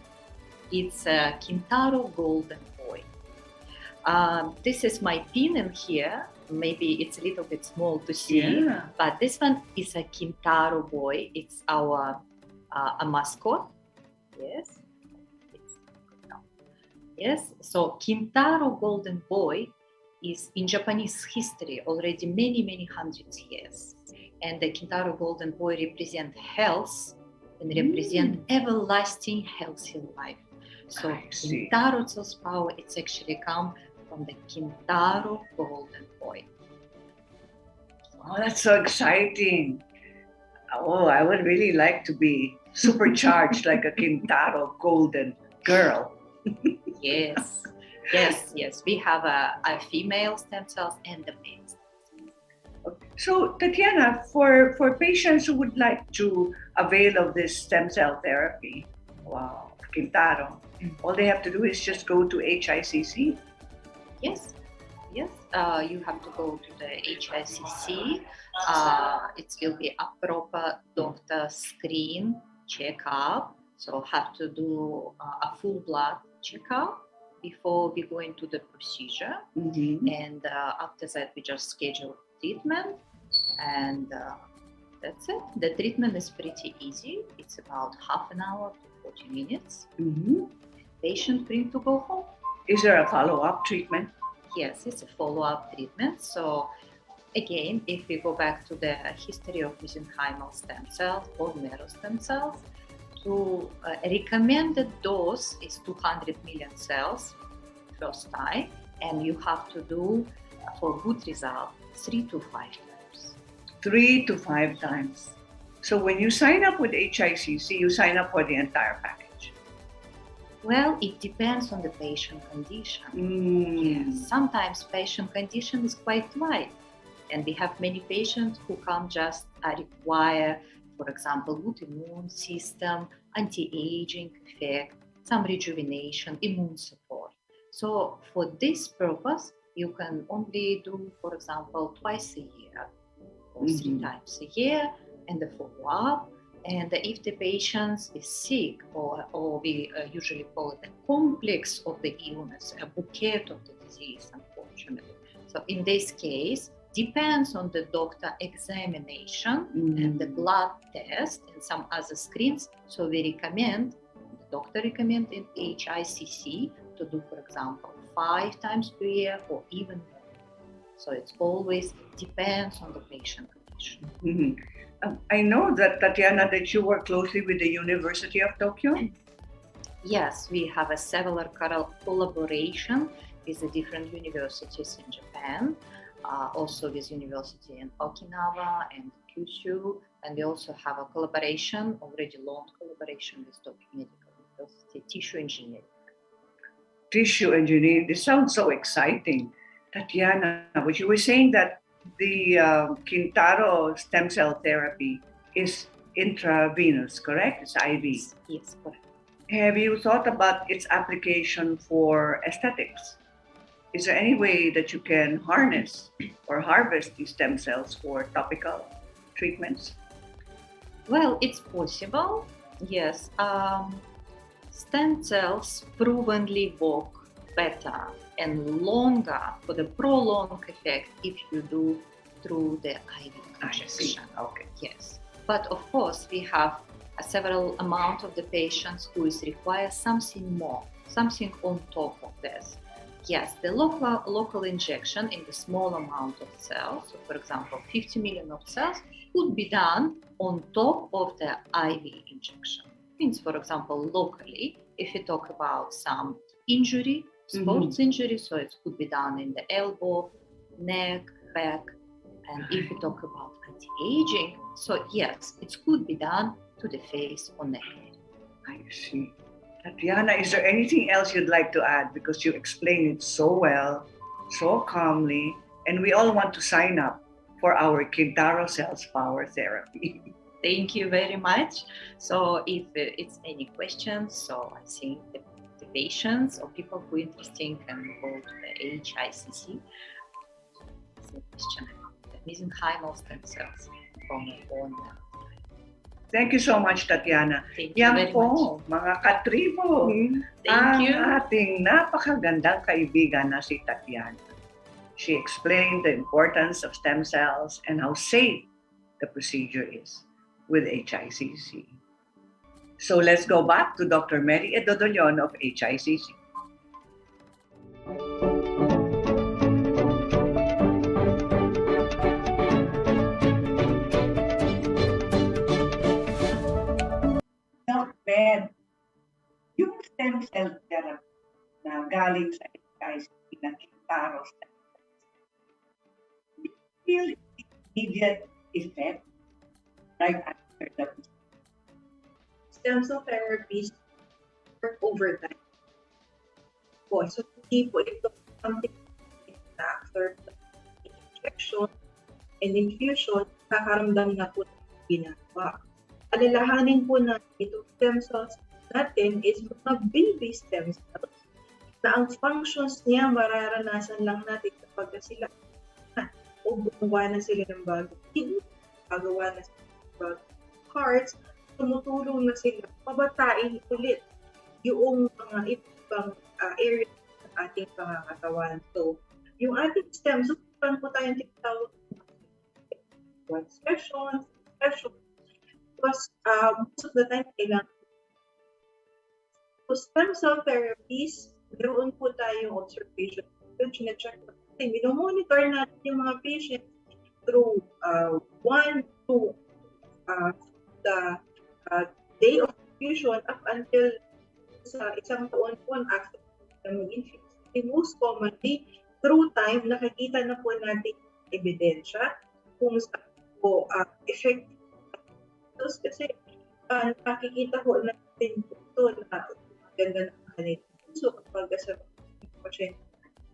It's a Quintaro golden boy. This is my pin in here. Maybe it's a little bit small to see, but this one is a Quintaro boy. It's our a mascot. Yes. Yes. So Quintaro golden boy is in Japanese history already many hundreds years, and the Quintaro golden boy represent health and represent everlasting healthy life. So Quintaro's power, it's actually come from the Quintaro golden boy. Oh, that's so exciting. Oh, I would really like to be supercharged like a Quintaro golden girl. Yes. We have a female stem cells and the male stem cells. So, Tatiana, for patients who would like to avail of this stem cell therapy, wow, Quintaro, all they have to do is just go to HICC. Yes. You have to go to the HICC. It will be a proper doctor screen checkup. So have to do a full blood checkup before we go into the procedure. And after that, we just schedule treatment, and that's it. The treatment is pretty easy. It's about half an hour to 40 minutes. Patient free to go home. Is there a follow-up treatment? Yes, it's a follow-up treatment. So again, if we go back to the history of mesenchymal stem cells, bone marrow stem cells, to recommended dose is 200 million cells first time, and you have to do for good result 3 to 5 times. 3 to 5 times. So when you sign up with HICC, you sign up for the entire package. Well, it depends on the patient condition. Yes. Sometimes patient condition is quite light, and we have many patients who come just require, for example, good immune system, anti-aging effect, some rejuvenation, immune support. So for this purpose, you can only do, for example, twice a year or 3 times a year, and the follow-up. And if the patient is sick, or we usually call it a complex of the illness, a bouquet of the disease, unfortunately. So in this case, depends on the doctor examination and the blood test and some other screens. So we recommend, the doctor recommend in HICC to do, for example, 5 times per year or even more. So it's always depends on the patient condition. I know that, Tatiana, that you work closely with the University of Tokyo. Yes, we have a several collaboration with the different universities in Japan, also with university in Okinawa and Kyushu, and we also have a collaboration, already long collaboration with Tokyo Medical University, tissue engineering. Tissue engineering, this sounds so exciting. Tatiana, but you were saying that the Quintaro stem cell therapy is intravenous, correct? It's IV. Yes, correct. Have you thought about its application for aesthetics? Is there any way that you can harness or harvest these stem cells for topical treatments? Well, it's possible, yes. Stem cells provenly work better and longer for the prolonged effect if you do through the IV injection. Okay. Yes. But of course, we have a several amount of the patients who require something more, something on top of this. Yes, the local injection in the small amount of cells, so for example, 50 million of cells, could be done on top of the IV injection. Means, for example, locally, if you talk about some injury, sports injury, so it could be done in the elbow, neck, back, and if we talk about anti-aging, so yes, it could be done to the face or neck. I see. Tatiana, is there anything else you'd like to add? Because you explained it so well, so calmly, and we all want to sign up for our Kintaro Cells Power Therapy. Thank you very much. So if it's any questions, so I think the patients or people who are interested can go to the HICC. The question about the mesenchymal stem cells from on. Thank you so much, Tatiana. Thank you Yan very po, much. mga katribo, Thank you. ating napakagandang kaibigan na si Tatiana. She explained the importance of stem cells and how safe the procedure is with HICC. So let's go back to Dr. Mary Edodolion of HICC. Doc Ben, yung stem cell therapy na galing sa HICC na Kintaro stem cells, do you feel immediate effect right after the Stem cell therapies work over time. So hindi po ito something na after injection and infusion, kakaramdam na po ginagawa. Alalahanin po natin itong stem cells natin is mga baby stem cells na ang functions niya mararanasan lang natin kapag sila o gumawa na sila ng bagong kidney, gagawa na sila ng bagong hearts, tumutulong na sila pabatain ulit yung mga ibang area ng ating pangangatawan. So, yung ating stem cells, saan po tayong tinatawag one session, because most of the time kailangan. So, stem cell therapies, meron po tayong observation. So, chine-check natin, minomonitor natin yung mga patients through 1 to the day of infusion up until sa isang taon po after mag-infuse. Most commonly, through time, nakikita na po natin ebidensya kung saan po effective. Kasi nakikita po natin ito na maganda ng kanila. So, kapag sa pasyente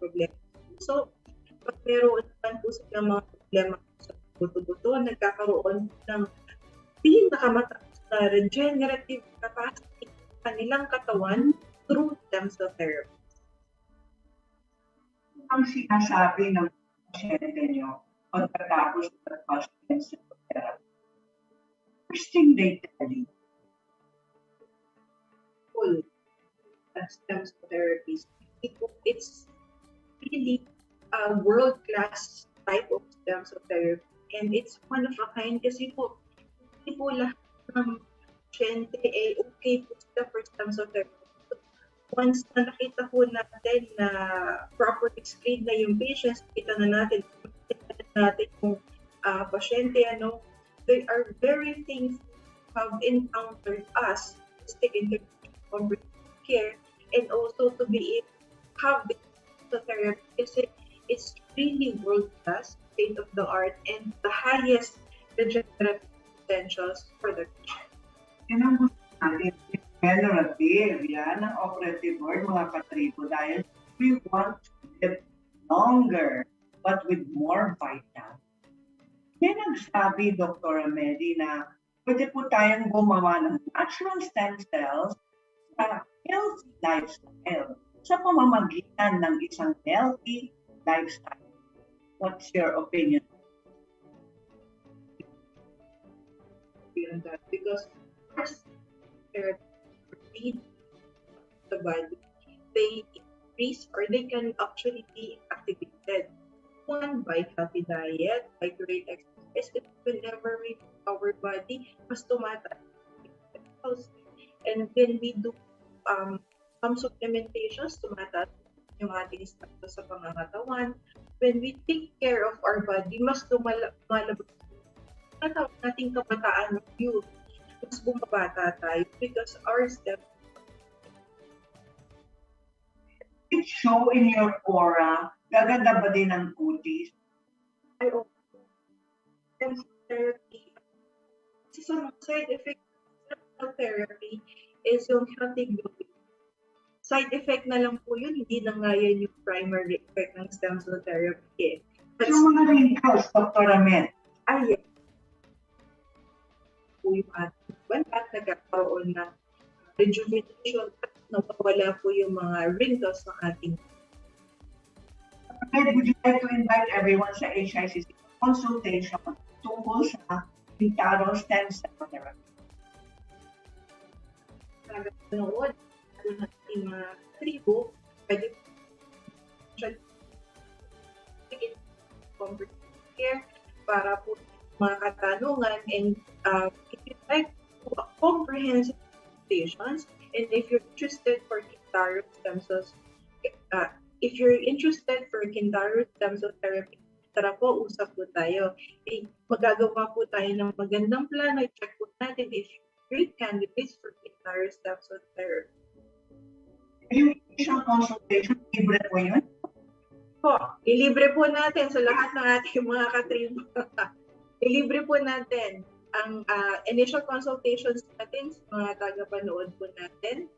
problema. So, pag meron naman po sila mga problema sa buto-buto, nagkakaroon ng pinakamataas na regenerative capacity ng kanilang katawan through stem cell therapy. ang sinasabi ng pasyente nyo pagkatapos ng stem cell therapy? First thing they tell you, Full stem cell therapies. It's really a world-class type of stem cell therapy, and it's one of a kind kasi po, hindi po lahat ng pasyente okay po sila for stem cell therapy. Once na nakita po natin na properly screened na yung patients, kita na natin yung pasyente, there are very things have encountered us to take into care and also to be able to have the therapy kasi it's really world-class, state-of-the-art, and the highest regenerative potentials for the patient. Yan ang gusto natin. Regenerative, yan ang operative word, mga katribo, dahil we want to live longer but with more vital. May nagsabi, Dr. Medi, na pwede po tayong gumawa ng natural stem cells sa healthy lifestyle sa pamamagitan ng isang healthy lifestyle. What's your opinion? Beyond that, because first, the body, they increase or they can actually be activated. One, by healthy diet, by great exercise, whenever we move our body, mas tumataas. And when we do some supplementations, tumataas yung ating status sa pangangatawan. When we take care of our body, mas lumalabas nating kabataan ng youth. Mas bumabata tayo because our step. It show in your aura, gaganda ba din ang difficulties? Ay, okay. Stem cell therapy. Sa side effect of stem cell therapy is yung healthy glowing. Side effect na lang po yun, hindi na nga yan yung primary effect ng stem cell therapy. Yung mga wrinkles, Dr. Amel. Ay, yes. Po yung ating balat, nagkakaroon ng rejuvenation at nawawala po yung mga wrinkles ng ating. Would you like to invite everyone sa HICC consultation tungkol sa Kintaro stem cell therapy? Nanood ng ating mga tribu, pwede care para po mga katanungan and if you'd like to comprehensive consultations and if you're interested for Kintaro stem cells, if you're interested for Kintaro stem cell therapy, tara po, usap po tayo. Magagawa po tayo ng magandang plano, i-check po natin if you're great candidates for Kintaro stem cell therapy. Yung initial consultation, libre po yun? Po, ilibre po natin sa lahat ng ating mga katribo. Ilibre po natin ang initial consultations natin sa mga tagapanood po natin.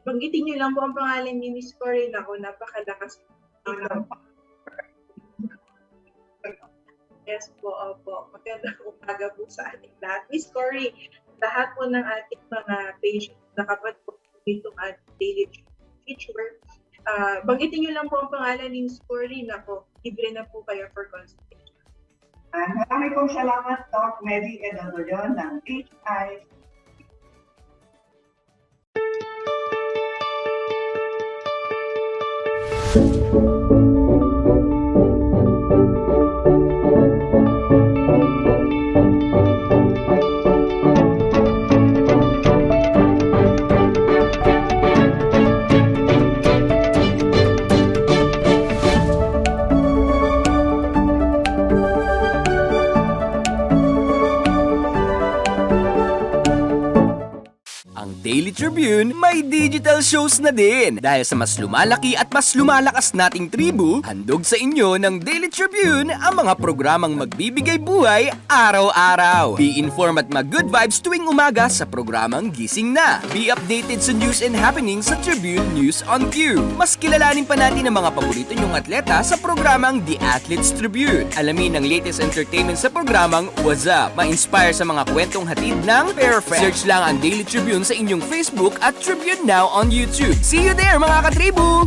Banggitin niyo lang po ang pangalan ni Miss Corinne. Ako, napakalakas. Yes po, opo. Magandang umaga po sa ating lahat. Miss Cory, lahat po ng ating mga patients nakapag-po itong ating daily feature. Banggitin niyo lang po ang pangalan ni Miss Cory. Nako, libre na po kayo for consultation. Marami pong salamat, Doc Medi Edadorion ng HI. Daily Tribune, may digital shows na din. Dahil sa mas lumalaki at mas lumalakas nating tribu, handog sa inyo ng Daily Tribune ang mga programang magbibigay buhay araw-araw. Be informed at mag-good vibes tuwing umaga sa programang Gising Na. Be updated sa news and happenings sa Tribune News on Cue. Mas kilalanin pa natin ang mga paborito nyong atleta sa programang The Athletes Tribune. Alamin ang latest entertainment sa programang What's Up. Ma-inspire sa mga kwentong hatid ng Perfect. Search lang ang Daily Tribune sa inyong Facebook at Tribune Now on YouTube. See you there, mga katribu!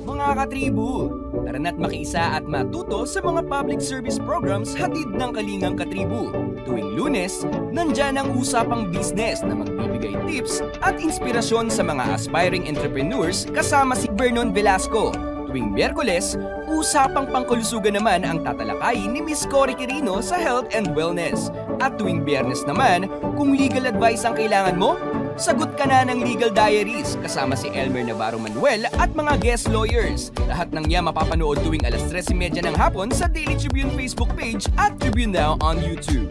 Mga katribu, tara na't makiisa at matuto sa mga public service programs hatid ng Kalingang Katribu. Tuwing Lunes, nandyan ang usapang business na magbibigay tips at inspirasyon sa mga aspiring entrepreneurs kasama si Vernon Velasco. Tuwing Miyerkules, usapang pangkalusugan naman ang tatalakayin ni Miss Cory Quirino sa Health and Wellness. At tuwing Biyernes naman, kung legal advice ang kailangan mo, sagot ka na ng Legal Diaries kasama si Elmer Navarro Manuel at mga guest lawyers. Lahat ng niya mapapanood tuwing alas 3:30 ng hapon sa Daily Tribune Facebook page at Tribune Now on YouTube.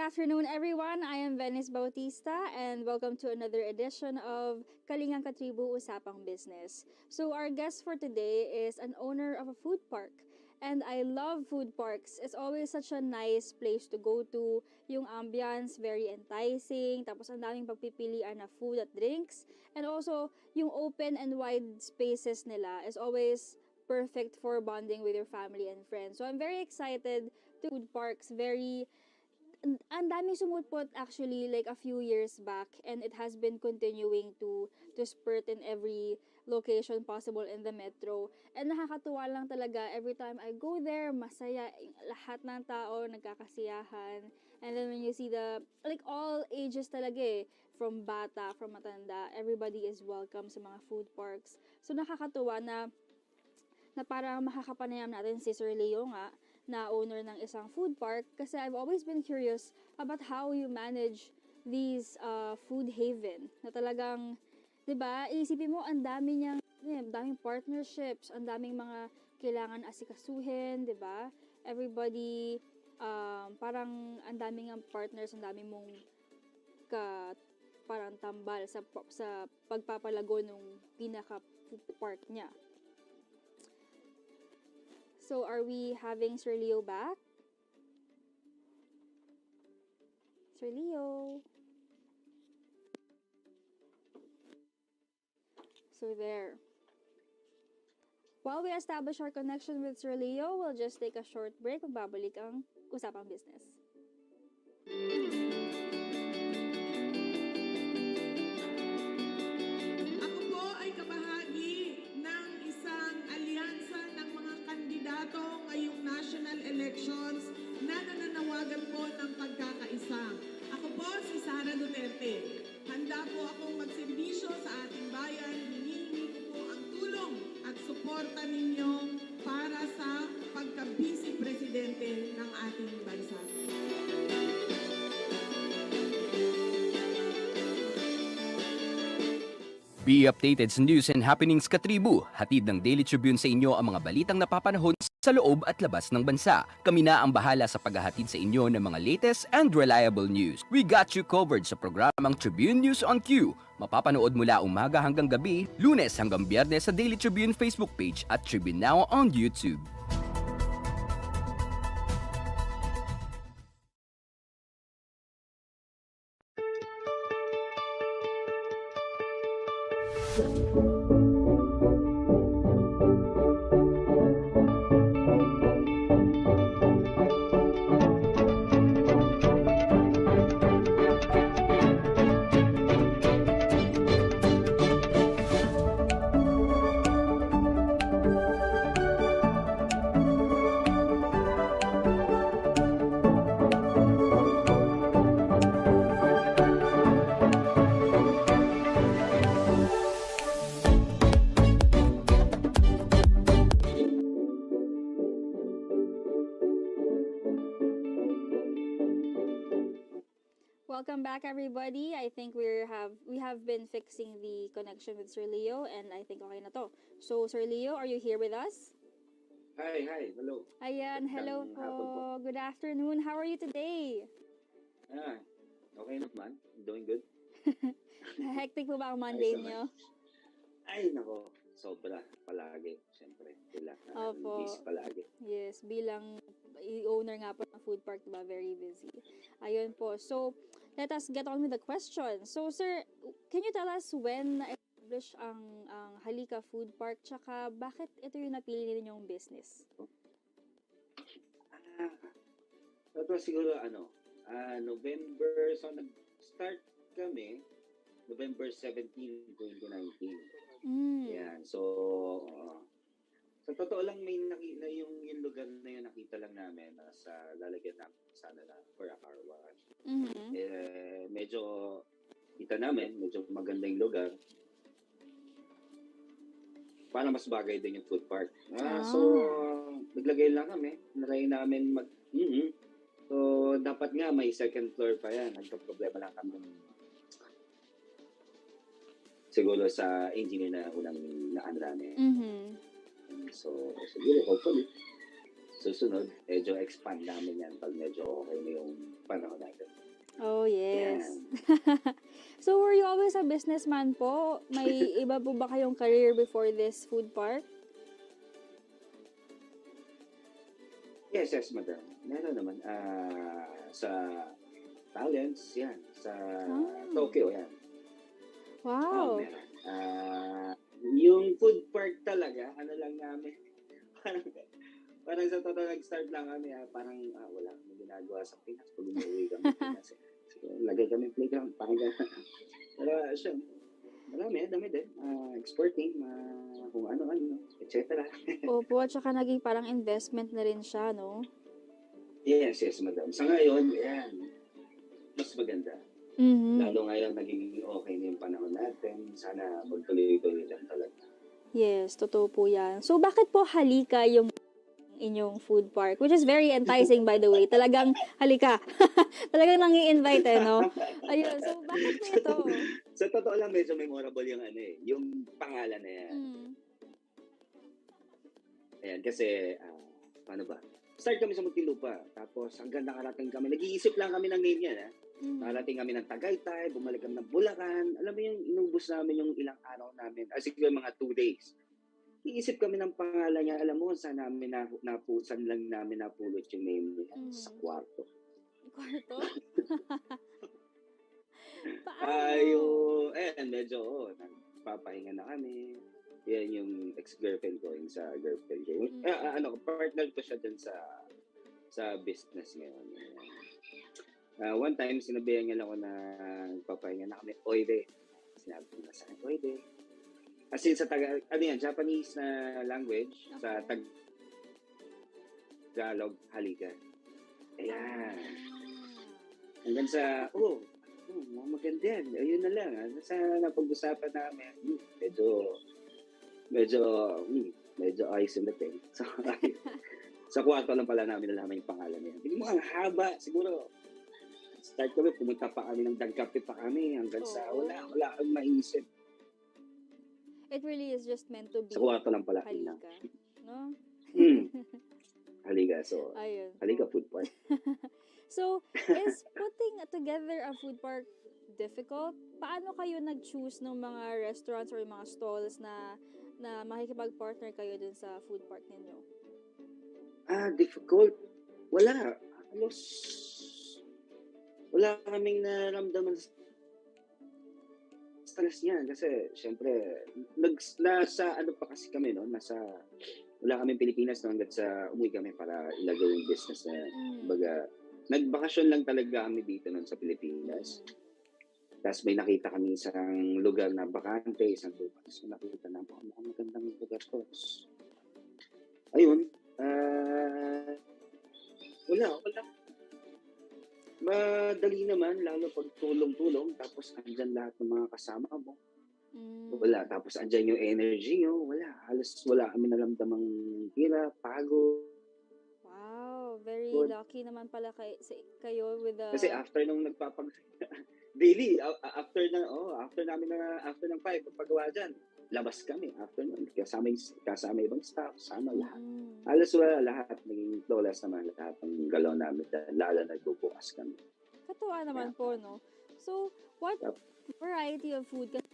afternoon, everyone. I am Venice Bautista, and welcome to another edition of Kalingang Katribu Usapang Business. So our guest for today is an owner of a food park. And I love food parks. It's always such a nice place to go to. Yung ambience, very enticing. Tapos ang daming pagpipilian na food at drinks. And also, yung open and wide spaces nila is always perfect for bonding with your family and friends. So I'm very excited to food parks. Ang daming sumupot actually like a few years back, and it has been continuing to spurt in every location possible in the metro. And nakakatuwa lang talaga every time I go there, masaya lahat ng tao, nagkakasiyahan. And then when you see like all ages talaga from bata, from matanda, everybody is welcome sa mga food parks. So nakakatuwa na parang makakapanayam natin si Sir Leo nga, na owner ng isang food park, kasi I've always been curious about how you manage these food haven na talagang, 'di ba? Iisipin mo ang daming partnerships, ang daming mga kailangan asikasuhin, 'di ba? Everybody parang ang daming partners, ang daming mong parang tambal sa pagpapalago ng pinaka food park niya. So, are we having Sir Leo back? Sir Leo. So, there. While we establish our connection with Sir Leo, we'll just take a short break. Magbabalik ang Usapang Business. Ako po ay kabahagi ng isang alyansa ng mga kandidato ngayong national elections na nananawagan po ng pagkakaisa. Ako po si Sara Duterte. Handa po akong magserbisyo sa ating bayan. Hinihingi ko po ang tulong at suporta ninyo para sa pagka-vice presidente ng ating bansa. Be updated sa news and happenings katribu. Hatid ng Daily Tribune sa inyo ang mga balitang napapanahon sa loob at labas ng bansa. Kami na ang bahala sa paghahatid sa inyo ng mga latest and reliable news. We got you covered sa programang Tribune News on Q. Mapapanood mula umaga hanggang gabi, Lunes hanggang Biyernes sa Daily Tribune Facebook page at Tribune Now on YouTube. Welcome back, everybody. I think we have been fixing the connection with Sir Leo, and I think okay na to. So, Sir Leo, are you here with us? Hi, hello. Ayan, hello po. Good afternoon. How are you today? Okay naman. Doing good. Hectic po ba ang Monday niyo? Ay, nako. Sobra. Palagi. Siyempre. Kailangan busy palagi. Yes, bilang owner nga po ng food park, diba? Very busy. Ayun po. So, let us get on with the question. So, sir, can you tell us when na-establish ang Halika Food Park, tsaka bakit ito yung napili ninyong business? Ito siguro, November, so nag-start kami, November 17, 2019. Yan, so, sa totoo lang, may nakita yung lugar na yun, nakita lang namin sa lalagyan namin sana na for a car wash. Medyo kita namin, medyo maganda yung lugar. Para mas bagay din yung food park. So, naglagay lang kami. Nalagay namin So, dapat nga may second floor pa yan. Nagka-problema lang kami siguro sa engineer na unang naano namin. So, siguro, hopefully. susunod, medyo expand namin yan pag medyo okay na yung panahon natin. Oh, yes. So, were you always a businessman po? May iba po ba kayong career before this food park? Yes, madam. Meron naman. Sa Talents, yan. Sa Tokyo, yan. Wow. Meron. Yung food park talaga, ano lang namin, parang sa totoo nag-start lang kami, parang wala kami ginagawa sa Pinas. Pag umuwi kami sa Pinas. So, lagay kami playground, parang gano'n. Pero siya, dami din. Exporting, kung ano, etc. Opo, at saka naging parang investment na rin siya, no? Yes, madam. Sa ngayon, yan, mas maganda. Mm-hmm. Lalo ngayon, naging okay na yung panahon natin. Sana magtuloy-tuloy lang talaga. Yes, totoo po yan. So, bakit po halika yung inyong food park? Which is very enticing, by the way. Talagang halika. Talagang nang-i-invite, no? Ayun, so bakit po ito? Sa totoo lang, medyo memorable yung yung pangalan na yan. Ayan, kasi, paano ba? Start kami sa Muntinlupa. Tapos, hanggang nakarating kami. Nag-iisip lang kami ng name yan, Nakarating kami ng Tagaytay, bumalik kami ng Bulacan. Alam mo yung inubos namin yung ilang araw namin. Siguro mga 2 days. Iisip kami ng pangalan niya. Alam mo, saan lang namin napulot yung name niya? Sa kwarto. Kwarto? Medyo, nagpapahinga na kami. Yan yung ex-girlfriend ko, yung sa girlfriend ko. Partner ko siya dun sa business ngayon. One time, sinabihan niya lang ako na nagpapahinga na kami, oide. Sinabi ko na sa akin, oide. As in, sa Japanese na language, sa Tagalog, halika. Ayan. Hanggang sa, maganda yan. Ayun na lang. Sa napag-usapan namin, medyo ayos yung dating. So, sa kwarto lang pala namin nalaman yung pangalan niya. Hindi mo ang haba, siguro. Start kami, pumunta pa kami ng Dagkape pa kami hanggang sa wala kang maisip. It really is just meant to be. Sa kwarto lang pala. Halika. No? Halika. So, ayun. Halika food park. So, is putting together a food park difficult? Paano kayo nag-choose ng mga restaurants or mga stalls na makikipag-partner kayo dun sa food park ninyo? Difficult? Wala. Wala kaming naramdaman stress niyan kasi syempre nasa pa kasi kami no, wala kaming Pilipinas no, hanggang sa umuwi kami para ilagay yung business na baga nagbakasyon lang talaga kami dito noon sa Pilipinas. Tapos may nakita kami isang lugar na bakante, isang lugar. So nakita na ako, magandang lugar to. Ayun, wala. Madali naman, lalo pag tulong-tulong, tapos andyan lahat ng mga kasama mo. Wala, tapos andyan yung energy nyo, wala. Halos wala kami naramdamang hirap, pagod. Wow, very lucky naman pala kayo with the... Kasi after nung daily, after ng 5, paggawa dyan, labas kami. After nun, kasama ibang staff, sama lahat. Halos wala lahat, naging flawless naman lahat ng galaw namin, lalo nagbubukas kami. Katuwa naman po, no? So, what variety of food can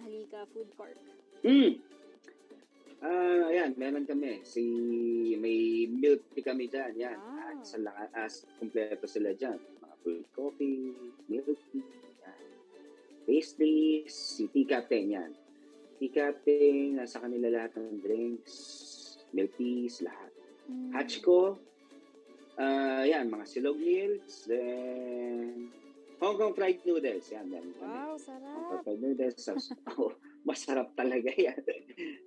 Halika Food Park? Ayan, meron kami. May milk tea kami dyan. Yan. Kompleto sila dyan. Mga full coffee, milk tea, pastries, si tea captain yan. Tea captain, nasa kanila lahat ng drinks, milk teas, lahat. Hachiko, yan, mga silog meals, then Hong Kong fried noodles. Yan. Wow, sarap. Hong Kong fried noodles. Masarap talaga yan.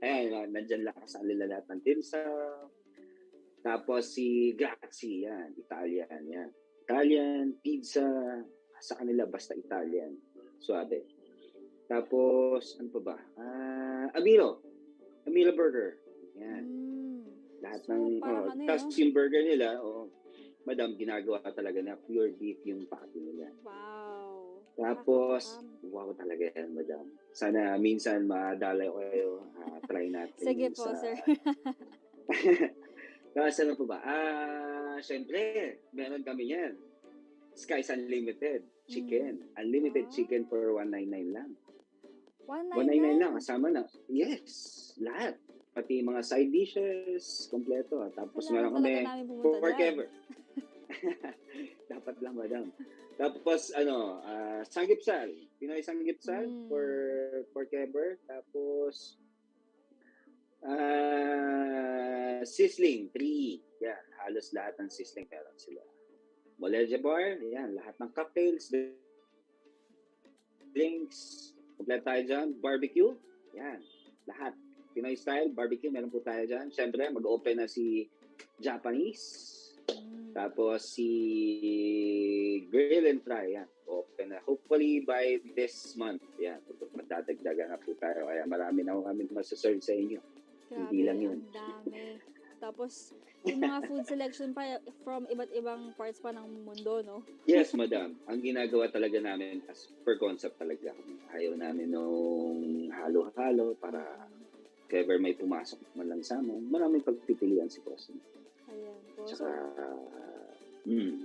Ayan, nandyan lang sa lahat ng dimsum. Tapos si Grazzi, yan. Italian, yan. Italian, pizza. Sa kanila, basta Italian. Suabe. Tapos, ano pa ba? Amilo Burger. Yan. Lahat ng, tapos yung burger nila, madam, ginagawa talaga na pure beef yung patty nila. Wow. Tapos, wow talaga yan, madam. Sana minsan madalay ko kayo, try natin. Sige po, sir. Tapos ano pa ba? Syempre, meron kami yan. Sky's Unlimited Chicken. Unlimited chicken for 199 lang. 199 lang. Kasama na. Yes. Lahat. Pati mga side dishes, kompleto. Tapos meron kami forever. Dapat lang, madam. Tapos, sanggipsal. Pinoy sanggipsal for forever. Tapos, sizzling, 3. Yan, halos lahat ng sizzling meron sila. Moleje bar, yan, lahat ng cocktails, drinks, kompleto tayo dyan. Barbecue, yan, lahat. Pinoy style, barbecue, meron po tayo dyan. Siyempre, mag-open na si Japanese. Tapos si Grill and Fry, yan, open na. Hopefully by this month, yan, magdadagdagan na po tayo. Kaya marami na kami masaserve sa inyo. Grabe, hindi lang yun. Ang dami. Tapos, yung mga food selection pa from iba't ibang parts pa ng mundo, no? Yes, madam. Ang ginagawa talaga namin as per concept talaga. Ayaw namin nung halo-halo para if ever may pumasok man lang sa amin, maraming pagpipilian si Bossing. Ayan po. Tsaka,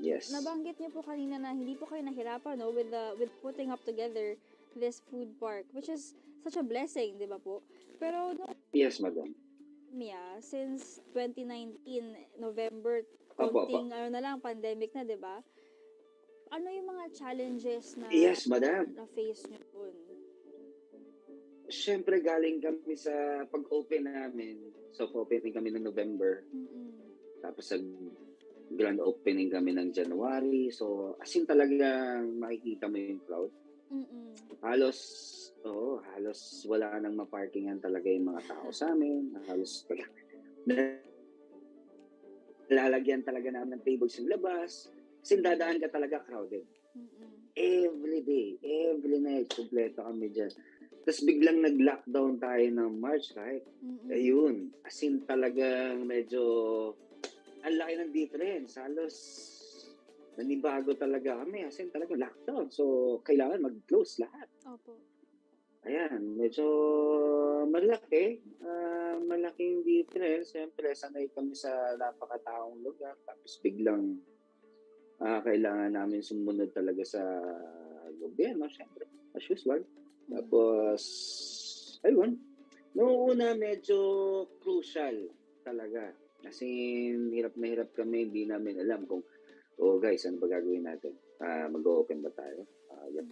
yes. Nabanggit niyo po kanina na hindi po kayo nahirapan, no, with putting up together this food park, which is such a blessing, di ba po? Pero, Yes, madam. since 2019, November, konting na lang, pandemic na, di ba? Ano yung mga challenges na Yes, madam. na-face nyo dun? Siyempre, galing kami sa pag-open namin. Soft opening kami ng November. Tapos grand opening kami ng January. So, as in talagang makikita mo yung crowd. Halos wala nang maparkingan talaga yung mga tao sa amin. Halos lalagyan talaga namin ng tables yung labas. Kasi dadaan ka talaga crowded. Every day, every night, kompleto kami dyan. Tapos biglang nag-lockdown tayo ng March kahit. Ayun, as in talagang medyo ang laki ng difference. Halos nanibago talaga kami. As in talagang lockdown. So, kailangan mag-close lahat. Opo. Ayan, medyo malaki. Malaking difference. Siyempre, sanay kami sa napakataong lugar. Tapos biglang kailangan namin sumunod talaga sa gobyerno. Siyempre, as usual. Tapos, ayun. Noong una, medyo crucial talaga. Kasi hirap na hirap kami. Hindi namin alam kung, guys, ano ba gagawin natin? Mag-open ba tayo? Yep.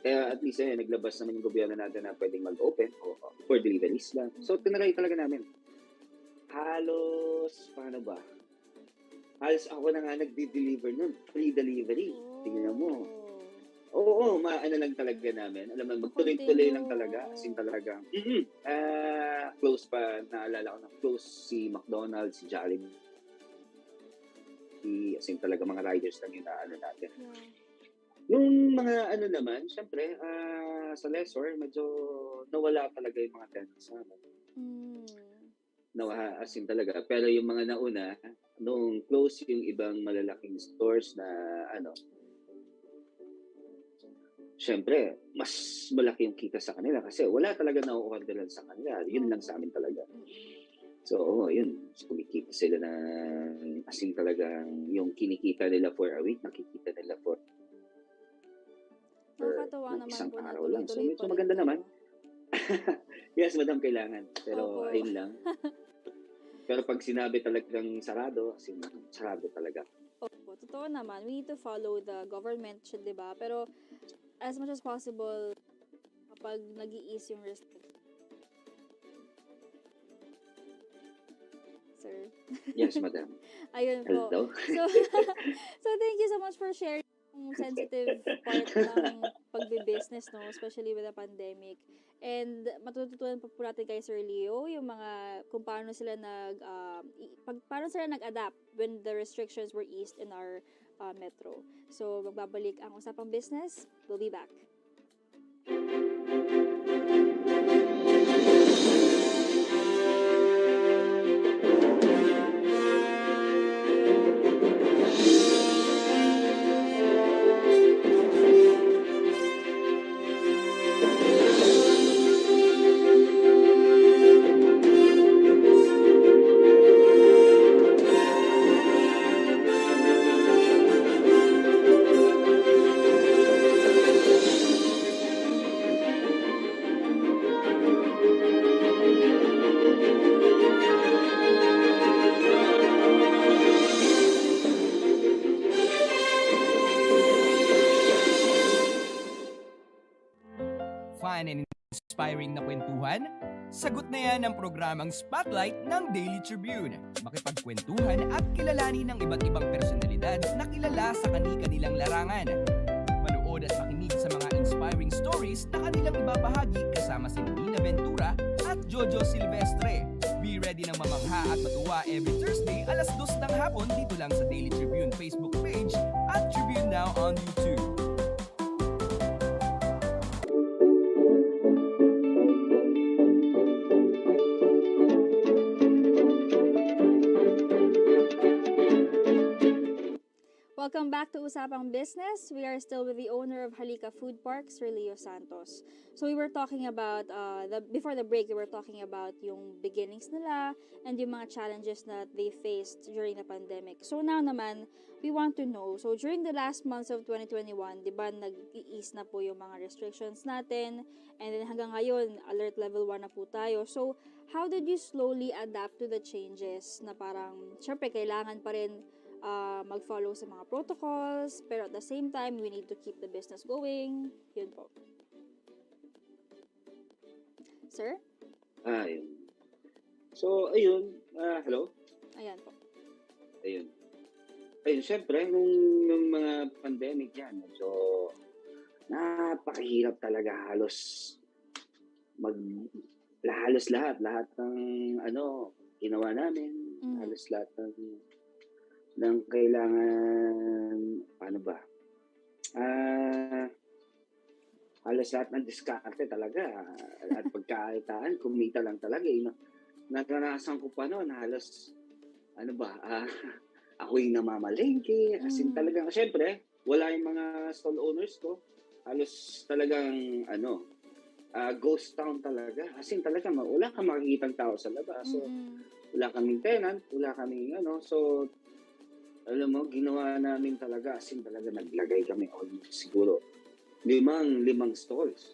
At least, naglabas naman yung gobyerno natin na pwedeng mag-open for deliveries lang. So, tinaray talaga namin. Halos, paano ba? Halos ako na nga nagdi-deliver nun. Free delivery. Tingnan mo. Oo, maano lang talaga namin. Alam mo, magtuloy-tuloy lang talaga. As in talaga. Close pa, naalala ko na close si McDonald's, si Jollibee. As in talaga, mga riders lang yung naano natin. Yung mga ano naman, syempre, sa lessor, medyo nawala talaga yung mga tenants namin. As in talaga. Pero yung mga nauna, nung close yung ibang malalaking stores na syempre, mas malaki yung kita sa kanila kasi wala talaga na-orderan sa kanila. Yun lang sa amin talaga. So, yun. So, kumikita sila na asing talagang yung kinikita nila for a week, nakikita nila for Nakakatawa naman isang po na araw lang. So, tuloy-tuloy medyo pa rin maganda kayo. naman. Yes, madam, kailangan. Pero, Opo. ayun lang. Pero pag sinabi talagang sarado, sarado talaga. Opo, totoo naman. We need to follow the government, di ba? Pero, as much as possible, kapag nag-i-ease yung restriction. Sir. Yes, madam. Ayun po. Hello. So thank you so much for sharing yung sensitive part ng pagbe-business, no? Especially with the pandemic. And matututunan pa po natin kay Sir Leo yung mga kung paano sila paano sila nag-adapt when the restrictions were eased in our metro. So magbabalik ang Usapang Business. We'll be back. inspiring na kwentuhan? Sagot na yan ang programang Spotlight ng Daily Tribune. Makipagkwentuhan at kilalanin ng iba't ibang personalidad na kilala sa kani-kanilang larangan. Manood at makinig sa mga inspiring stories na kanilang ibabahagi kasama si Nina Ventura at Jojo Silvestre. Be ready ng mamangha at matuwa every Thursday alas 2 ng hapon dito lang sa Daily Tribune Facebook page at Tribune Now on YouTube. Welcome back to Usapang Business. We are still with the owner of Halika Food Park, Sir Leo Santos. So we were talking about, before the break, we were talking about yung beginnings nila and yung mga challenges that they faced during the pandemic. So now naman, we want to know, so during the last months of 2021, di ba nag-i-ease na po yung mga restrictions natin, and then hanggang ngayon, alert level 1 na po tayo. So how did you slowly adapt to the changes na parang, syempre, kailangan pa rin mag-follow sa mga protocols, pero at the same time, we need to keep the business going. Yun po. Sir? Yun. So, ayun. Hello? Ayan po. Ayun. Syempre, nung mga pandemic yan, medyo napakahirap talaga halos lahat ng ginawa namin, halos lahat ng kailangan, paano ba? Halos lahat ng diskarte talaga at pagkaitaan, kumita lang talaga. Naranasan ko pa noon, halos, ako yung namamalengke. As in talagang, syempre, wala yung mga stall owners ko. Halos talagang, ghost town talaga. As in talaga, wala kang makikitang tao sa labas. So, wala kaming tenant, wala kaming so, alam mo, ginawa namin talaga, as in talaga naglagay kami siguro limang stalls.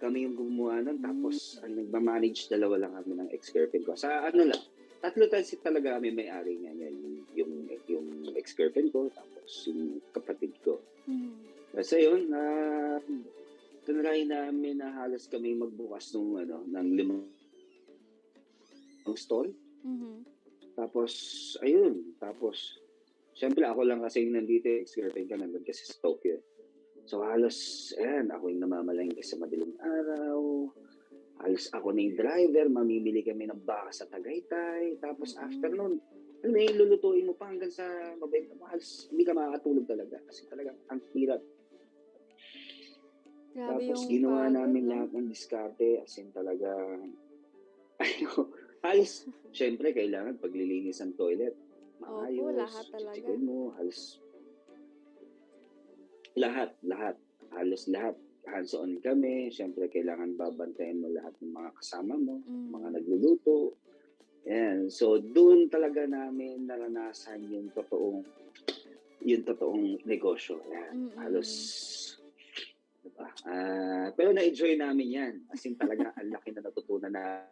Kami yung gumawa nun, tapos ang nagmamanage, dalawa lang kami ng ex-girlfriend ko. Sa lang, 3 tayo talaga kami may-ari niya, yung ex-girlfriend ko, tapos yung kapatid ko. Kasi yun, tinry namin na halos kami magbukas ng 5 stall. Tapos, ayun, siyempre, ako lang kasi yung nandito, ex-girlfriend ka, nandun kasi sa Tokyo. So, halos, ako yung namamalengke sa madaling araw. Halos ako na yung driver, mamimili kami ng baka sa Tagaytay. Tapos, after nun, lulutuin mo pa hanggang sa mabenta mo. Halos, hindi ka makakatulog talaga. Kasi talagang ang hirap. Tapos, ginawa namin lahat ng diskarte. As in, talaga, halos, syempre, kailangan paglilinis ang toilet. Maayos, Opo, lahat talaga. chichikin mo, halos lahat, halos lahat, hands-on kami. Siyempre, kailangan babantayan mo lahat ng mga kasama mo, mga nagluluto. Yan. So, doon talaga namin naranasan yung totoong negosyo. Yan. Halos, diba? Pero na-enjoy namin yan. As in talaga, ang laki na natutunan namin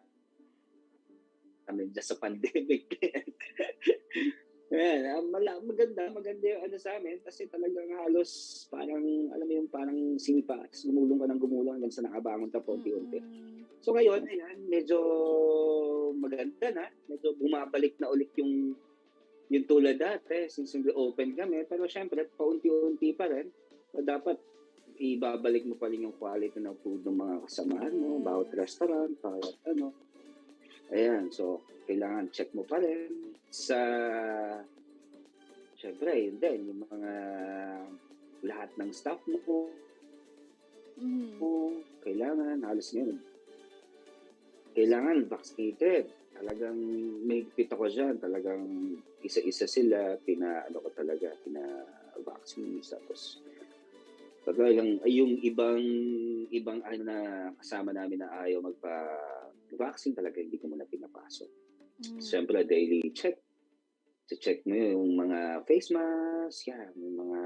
dyan sa pandemic. Ayan, maganda yung sa amin kasi talagang halos parang, alam mo yung parang sinipa, gumulong ka ng gumulong hanggang sa nakabangon ka po unti-unti. So ngayon, ayan, medyo maganda na, medyo bumabalik na ulit yung tulad dati since open kami, pero syempre, paunti-unti pa rin, dapat ibabalik mo pa rin yung quality ng food ng mga kasamahan mo, bawat restaurant, bawat Ayan, so kailangan check mo pa rin syempre, yun din, yung mga lahat ng staff mo, kailangan, halos ngayon, kailangan vaccinated. Talagang may pita ko dyan, talagang isa-isa sila, pina-vaccine. Tapos, talagang yung ibang na kasama namin na ayaw magpa-vaccine, talaga hindi ko muna pinapasok. Siyempre, daily check. Check mo yung mga face mask, yung mga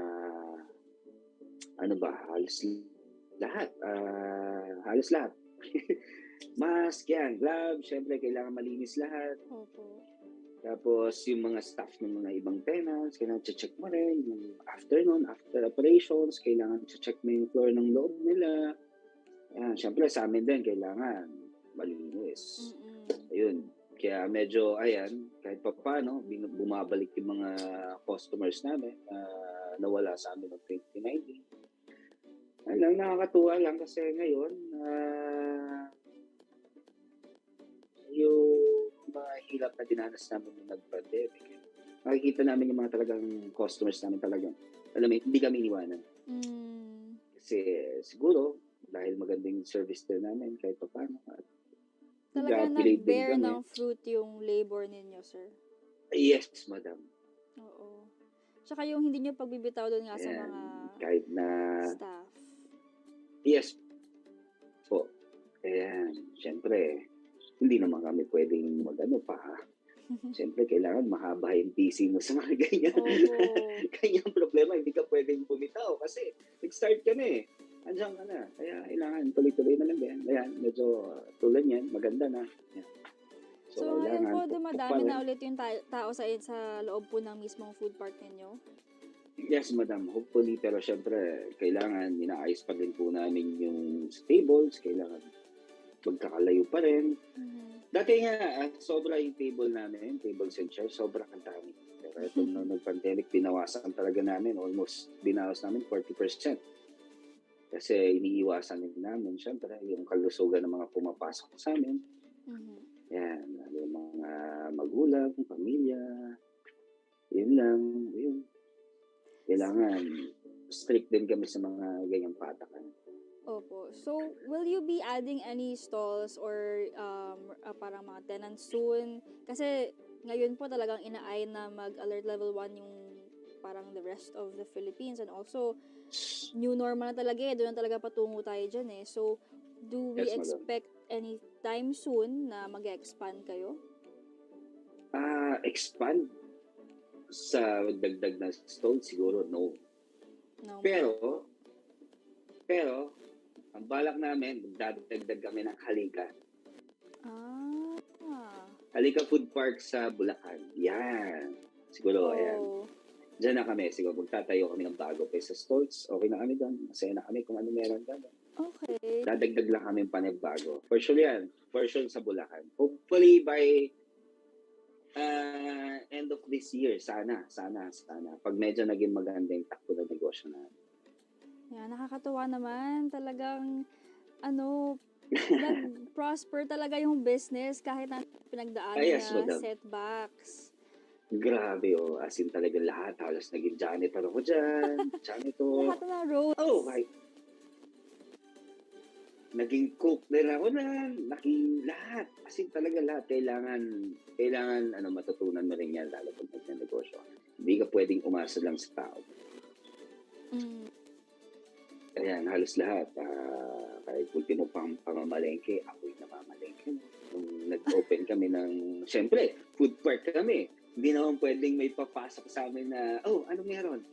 halos lahat. Mask, gloves, siyempre kailangan malinis lahat. Tapos yung mga staff ng mga ibang tenants, kailangan check mo rin. Yung after operations, kailangan check mo yung floor ng loob nila. Ayan, syempre sa amin din, kailangan malinis. Ayun. Kaya medyo, ayan, kahit pa paano, bumabalik yung mga customers namin na nawala sa amin noong 2019. Alam, nakakatuwa lang kasi ngayon, yung mga hirap na dinanas namin nung nag-pandemic, nakikita namin yung mga talagang customers namin talagang, alam mo, hindi kami iniwanan. Kasi siguro, dahil magandang service din namin kahit pa paano. Talagang nag-bear ng fruit yung labor ninyo, sir. Yes, madam. Oo. Tsaka yung hindi nyo pagbibitaw doon nga sa mga kahit na staff. Yes po. Ayan, syempre, hindi naman kami pwedeng magano pa. Siyempre, kailangan mahaba yung PC mo sa mga ganyan. Kanyang problema, hindi ka pwedeng bumitaw kasi nag-start kami. Andiyan ka na. Kaya kailangan tuloy-tuloy na lang din. Ayan, medyo tulad yan, maganda na. Ayan. So ngayon po, dumadami na ulit yung tao sa loob po ng mismong food park ninyo? Yes, madam. Hopefully, pero syempre, kailangan inaayos pa din po namin yung tables. Kailangan magkakalayo pa rin. Dati nga, sobra yung table namin, tables and chairs, sobrang dami. Pero ito nung nag-pandemic, binawasan talaga namin. Almost binawas namin 40%. Kasi iniiwasan din namin, syempre, yung kalusugan ng mga pumapasok sa amin. Yan, yung mga magulang, pamilya, yun lang, yun. Kailangan strict din kami sa mga ganyang patakan. Opo. So, will you be adding any stalls or parang mga tenants soon? Kasi ngayon po talagang inaay na mag-alert level 1 yung parang the rest of the Philippines, and also new normal na talaga eh. Doon na talaga patungo tayo dyan eh. So, do we expect any time soon na mag-expand kayo? Expand? Sa dagdag na stall, siguro no. Pero, ang balak namin, magdadagdag kami ng Halika. Halika Food Park sa Bulacan. Yan. Siguro, ayan. Diyan na kami. Siguro, magtatayo kami ng bago pa sa stalls. Okay na kami doon. Masaya na kami kung ano meron doon. Okay. Dadagdag lang kami panibago. For sure yan. For sure sa Bulacan. Hopefully by end of this year. Sana. Pag medyo naging maganda yung takbo ng negosyo na. Yan, nakakatuwa naman. Talagang, nag-prosper talaga yung business kahit na pinagdaanan na setbacks. Grabe, as in talaga lahat. Halos naging janitor ako dyan. Janitor. Lahat na roles. Oh, my. Naging cook din ako na. Lahat. As in talaga lahat. Kailangan matutunan mo rin yan lalo pag nag-negosyo. Hindi ka pwedeng umasa lang sa tao. Ayan, halos lahat. Kahit ultimo pang pamamalengke, ako'y namamalengke. Nung nag-open kami ng, syempre, food park kami. Hindi naman pwedeng may papasok sa amin na, ano meron?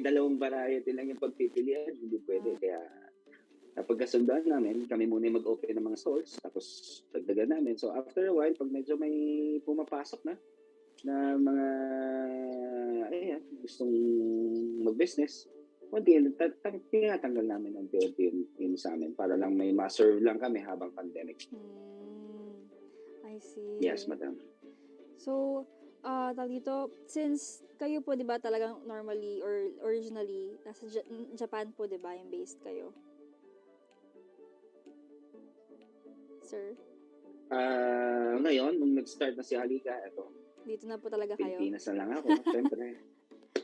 Dalawang variety lang yung pagpipilian. Hindi pwede. Kaya, pagkasundan namin, kami muna mag-open ng mga stalls, tapos dagdagan namin. So, after a while, pag medyo may pumapasok na mga, gustong mag-business, tinatanggal namin ang yun sa amin para lang may ma-serve lang kami habang pandemic. I see. Yes, madam. So, dito, since kayo po, di ba, talagang normally or originally, nasa Japan po, di ba, yung based kayo? Sir? Ngayon, nung nag-start na si Halika, eto. Dito na po talaga kayo? Pilipinas na lang ako, syempre.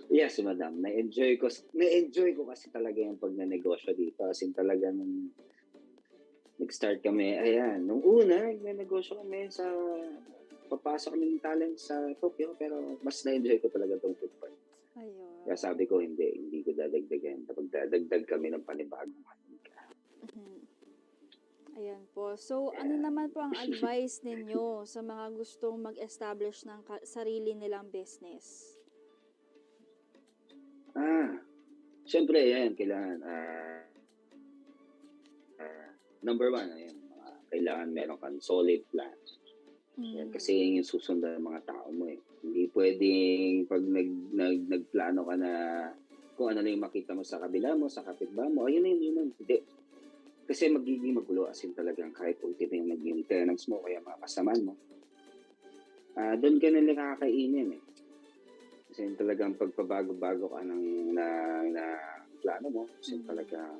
Yes, madam. Na-enjoy ko kasi talaga yung pagnanegosyo dito. As in talagang nag-start kami. Ayan, nung una, nagnegosyo kami sa papasok kami ng talent sa Tokyo, pero mas na-enjoy ko talaga itong food park. Ayun. Kaya sabi ko, hindi ko dadagdagan. Kapag dadagdag kami ng panibagong Halika. Ayan po. So, ano naman po ang advice ninyo sa mga gustong mag-establish ng sarili nilang business? Siyempre, yan, kailangan, number one, ayan, kailangan meron kang solid plan. Yan, kasi yun yung susundan ng mga tao mo eh. Hindi pwedeng pag nagplano ka na kung ano lang yung makita mo sa kabila mo, sa kapitbahay mo, ayun na yun. Hindi. Kasi magiging magulo as in talagang kahit ultimo yung magiging tenants mo, kaya mga kasamaan mo. Doon ka nila kakainin eh. Kasi talagang pagpabago-bago ka na plano mo, kasi talaga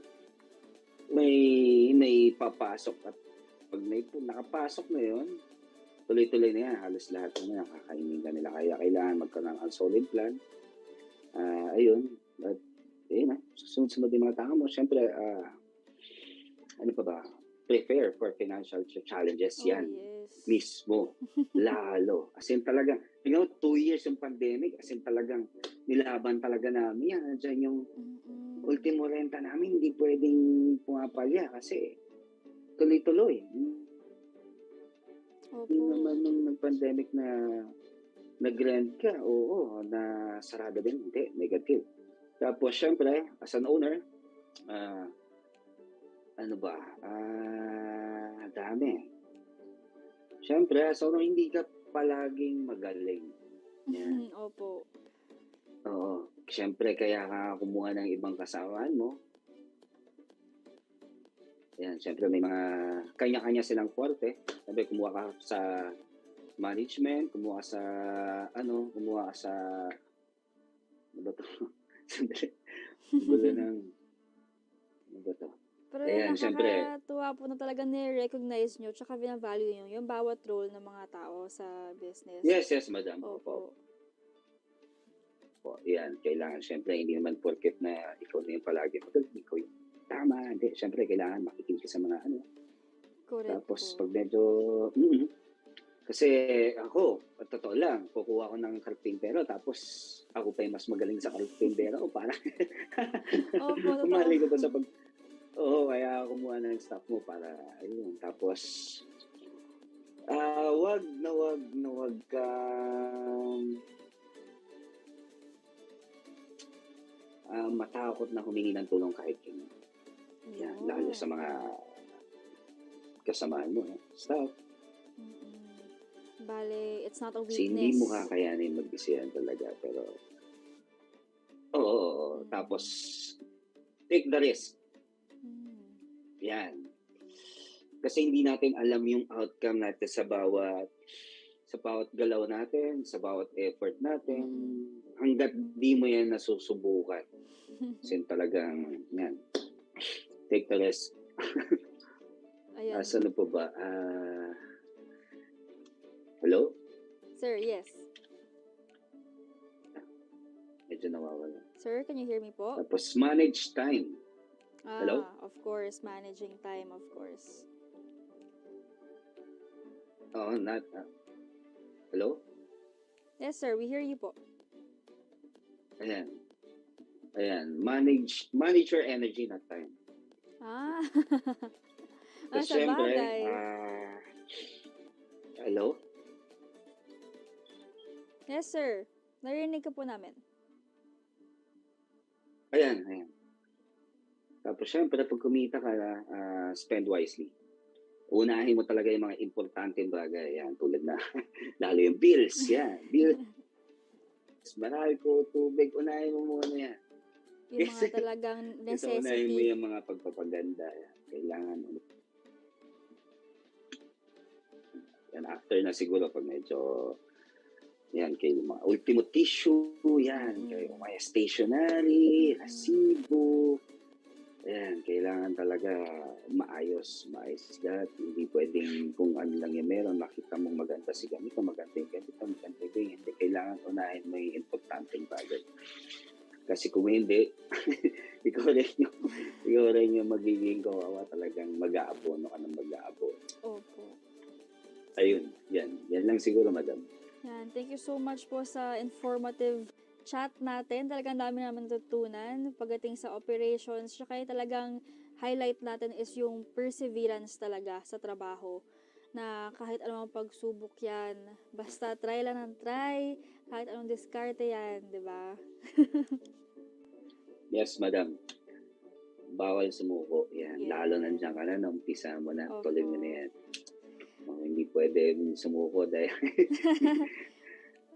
may papasok at pag nakapasok na yun, tuloy-tuloy na yan. Halos lahat na yan, kakainin ka nila. Kaya kailangan magkaroon ng solid plan. Ayun. At, ayun na. Sunod-sunod yung mga tao mo. Siyempre, ano pa ba? Prepare for financial challenges yan. Yes. Mismo. Lalo. As in talagang, 2 years yung pandemic. As in talagang nilaban talaga namin yan. Diyan yung ultimo renta namin, hindi pwedeng pumapalya kasi tuloy-tuloy. Hindi naman nung nag-pandemic na nag-rent ka, oo, na sarado din, hindi, negative. Tapos, syempre, as an owner, dami. Syempre, as owner, hindi ka palaging magaling. Yan. Opo. Oo. Syempre, kaya ka kumuha ng ibang kasamaan mo. Yan, syempre may mga kanya-kanya silang forte. Sabi, kumuha ka sa management, kumuha ka sa ano ba to? Sandali. Gulo ng ano ba to? Pero Ayan, syempre, nakakatuwa po na talaga ni-recognize nyo tsaka bina-value nyo yung bawat role ng mga tao sa business. yes, madam. Opo. Yan, kailangan, syempre, hindi naman porket na ikaw na yung palagi magaling, ikaw yung tama. Hindi, syempre, kailangan makikinig ka sa mga ano. Correct Tapos, po. pag medyo, kasi ako, totoo lang, kukuha ko ng karpintero, tapos ako pa yung mas magaling sa karpintero, o parang, Opo, totoo. kumali ko pa sa pag, oo, kaya kumuha ng staff mo para, ayun, tapos, wag ka, matakot na humingi ng tulong kahit yun. Yan, lalo sa mga kasamaan mo, staff. Bale, it's not a weakness. Kasi hindi mo kakayanin mag-isiyan talaga, pero oo. Tapos, take the risk. Yan. Kasi hindi natin alam yung outcome natin sa bawat galaw natin, sa bawat effort natin, hanggat di mo yan nasusubukan. Kasi talagang, yan, take the risk. Ayan. Ano po ba? Hello? Sir, yes. Medyo nawawala. Sir, can you hear me po? Tapos, manage time. Hello? Of course, managing time, of course. Oo, hello? Yes, sir, we hear you po. Ayan. Manage your energy, not time. Kasi sa syempre, bagay. hello? Yes, sir. Narinig ka po namin. Ayan. Tapos syempre, pag kumita ka, spend wisely. Unahin mo talaga yung mga importanteng bagay. Yan, tulad na, lalo yung bills. Yan, bills. Marami ko, tubig, unahin mo muna yan. Yung mga talagang necessity. Unahin mo yung mga pagpapaganda. Yan. Kailangan mo. Yan, after na siguro, pag medyo, yan, kayo mga ultimate tissue, yan, kayo mga stationery, resibo, yan, kailangan talaga maayos lahat. Hindi pwedeng kung ano lang yung meron, makita mong maganda si ganito, maganda yung ganito, maganda yung ganito. Hindi, kailangan unahin mo yung importanteng bagay. Kasi kung hindi, ikaw rin yung magiging kawawa, talagang mag-aabono ka ng mag-aabono. Opo. Ayun, yan lang siguro, madam. Yan, thank you so much po sa informative chat natin. Talagang dami naman natutunan pagdating sa operations. Tsaka talagang highlight natin is yung perseverance talaga sa trabaho. Na kahit anong pagsubok yan, basta try lang ng try, kahit anong diskarte yan, di ba? Yes, madam. Bawal sumuko. Yan, Yeah. lalo nandiyan ka na, umpisa mo na, Opo. tuloy mo na yan. Hindi pwede sumuko dahil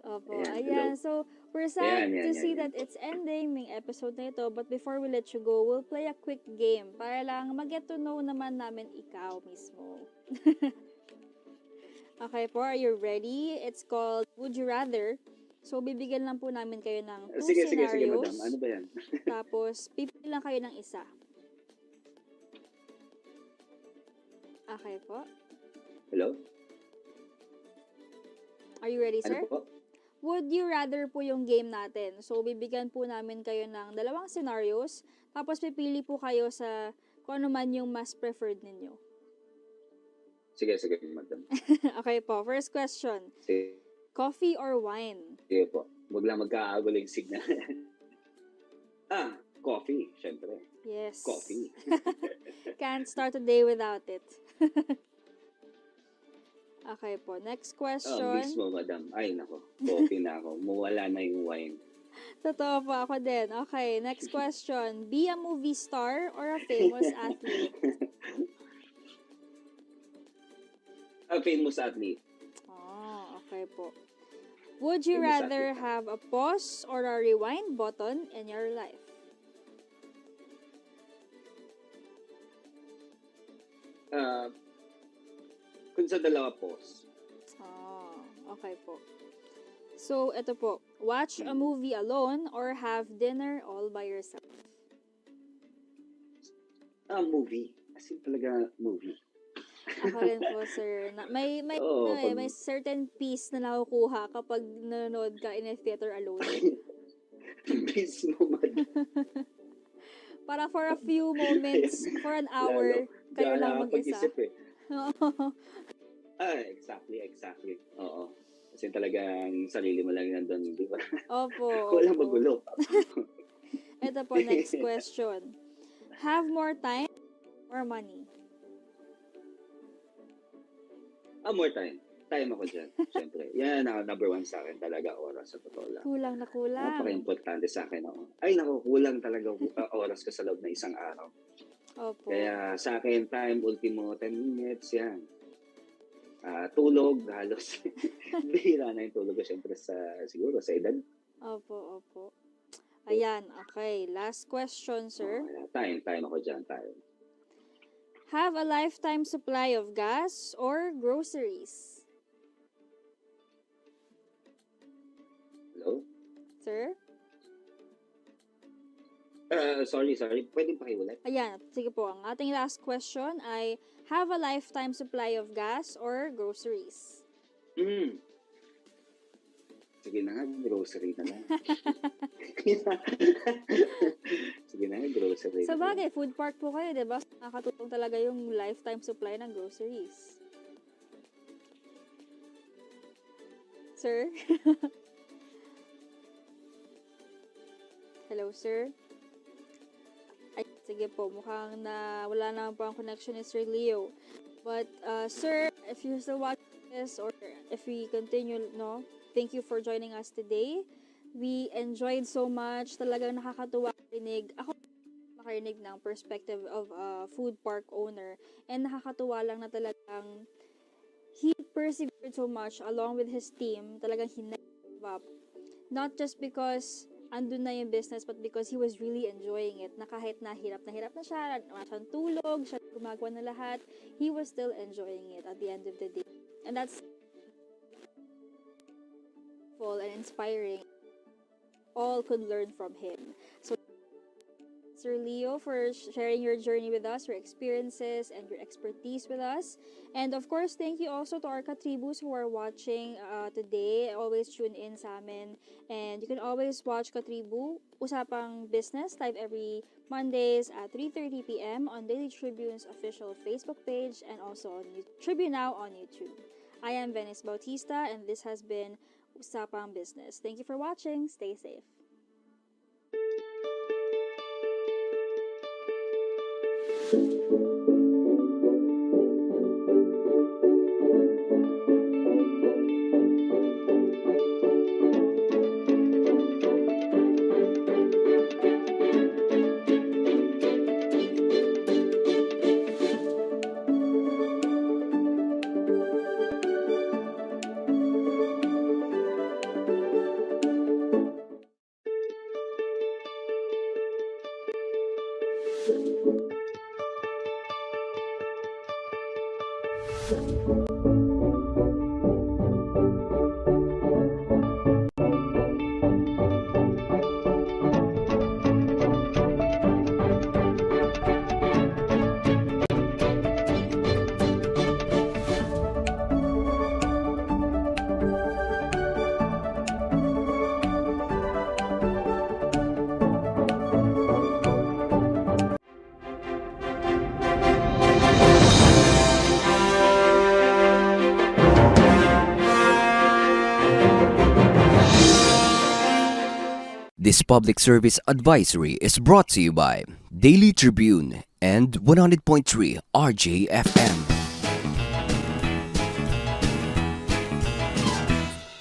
Opo. Ayan, Ayan. hello. So, we're sad to see Yan. that it's ending ng episode na ito. But before we let you go, we'll play a quick game para lang mag-get to know naman namin ikaw mismo. Okay po, are you ready? It's called Would You Rather. So, bibigyan lang po namin kayo ng two Sige, scenarios. madam. Ano ba yan? Tapos, pipili lang kayo ng isa. Okay po. Hello? Are you ready, sir? Ano po? Would you rather po yung game natin. So, bibigyan po namin kayo ng dalawang scenarios. Tapos, pipili po kayo sa kung ano man yung mas preferred ninyo. Sige, madam. Okay po. First question. Sige Coffee or wine? po. Huwag lang magkaagulo yung signal. Coffee, syempre. Yes. Coffee. Can't start a day without it. Okay po. Next question. Mismo, madam. Ay, nako. Coffee na ako. Mawala na yung wine. Totoo po ako din. Okay, next question. Be a movie star or a famous athlete? A famous athlete. Oh, okay po. Would you Famous rather athlete. have a pause or a rewind button in your life? Kung sa dalawa pause. Oh, okay po. So, ito po. Watch a movie alone or have dinner all by yourself? Movie. As in talaga movie. Ako rin po, sir. Oo, May certain peace na nakukuha kapag nanonood ka in a theater alone. Mismo, madam. Para for a few moments, for an hour, kayo lang mag-isa. Pag-isip eh. Exactly. Oo. Kasi talagang sarili mo lang nandun, di ba? Opo. Walang opo. magulo. Ito po, next question. Have more time or money? More time. Time ako dyan, syempre. Yan ang number one sa akin talaga, oras, sa totoo lang. Kulang na kulang. Napaka-importante sa akin. Ay, naku, kulang talaga oras ko sa loob na isang araw. Opo. Kaya sa akin, time, ultimo 10 minutes, yan. Tulog, halos. Bihira na yung tulog ko, syempre, siguro sa edad. Opo. Ayan, okay. Last question, sir. Time ako dyan, time. Have a lifetime supply of gas or groceries? Hello? Sir? Sorry. Pwedeng pakiulit? Ayan, sige po. Ang ating last question ay, have a lifetime supply of gas or groceries? Sige na nga, grocery na lang. Sige na nga, grocery Sa na lang. bagay, food park po kayo, di ba? Nakakatulong talaga yung lifetime supply ng groceries. Sir? Hello, sir? Ay, sige po, mukhang na wala naman po ang connection ni Sir Leo. But, sir, if you're still watching this or if we continue, no, thank you for joining us today. We enjoyed so much. Talagang nakakatuwa marinig. Ako makarinig ng perspective of a food park owner. And nakakatuwa lang na talagang he persevered so much along with his team. Talagang he never gave up. Not just because andun na yung business, but because he was really enjoying it. Na kahit na hirap na siya, wala siyang tulog, siya gumagawa na lahat, he was still enjoying it at the end of the day. And that's and inspiring. All could learn from him. So, Sir Leo, for sharing your journey with us, your experiences, and your expertise with us. And of course, thank you also to our Katribus who are watching today. Always tune in sa amin. And you can always watch Katribu, Usapang Business, live every Mondays at 3:30 p.m. on Daily Tribune's official Facebook page and also on Tribune Now on YouTube. I am Venice Bautista, and this has been Usapang Business. Thank you for watching. Stay safe. This public service advisory is brought to you by Daily Tribune and 100.3 RJFM.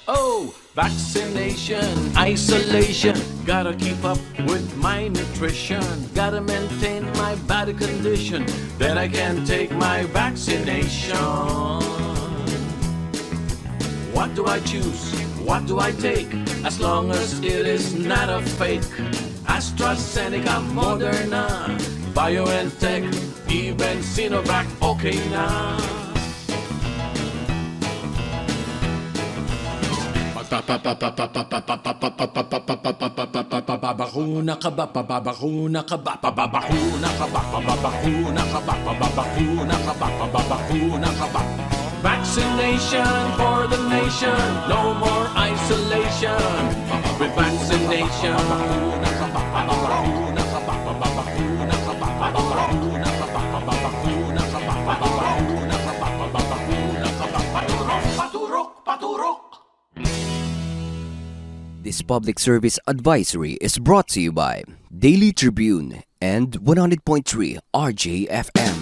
Oh, vaccination, isolation. Gotta keep up with my nutrition. Gotta maintain my body condition. Then I can take my vaccination. What do I choose? What do I take? As long as it is not a fake. AstraZeneca, Moderna, BioNTech, even Sinovac, okay na. Babakuna ka ba? Babakuna ka ba? Babakuna ka ba? Babakuna ka ba? Babakuna ka ba? Babakuna ka ba? Vaccination for the nation, no more isolation. With vaccination, babakuna ka ba? Babakuna ka ba? Babakuna ka ba? Babakuna ka ba? Babakuna ka ba? Babakuna ka ba? Babakuna ka ba? Paturok, paturok, paturok. This public service advisory is brought to you by Daily Tribune and 100.3 RJFM.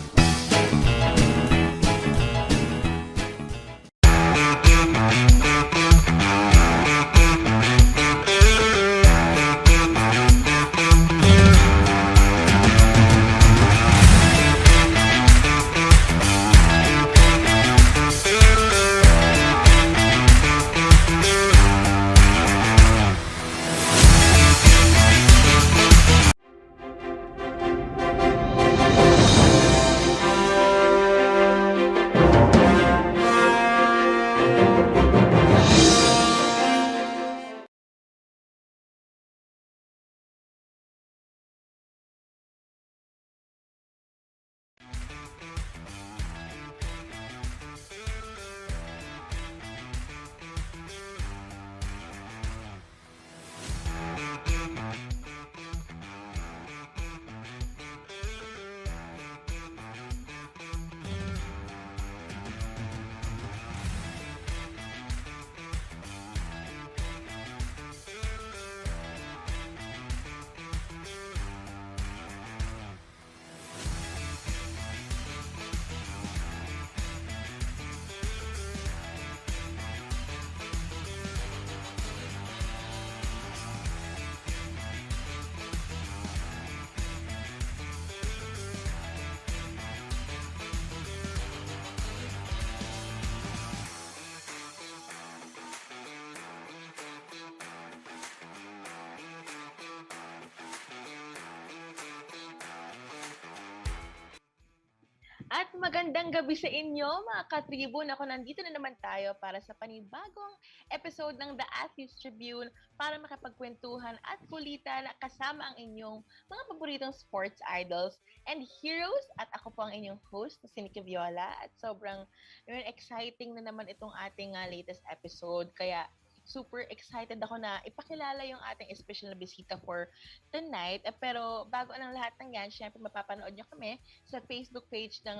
At magandang gabi sa inyo mga ka-Tribune. Ako nandito na naman tayo para sa panibagong episode ng The Athletes Tribune para makapagkwentuhan at kulitan kasama ang inyong mga paboritong sports idols and heroes. At ako po ang inyong host, si Nikki Viola. At sobrang exciting na naman itong ating latest episode. Kaya super excited ako na ipakilala yung ating special na bisita for tonight. Pero bago ang lahat ng yan, syempre mapapanood nyo kami sa Facebook page ng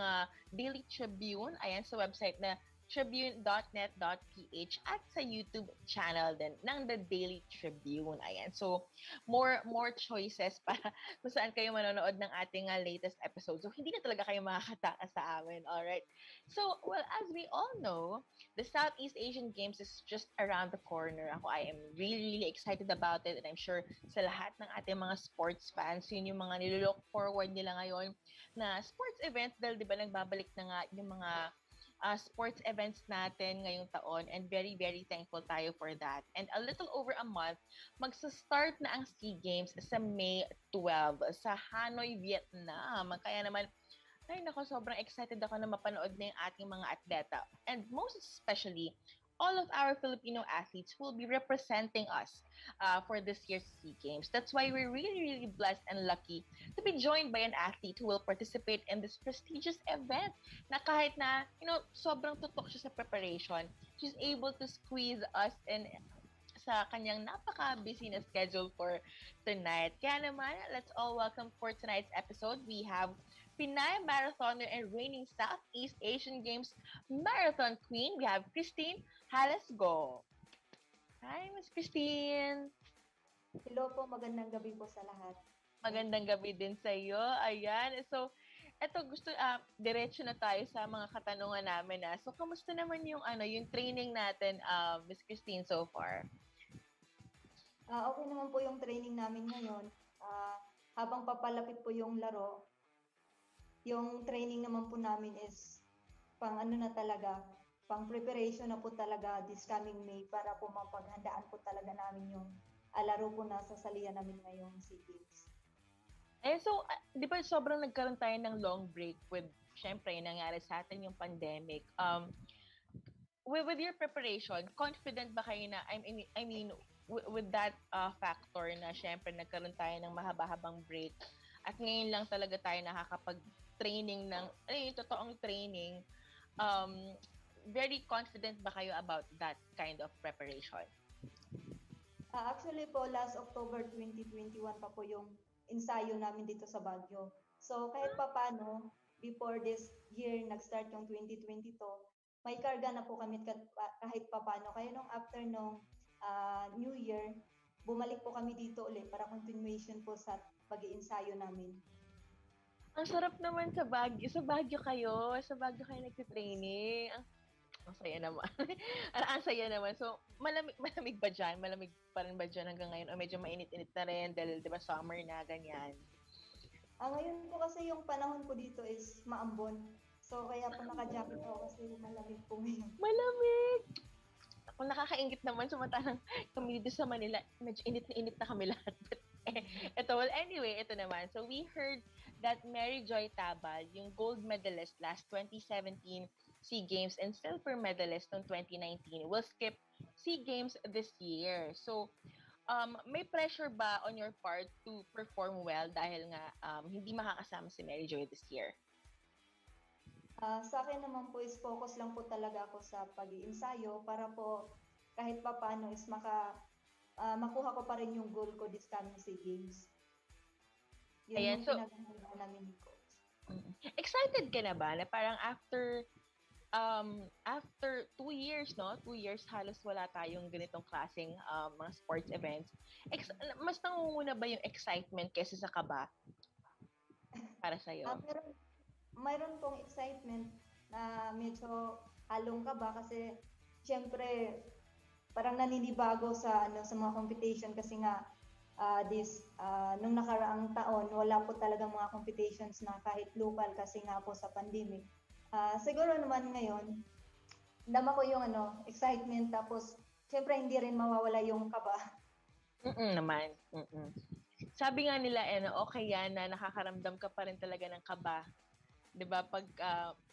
Daily Tribune. Ayan, sa website na tribune.net.ph at sa YouTube channel din ng The Daily Tribune. Ayan. So, more choices para kung saan kayo manonood ng ating latest episode. So, hindi na talaga kayo makakatakas sa amin. Alright? So, well, as we all know, the Southeast Asian Games is just around the corner. I am really, really excited about it, and I'm sure sa lahat ng ating mga sports fans, yun yung mga nilook forward nila ngayon na sports events dahil di ba nagbabalik na nga yung mga sports events natin ngayong taon, and very, very thankful tayo for that. And a little over a month, magsa-start na ang SEA Games sa May 12 sa Hanoi, Vietnam. Kaya naman, Ay, nako, sobrang excited ako na mapanood na yung ating mga atleta. And most especially, all of our Filipino athletes will be representing us for this year's SEA Games. That's why we're really, really blessed and lucky to be joined by an athlete who will participate in this prestigious event na kahit na, sobrang tutok siya sa preparation, she's able to squeeze us in sa kanyang napaka-busy na schedule for tonight. Kaya naman, let's all welcome for tonight's episode. We have Pinay marathoner and reigning Southeast Asian Games marathon queen. We have Christine Halasgo. Hi, Miss Christine. Hello po, magandang gabi po sa lahat. Magandang gabi din sa iyo. Ayan. So, eto diretso na tayo sa mga katanungan namin na. So, kamusta naman yung yung training natin, Miss Christine, so far? Okay naman po yung training namin ngayon. Habang papalapit po yung laro, yung training naman po namin is pang pang preparation na po talaga this coming May para po mapaghandaan po talaga namin yung laro po na sasalihan namin ngayong SEA Games. So, di ba sobrang nagkaroon tayo ng long break with, syempre, nangyari sa atin yung pandemic. With your preparation, confident ba kayo na, I mean, with that factor na syempre nagkaroon tayo ng mahaba-habang break at ngayon lang talaga tayo nakakapag-training ng, totoong training, very confident ba kayo about that kind of preparation? Actually po, last October 2021 pa po yung ensayo namin dito sa Baguio. So kahit papano, before this year, nag-start yung 2022, may karga na po kami kahit papano. Kaya nung after nung New Year, bumalik po kami dito ulit para continuation po sa pag-iensayo namin. Ang sarap naman sa Baguio. Sa Baguio kayo nagtitraining. Ang saya naman. Ang saya naman. So, malamig ba dyan? Malamig pa rin ba dyan hanggang ngayon? O medyo mainit-init na rin dahil, di ba, summer na, ganyan? Ngayon po kasi yung panahon po dito is maambon. So, kaya po naka-jacket ako kasi malamig po ngayon. Malamig! Kung nakakaingit naman, samantalang kami dito sa Manila, medyo init na init na kami lahat. Anyway, ito naman. So, we heard that Mary Joy Tabal, yung gold medalist last 2017 SEA Games and silver medalist noong 2019, will skip SEA Games this year. So, may pressure ba on your part to perform well dahil nga hindi makakasama si Mary Joy this year? Sa akin naman po is focus lang po talaga ako sa pag-iensayo para po kahit pa paano is makuha ko pa rin yung goal ko this coming SEA Games. Yun Ayan, yung so, pinag-aaral namin ni Coach. Excited ka na ba na parang after 2 years, no? 2 years halos wala tayong ganitong klaseng mga sports events. Mas nangunguna ba yung excitement kaysa sa kaba para sa'yo? Mayroon pong excitement na medyo halong kaba kasi syempre parang naninibago sa mga competition kasi nga nung nakaraang taon wala po talagang mga competitions na kahit local kasi nga po sa pandemic. Siguro naman ngayon dama ko yung excitement tapos syempre hindi rin mawawala yung kaba. Naman. Sabi nga nila okay yan na nakakaramdam ka pa rin talaga ng kaba. 'Di ba pag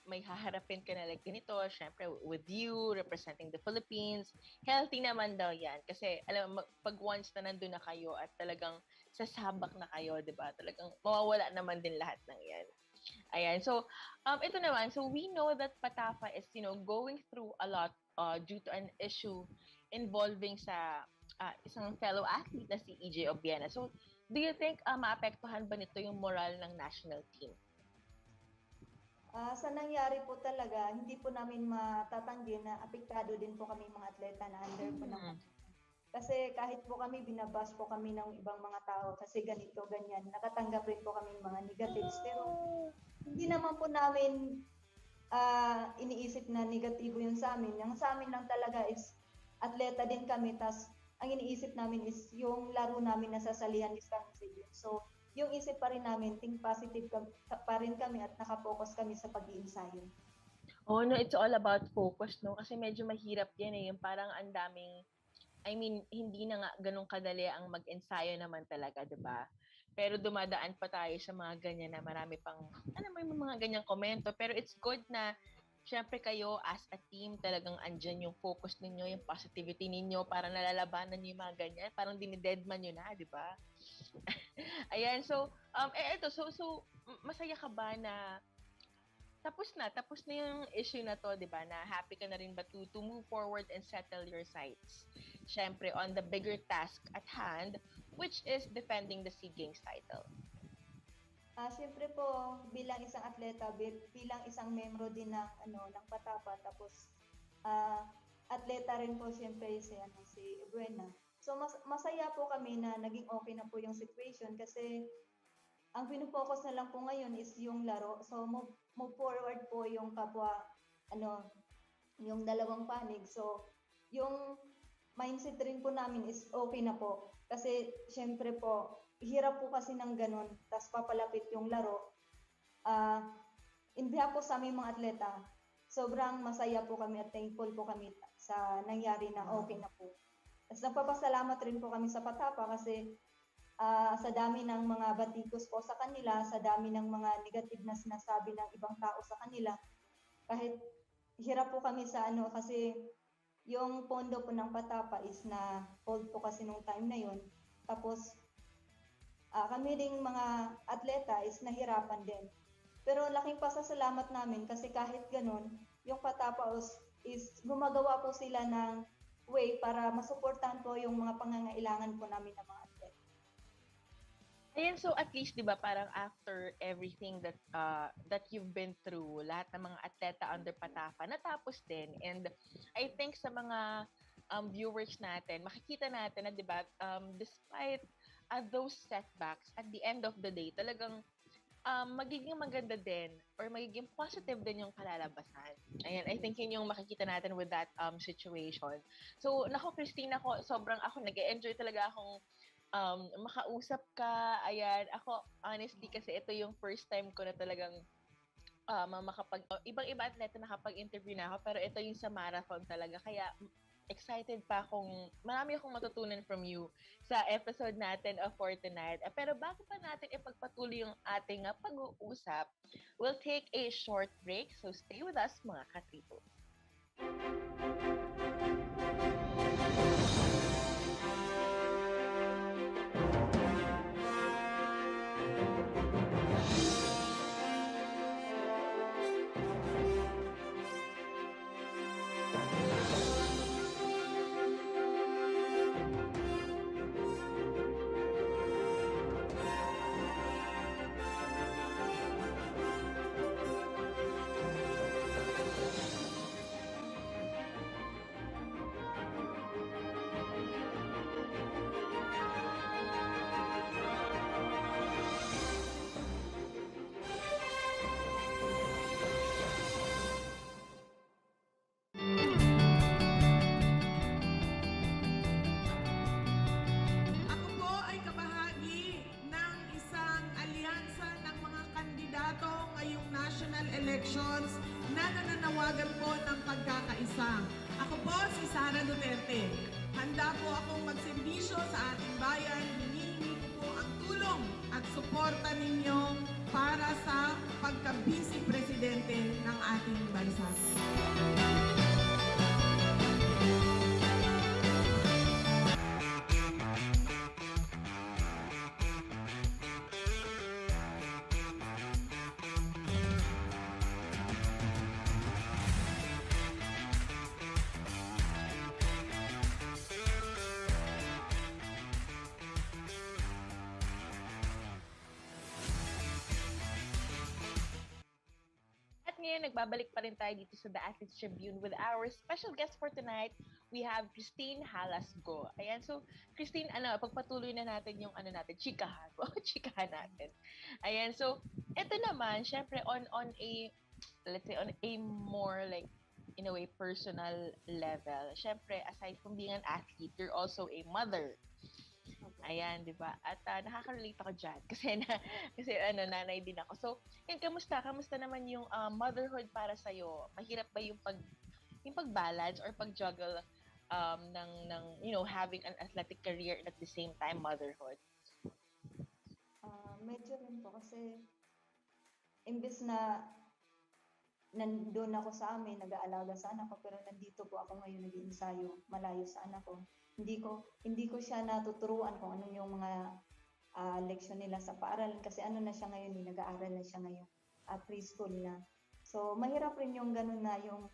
may haharapin ka na like ganito, syempre with you representing the Philippines, healthy naman daw 'yan kasi alam pag once na nandun na kayo at talagang sasabak na kayo, 'di ba? Talagang mawawala naman din lahat ng 'yan. Ayan. So, ito naman, so we know that Patafa is, going through a lot due to an issue involving sa isang fellow athlete na si EJ Obiena. So, do you think maapektuhan ba nito yung moral ng national team? Sa nangyari po talaga, hindi po namin matatanggi na apektado din po kami mga atleta na under po naman. Kasi kahit po kami, binabas po kami ng ibang mga tao kasi ganito, ganyan. Nakatanggap rin po kami mga negatives. Pero hindi naman po namin iniisip na negatibo yun sa amin. Yung sa amin lang talaga is atleta din kami. Tas ang iniisip namin is yung laro namin na sasalihan is kami sa yun. So, yung isip pa rin namin, think positive pa rin kami at nakapokus kami sa pag-iensayo. Oh, no, it's all about focus, no? Kasi medyo mahirap yan yung parang ang daming, hindi na nga ganun kadali ang mag-ensayo naman talaga, 'di ba? Pero dumadaan pa tayo sa mga ganyan na marami pang, may mga ganyang komento. Pero it's good na, syempre kayo as a team, talagang andyan yung focus ninyo, yung positivity ninyo, para nalalabanan nyo yung mga ganyan. Parang dinidedman nyo na, di ba? Ayan, so, masaya ka ba na tapos na yung issue na to, di ba? Na happy ka na rin ba to move forward and settle your sights? Syempre, on the bigger task at hand, which is defending the SEA Games title. Siyempre po, bilang isang atleta, bilang isang membro din ng Patapa, tapos atleta rin po siyempre si Buena. So masaya po kami na naging okay na po yung situation kasi ang pinofocus na lang po ngayon is yung laro. So move forward po yung kapwa, yung dalawang panig. So yung mindset rin po namin is okay na po. Kasi syempre po, hirap po kasi ng ganun, tapos papalapit yung laro. In behalf po sa aming mga atleta, sobrang masaya po kami at thankful po kami sa nangyari na okay na po. Tapos nagpapasalamat rin po kami sa Patapa kasi sa dami ng mga batikos po sa kanila, sa dami ng mga negative na sinasabi ng ibang tao sa kanila, kahit hirap po kami sa kasi yung pondo po ng Patapa is na hold po kasi nung time na yun. Tapos, kami ding mga atleta is nahirapan din. Pero laking pasasalamat namin kasi kahit ganun, yung Patapa is gumagawa po sila ng way para masuportahan po yung mga pangangailangan po namin ng mga atleta. Ayan, so at least, di ba, parang after everything that you've been through, lahat ng mga atleta under Patapa, natapos din. And I think sa mga viewers natin, makikita natin na, di ba, despite those setbacks, at the end of the day, talagang magiging maganda din or magiging positive din yung kalalabasan. Ayan, I think yun yung makikita natin with that situation. So, Christine, sobrang nag-enjoy talaga akong makausap ka. Ayan, ako, honestly, kasi ito yung first time ko na talagang ibang-iba atleta nakapag-interview na ako, pero ito yung sa marathon talaga. Kaya, excited pa marami akong matutunan from you sa episode natin for tonight. Pero bago pa natin ipagpatuloy yung ating pag-uusap, we'll take a short break. So, stay with us, mga katribo. Ako po ay kabahagi ng isang alyansa ng mga kandidato ngayong national elections na nananawagan po ng pagkakaisa. Ako po si Sara Duterte. Handa po akong magserbisyo sa ating bayan. Hinihingi ko po ang tulong at suporta ninyo para sa pagka-vice presidente ng ating bansa. Ngayon, nagbabalik pa rin tayo dito sa The Athletes Tribune with our special guest for tonight. We have Christine Halasgo. Ayan, so Christine, pagpatuloy na natin yung chikahan. Chikahan natin. Ayan, so ito naman, syempre on a, let's say, on a more like, in a way, personal level. Syempre, aside from being an athlete, you're also a mother. Ayan, di ba? At nakaka-relate ako dyan kasi nanay din ako. So, yan, kamusta naman yung motherhood para sa'yo? Mahirap ba yung pag-balance or pag-juggle ng having an athletic career and at the same time motherhood? medyo rin po kasi imbes na nandun ako sa amin, nag-aalaga sa anak ko, pero nandito po ako ngayon nag-iensayo, malayo sa anak ko. Hindi ko siya natuturuan kung ano yung mga leksyon nila sa paaralan kasi ano na siya ngayon, nag-aaral na siya ngayon, preschool na. So, mahirap rin yung ganun na yung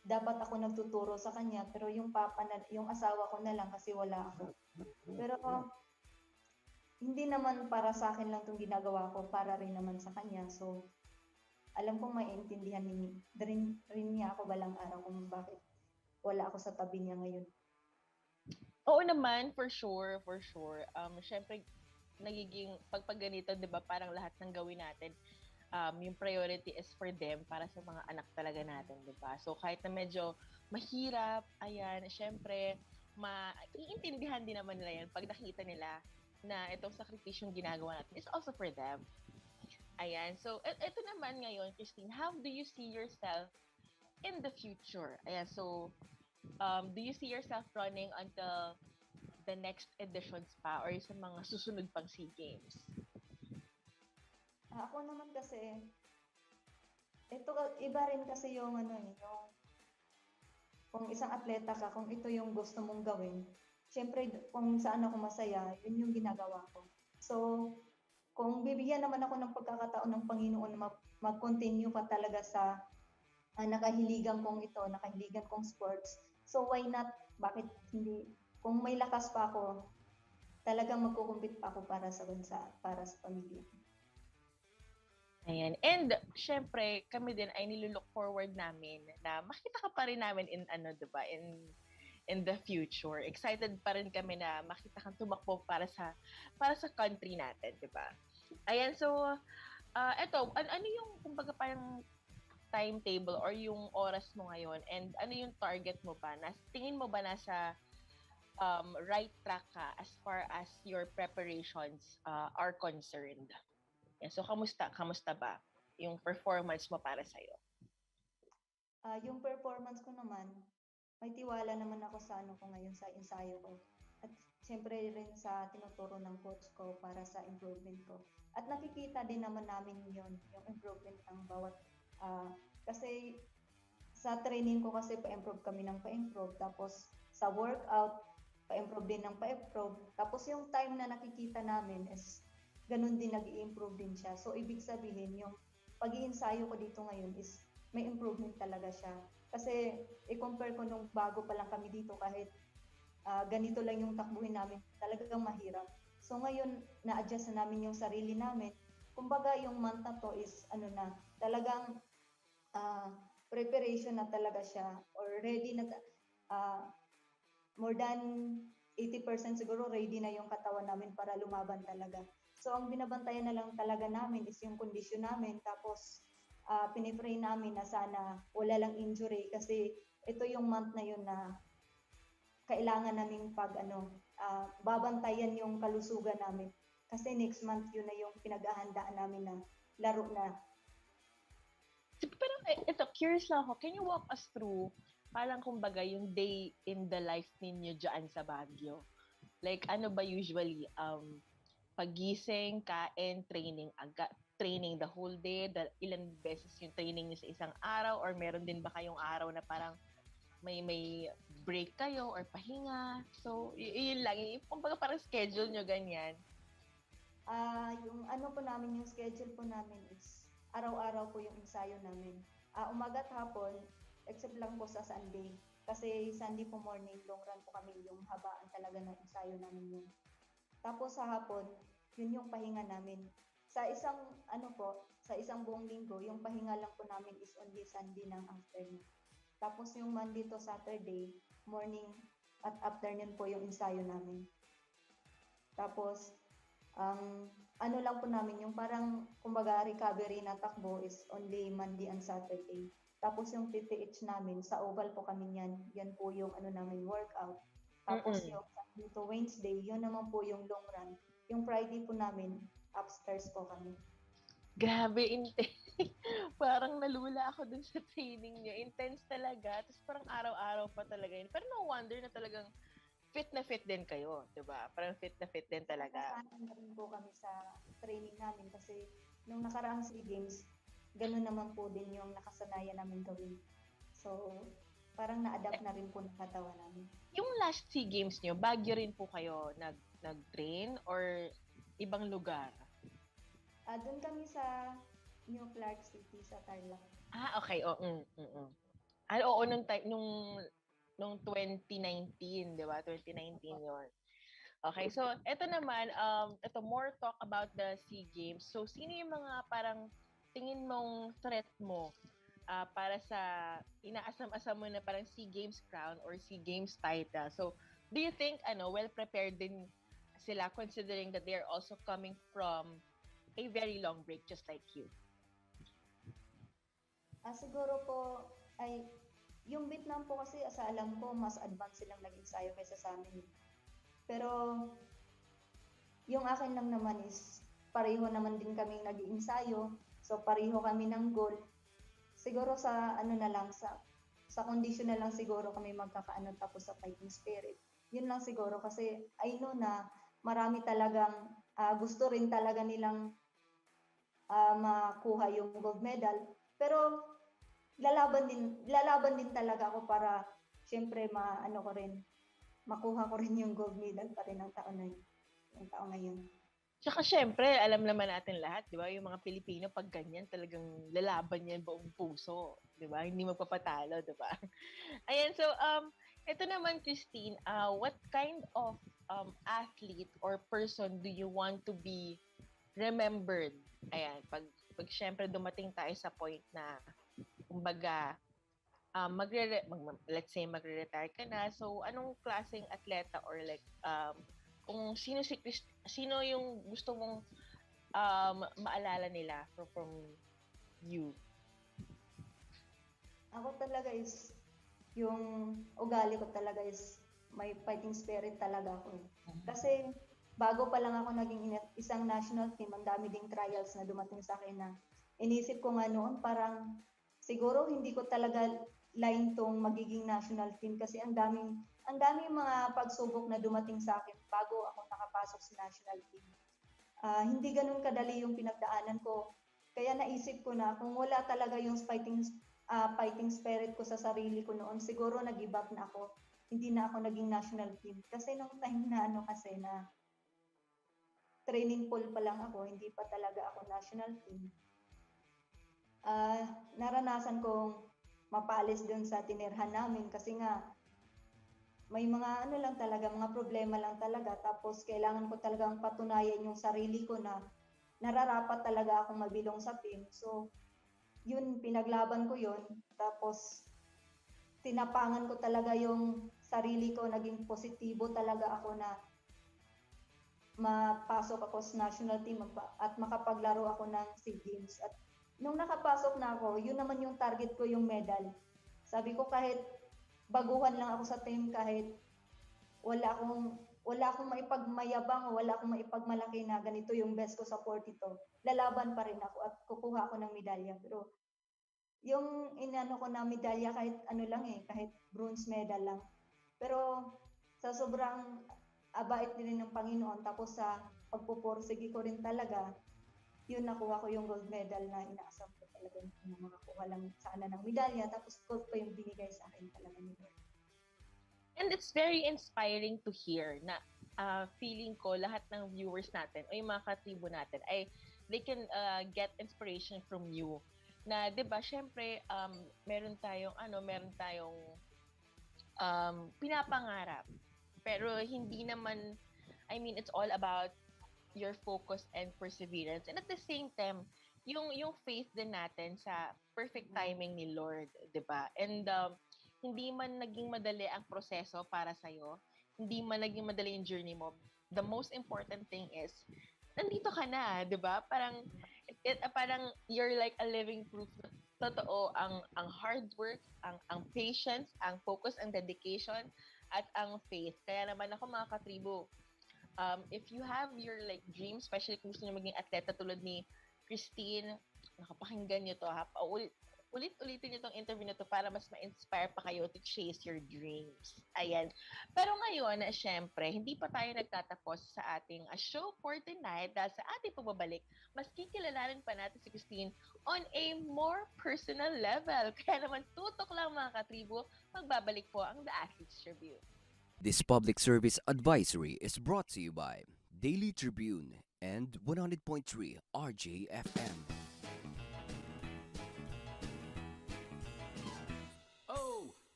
dapat ako nagtuturo sa kanya, pero yung yung asawa ko na lang kasi wala ako. Pero hindi naman para sa akin lang itong ginagawa ko, para rin naman sa kanya. So, alam kong maiintindihan rin niya ako balang araw kung bakit wala ako sa tabi niya ngayon. Oo naman, for sure, for sure. Syempre, nagiging, pag ganito, di ba, parang lahat ng gawin natin, yung priority is for them, para sa mga anak talaga natin, di ba? So, kahit na medyo mahirap, ayan, syempre, iintindihan din naman nila yan pag nakita nila na itong sakripisyong ginagawa natin is also for them. Ayan. So, ito naman ngayon, Christine, how do you see yourself in the future? Ayan. So, do you see yourself running until the next editions pa or sa mga susunod pang SEA Games? Ako naman kasi, ito, iba rin kasi yung yung kung isang atleta ka, kung ito yung gusto mong gawin, syempre kung saan ako masaya, yun yung ginagawa ko. So, kung bibigyan naman ako ng pagkakataon ng Panginoon na mag-continue pa talaga sa nakahiligan kong sports, so why not? Bakit hindi? Kung may lakas pa ako, talagang magkukumpit pa ako para sa bansa, para sa pamilya. Ayan. And, syempre, kami din ay nilulook forward namin na makita ka pa rin namin diba, in the future. Excited pa rin kami na makita kang tumakbo para sa country natin, diba? Ayan, so, eto, ano yung, kumbaga, parang timetable or yung oras mo ngayon and ano yung target mo ba? Tingin mo ba nasa right track ka as far as your preparations are concerned? Yeah, so, kamusta ba yung performance mo para sa'yo? Yung performance ko naman, may tiwala naman ako sa ko ngayon, sa ensayo ko. At siyempre rin sa tinuturo ng coach ko para sa improvement ko. At nakikita din naman namin yung improvement ng bawat, kasi sa training ko kasi pa-improve kami ng pa-improve. Tapos sa workout, pa-improve din ng pa-improve. Tapos yung time na nakikita namin is ganun din nag-i-improve din siya. So, ibig sabihin, yung pag-iensayo ko dito ngayon is may improvement talaga siya. Kasi, i-compare ko nung bago pa lang kami dito kahit ganito lang yung takbuhin namin, talagang mahirap. So, ngayon, na-adjust na namin yung sarili namin. Kumbaga, yung month na to is, talagang preparation na talaga siya or ready na, more than 80% siguro ready na yung katawan namin para lumaban talaga. So, ang binabantayan na lang talaga namin is yung kondisyon namin. Tapos, pinipray namin na sana wala lang injury kasi ito yung month na yun na kailangan namin babantayan yung kalusugan namin. Kasi next month yun na yung pinaghahandaan namin na laro na. Pero ito, curious lang ako. Can you walk us through parang kumbaga yung day in the life ninyo dyan sa Baguio? Like, ano ba usually? Pagising, kain, training the whole day, ilan beses yung training niyo sa isang araw, or meron din ba kayong araw na parang may break kayo or pahinga? So, yun lang. Kumbaga parang schedule nyo ganyan. Yung po namin, yung schedule po namin is araw-araw po yung ensayo namin. Umaga at hapon, except lang po sa Sunday. Kasi Sunday po morning, long run po kami, yung habaan talaga ng ensayo namin yun. Tapos sa hapon, yun yung pahinga namin. Sa isang buong linggo, yung pahinga lang po namin is only Sunday ng afternoon. Tapos yung Monday to Saturday, morning at afternoon po yung ensayo namin. Tapos, lang po namin, yung parang, kumbaga, recovery na takbo is only Monday and Saturday. Tapos yung PTH namin, sa oval po kami yan. Yan po yung namin workout. Tapos yung Sunday to Wednesday, yun naman po yung long run. Yung Friday po namin, upstairs po kami. Grabe, intense. Parang nalula ako dun sa training niyo. Intense talaga. Tapos parang araw-araw pa talaga yun. Pero no wonder na talagang fit na fit din kayo, 'di ba? Parang fit na fit din talaga. Nasanay na rin po kami sa training namin kasi nung nakaraang SEA Games, ganun naman po din yung nakasanayan namin gawin. So, parang na-adapt na rin po ng katawan namin. Yung last SEA Games nyo, Baguio rin po kayo nag-train or ibang lugar? Doon kami sa New Clark City sa Tarlac. Okay. Oo, nung 2019, 'di ba? 2019 'yon. Okay, so ito naman, ito more talk about the SEA Games. So sino yung mga parang tingin mong threat mo para sa inaasam-asam mo na parang SEA Games crown or SEA Games title? So do you think well prepared din sila considering that they're also coming from a very long break just like you? Siguro po ay yung Vietnam po kasi sa alam ko mas advanced silang nag-ensayo kaysa sa amin. Pero yung akin lang naman is pareho naman din kaming nag-ensayo. So pareho kami ng goal. Siguro sa na lang sa condition na lang siguro kami magkakaano tapos sa fighting spirit. Yun lang siguro kasi I know na marami talagang gusto rin talaga nilang makuha yung gold medal. Pero lalaban din talaga ako para syempre makuha ko rin yung gold medal pa rin ng taon ngayon. Tsaka syempre, alam naman natin lahat, 'di ba? Yung mga Pilipino pag ganyan talagang lalaban yan buong puso, 'di ba? Hindi magpapatalo, 'di ba? Ayan, so ito naman Christine, what kind of athlete or person do you want to be remembered? Ayan, pag syempre dumating tayo sa point na kumbaga let's say magre-retire ka na. So anong klaseng atleta or like kung sino yung gusto mong maalala nila from you? Ako talaga is yung ugali ko talaga is may fighting spirit talaga ako. Kasi bago pa lang ako naging isang national team, ang dami ding trials na dumating sa akin na inisip ko nga noon parang siguro hindi ko talaga line tong magiging national team kasi ang daming mga pagsubok na dumating sa akin bago ako nakapasok sa national team. Hindi ganun kadali yung pinagdaanan ko. Kaya naisip ko na kung wala talaga yung fighting spirit ko sa sarili ko noon, siguro nag-give up na ako. Hindi na ako naging national team. Kasi nung time na na training pool pa lang ako, hindi pa talaga ako national team. Naranasan kong mapalis dun sa tinirhan namin kasi nga may mga mga problema lang talaga tapos kailangan ko talagang patunayan yung sarili ko na nararapat talaga akong mabilong sa team. So, yun, pinaglaban ko yun. Tapos, tinapangan ko talaga yung sarili ko, naging positibo talaga ako na mapasok ako sa national team at makapaglaro ako ng SEA Games. At nung nakapasok na ako, yun naman yung target ko, yung medal. Sabi ko kahit baguhan lang ako sa team, kahit wala akong maipagmayabang o wala akong maipagmalaki na ganito yung best ko sa 42, lalaban pa rin ako at kukuha ako ng medalya. Pero yung inano ko na medalya kahit kahit bronze medal lang. Pero sa sobrang abait din ng Panginoon tapos sa pagpupursige ko rin talaga, yun nakuha ko yung gold medal na inaasam ko talaga na makakuha lang sana ng medalya tapos gold pa yung binigay sa akin talaga ni Lord. And it's very inspiring to hear na feeling ko lahat ng viewers natin o yung mga katribo natin ay they can get inspiration from you. Na 'di ba syempre meron tayong pinapangarap. Pero hindi naman it's all about your focus and perseverance. And at the same time, yung faith din natin sa perfect timing ni Lord, 'di ba? And hindi man naging madali ang proseso para sa'yo, hindi man naging madali yung journey mo, the most important thing is, nandito ka na, di ba? Parang you're like a living proof na totoo ang hard work, ang patience, ang focus, ang dedication, at ang faith. Kaya naman ako mga katribo, if you have your like dreams, especially kung gusto nyo maging atleta tulad ni Christine, nakapakinggan nyo to ha, ulit-ulitin niyo tong interview na to para mas ma-inspire pa kayo to chase your dreams. Ayan. Pero ngayon, syempre, hindi pa tayo nagtatapos sa ating show for tonight dahil sa ating pagbabalik, mas kikilalanin pa natin si Christine on a more personal level. Kaya naman, tutok lang mga katribo, magbabalik po ang The Athletes Tribune. This public service advisory is brought to you by Daily Tribune and 100.3 RJFM.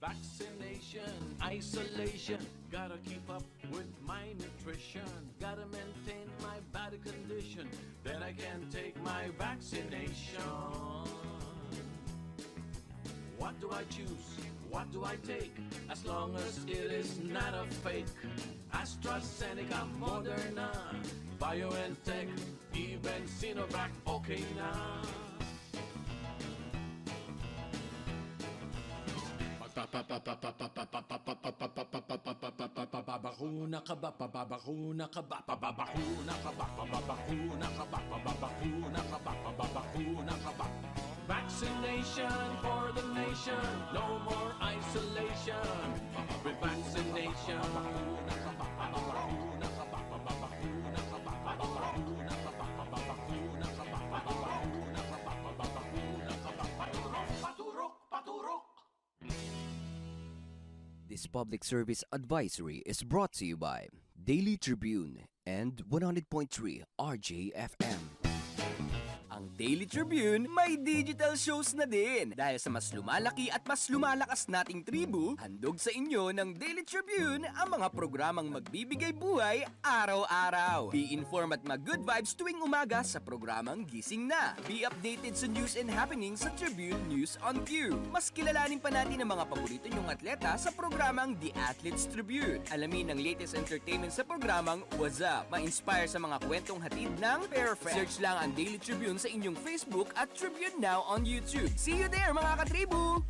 Vaccination, isolation, gotta keep up with my nutrition, gotta maintain my body condition, then I can take my vaccination. What do I choose? What do I take? As long as it is not a fake. AstraZeneca, Moderna, BioNTech, even Sinovac, okay na. Pababakuna ka ba? Pababakuna ka ba? Pababakuna ka ba? Pababakuna ka ba? Pababakuna ka ba? Pababakuna ka ba? Vaccination for the nation, no more isolation. With vaccination, pababakuna ka ba? Pababakuna ka ba? Pababakuna ka ba? Pababakuna ka ba? Pababakuna ka ba? Pababakuna ka ba? Pababakuna ka ba? Paturok, paturok, paturok. This public service advisory is brought to you by Daily Tribune and 100.3 RJFM. Ang Daily Tribune may digital shows na din. Dahil sa mas lumalaki at mas lumalakas nating tribu, handog sa inyo ng Daily Tribune ang mga programang magbibigay buhay araw-araw. Be informed at mag-good vibes tuwing umaga sa programang Gising Na. Be updated sa news and happenings sa Tribune News on Cue. Mas kilalanin pa natin ang mga paborito nyong atleta sa programang The Athletes Tribune. Alamin ang latest entertainment sa programang What's Up. Ma-inspire sa mga kwentong hatid ng Perfect. Search lang ang Daily Tribune sa inyong Facebook at Tribune Now on YouTube. See you there mga katribu!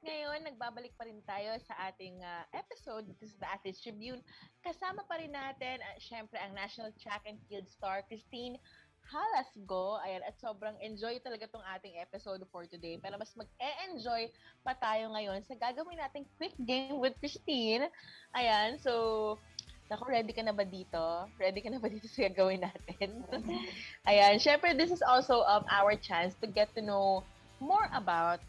Ngayon, nagbabalik pa rin tayo sa ating episode. This is the Athletes Tribune. Kasama pa rin natin, syempre, ang National Track and Field star, Christine Halasgo. Ayan, at sobrang enjoy talaga tong ating episode for today. Pero mas mag-e-enjoy pa tayo ngayon sa gagawin nating quick game with Christine. Ayan, so, naku, ready ka na ba dito? Ready ka na ba dito sa gagawin natin? Ayan, syempre, this is also our chance to get to know more about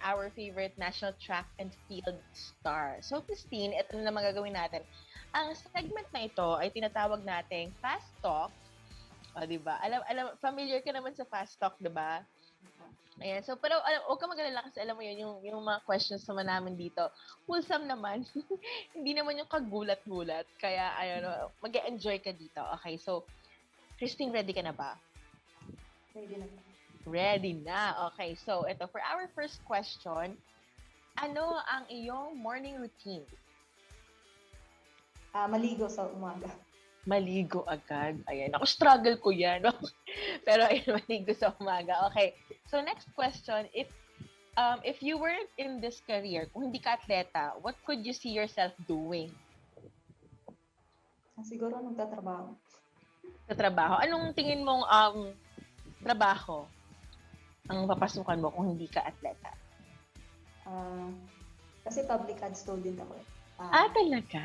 our favorite national track and field star. So, Christine, ito na magagawin natin. Ang segment na ito ay tinatawag nating Fast Talk. O, diba? Familiar ka naman sa Fast Talk, diba? Ayan. So, pero huwag ka mag-alala kasi alam mo yun, yung mga questions naman namin dito, wholesome naman. Hindi naman yung kagulat-gulat. Kaya, mag-e-enjoy ka dito. Okay, so, Christine, ready ka na ba? Ready na ba? Ready na. Okay, so ito, for our first question, ano ang iyong morning routine? Maligo sa umaga. Maligo agad. Ayan, ako struggle ko yan. Pero ayun, maligo sa umaga. Okay, so next question, if you weren't in this career, kung hindi ka atleta, what could you see yourself doing? Siguro magtatrabaho. Sa trabaho? Anong tingin mong trabaho ang papasukan mo kung hindi ka atleta? Kasi public ad student ako. Talaga?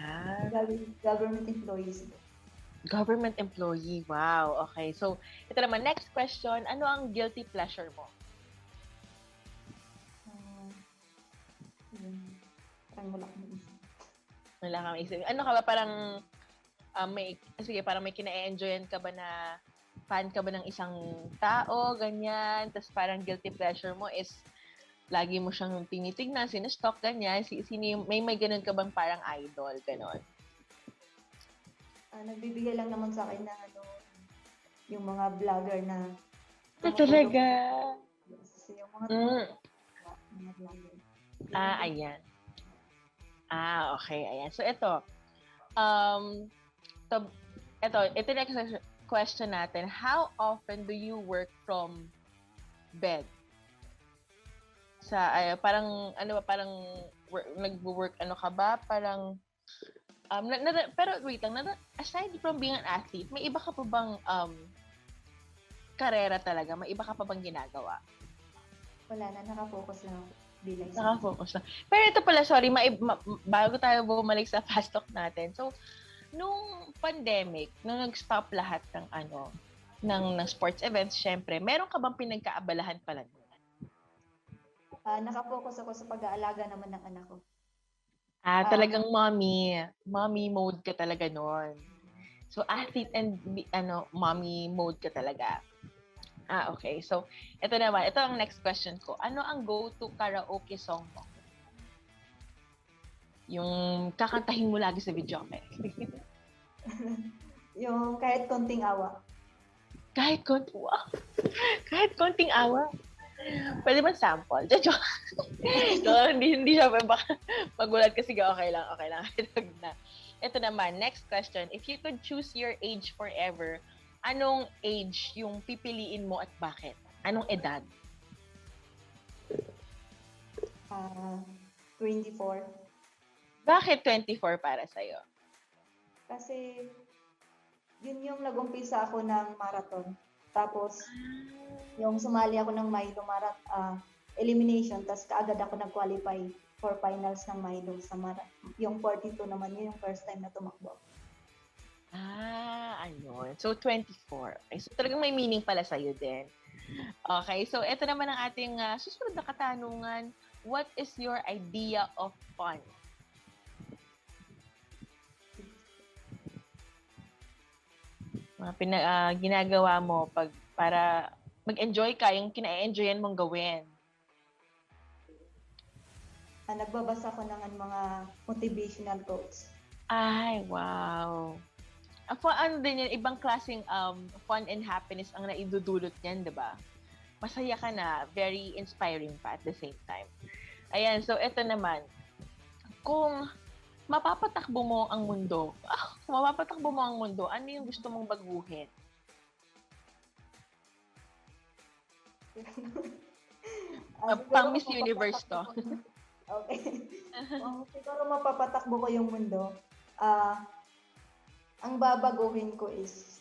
Government employees. Government employee, wow. Okay, so ito naman, next question, ano ang guilty pleasure mo? Parang wala kang isip. Wala kang isip. Ano ka ba, parang parang may kina-enjoyan ka ba na fan ka ba ng isang tao, ganyan, tapos parang guilty pleasure mo is lagi mo siyang tinitignan, sinustalk, ganyan, may ganun ka bang parang idol, ganon? Nagbibigay lang naman sa akin na yung mga vlogger na talaga? Yes, yung mga vlogger. Ayan. Okay, ayan. So, ito, So, ito next question natin. How often do you work from bed? Parang nagwo-work ka ba? Parang pero wait lang, aside from being an athlete, may iba ka pa bang karera talaga? May iba ka pa bang ginagawa? Wala na, nakafocus lang ako bilang Nakafocus lang. Pero ito pala, sorry, bago tayo bumalik sa fast talk natin. So, nung pandemic, nung nag-stop lahat ng sports events, syempre, meron ka bang pinagkaabalahan pala nun? Nakafocus ako sa pag-aalaga naman ng anak ko. Talagang mommy mode ka talaga nun. So, athlete and mommy mode ka talaga. Okay. So, ito ang next question ko. Ano ang go-to karaoke song mo? Yung kakantahin mo lagi sa video, okay? Yung kahit konting awa. Kahit konting awa. Pwede ba sample? Joke. hindi siya baka magulat kasi okay lang. Ito naman, next question. If you could choose your age forever, anong age yung pipiliin mo at bakit? Anong edad? 24. Bakit 24 para sa'yo? Kasi yun yung nag-umpisa ako ng marathon. Tapos yung sumali ako ng Milo elimination, tapos kaagad ako nag-qualify for finals ng Milo sa yung 42 naman, yun yung first time na tumakbo. Ayun. So, 24. Okay. So, talagang may meaning pala sa'yo din. Okay. So, ito naman ang ating susunod na katanungan. What is your idea of fun? Ginagawa mo para mag-enjoy ka, yung kina-enjoyan mong gawin. Nagbabasa ko ng mga motivational quotes. Ay, wow. Ano din yan, ibang klaseng fun and happiness ang naidudulot niyan, di ba? Masaya ka na, very inspiring pa at the same time. Ayan, so ito naman. Kung mapapatakbo mo ang mundo, ano yung gusto mong baguhin? Pang Miss Universe to. Okay. Siguro mapapatakbo ko yung mundo. Ang babaguhin ko is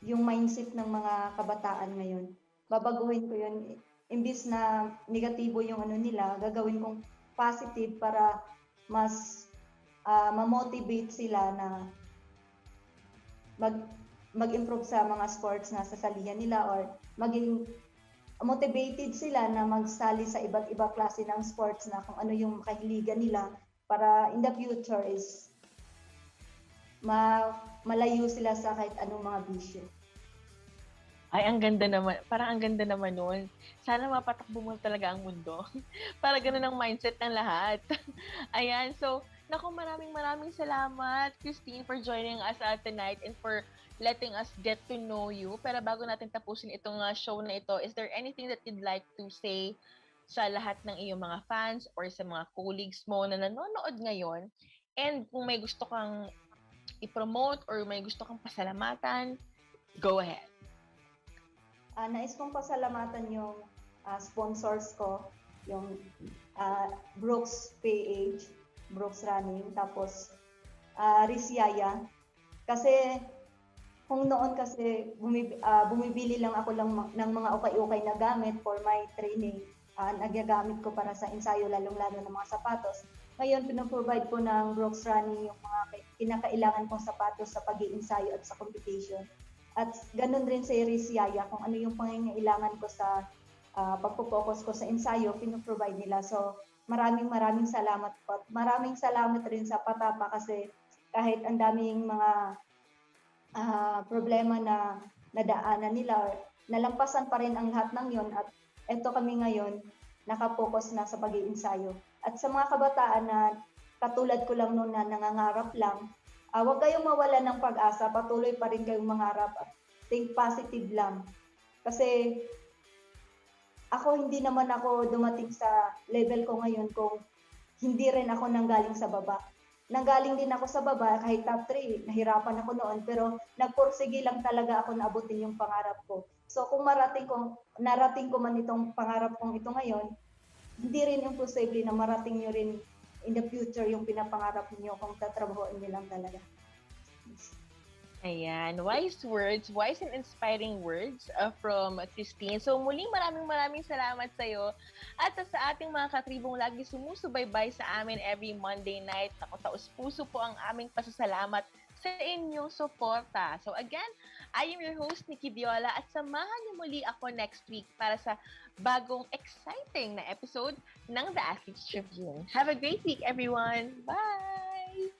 yung mindset ng mga kabataan ngayon. Babaguhin ko yun. Imbis na negatibo yung nila, gagawin kong positive para mas ma-motivate sila na mag-improve sa mga sports na sasalihan nila or maging motivated sila na magsali sa iba't ibang klase ng sports na kung ano yung kahiligan nila para in the future is malayo sila sa kahit anong mga bisyo. Ay, ang ganda naman. Parang ang ganda naman nun. Sana mapatakbo mo talaga ang mundo. Para ganun ang mindset ng lahat. Ayan, so, maraming salamat, Christine, for joining us tonight and for letting us get to know you. Pero bago natin tapusin itong show na ito, is there anything that you'd like to say sa lahat ng iyong mga fans or sa mga colleagues mo na nanonood ngayon? And kung may gusto kang i-promote or may gusto kang pasalamatan, go ahead. Nais kong pasalamatan yung sponsors ko, yung Brooks PH, Brooks Running, tapos Risiaya. Kasi kung noon kasi bumibili lang ako ng mga ukay-ukay na gamit for my training, nagagamit ko para sa ensayo, lalong-lalo ng mga sapatos. Ngayon, pinoprovide ko ng Brooks Running yung mga kinakailangan kong sapatos sa pag-iensayo at sa competition. At ganun rin sa Risiaya, kung ano yung pangangailangan ko sa pagpo-focus ko sa ensayo, pinoprovide nila. So, maraming salamat po. Maraming salamat rin sa Patapa kasi kahit ang daming mga problema na nadaanan nila, nalampasan pa rin ang lahat ng yon at eto kami ngayon, nakapokus na sa pag-iensayo. At sa mga kabataan na katulad ko lang noon na nangangarap lang, huwag kayong mawala ng pag-asa, patuloy pa rin kayong mangarap at think positive lang. Kasi hindi naman ako dumating sa level ko ngayon kung hindi rin ako nanggaling sa baba. Nanggaling din ako sa baba, kahit top 3, nahirapan ako noon, pero nagpursige lang talaga ako na abutin yung pangarap ko. So kung narating ko man itong pangarap kong ito ngayon, hindi rin imposible na marating nyo rin in the future yung pinapangarap niyo kung tatrabahoin niyo lang talaga. Ayan, wise words, wise and inspiring words from Christine. So muling maraming salamat sa iyo at sa ating mga katribong lagi sumusubaybay sa amin every Monday night. Ako, taos-puso po ang aming pasasalamat sa inyong suporta. So again, I am your host, Nikki Viola, at samahan niyo muli ako next week para sa bagong exciting na episode ng The Athletes Tribune. Have a great week, everyone. Bye!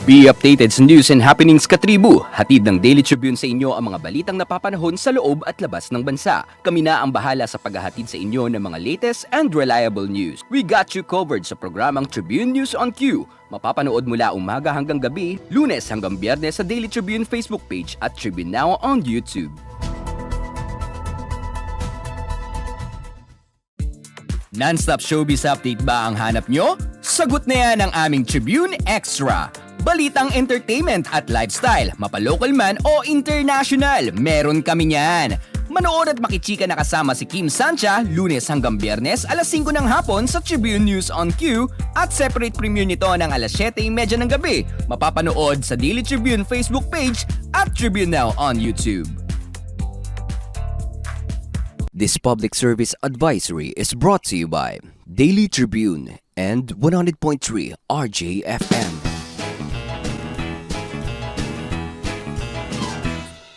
Be updated sa news and happenings katribu. Hatid ng Daily Tribune sa inyo ang mga balitang napapanahon sa loob at labas ng bansa. Kami na ang bahala sa paghahatid sa inyo ng mga latest and reliable news. We got you covered sa programang Tribune News on Q. Mapapanood mula umaga hanggang gabi, Lunes hanggang Biyernes sa Daily Tribune Facebook page at Tribune Now on YouTube. Non-stop showbiz update ba ang hanap nyo? Sagot na yan ang aming Tribune Extra. Balitang entertainment at lifestyle, mapa-local man o international, meron kami niyan. Manood at makichika na kasama si Kim Sancha, Lunes hanggang Biyernes, alas 5 ng hapon sa Tribune News on Q at separate premiere nito ng alas 7:30 ng gabi. Mapapanood sa Daily Tribune Facebook page at Tribune Now on YouTube. This public service advisory is brought to you by Daily Tribune and 100.3 RJFM.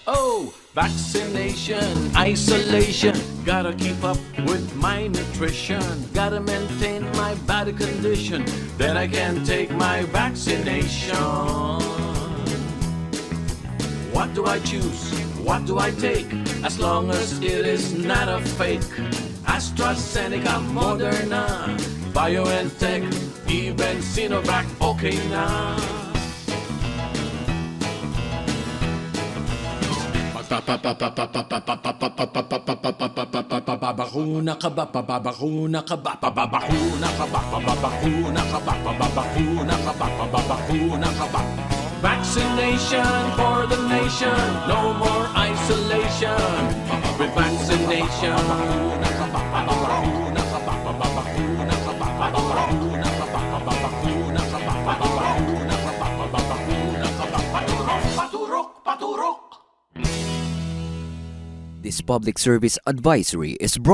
Oh, vaccination, isolation. Gotta keep up with my nutrition. Gotta maintain my body condition. Then I can take my vaccination. What do I choose? What do I take? As long as it is not a fake. AstraZeneca, Moderna, BioNTech, even Sinovac, okay na. Pababakuna ka ba? Pababakuna ka ba? Pababakuna ka ba? Pababakuna ka ba? Pababakuna ka ba? Pababakuna ka ba? Vaccination for the nation, no more isolation. With vaccination, pababakuna ka ba? Pababakuna ka ba? Pababakuna ka ba? Pababakuna ka ba? Pababakuna ka ba? Pababakuna ka ba? Pababakuna ka ba? Paturok, paturok, paturok. This public service advisory is brought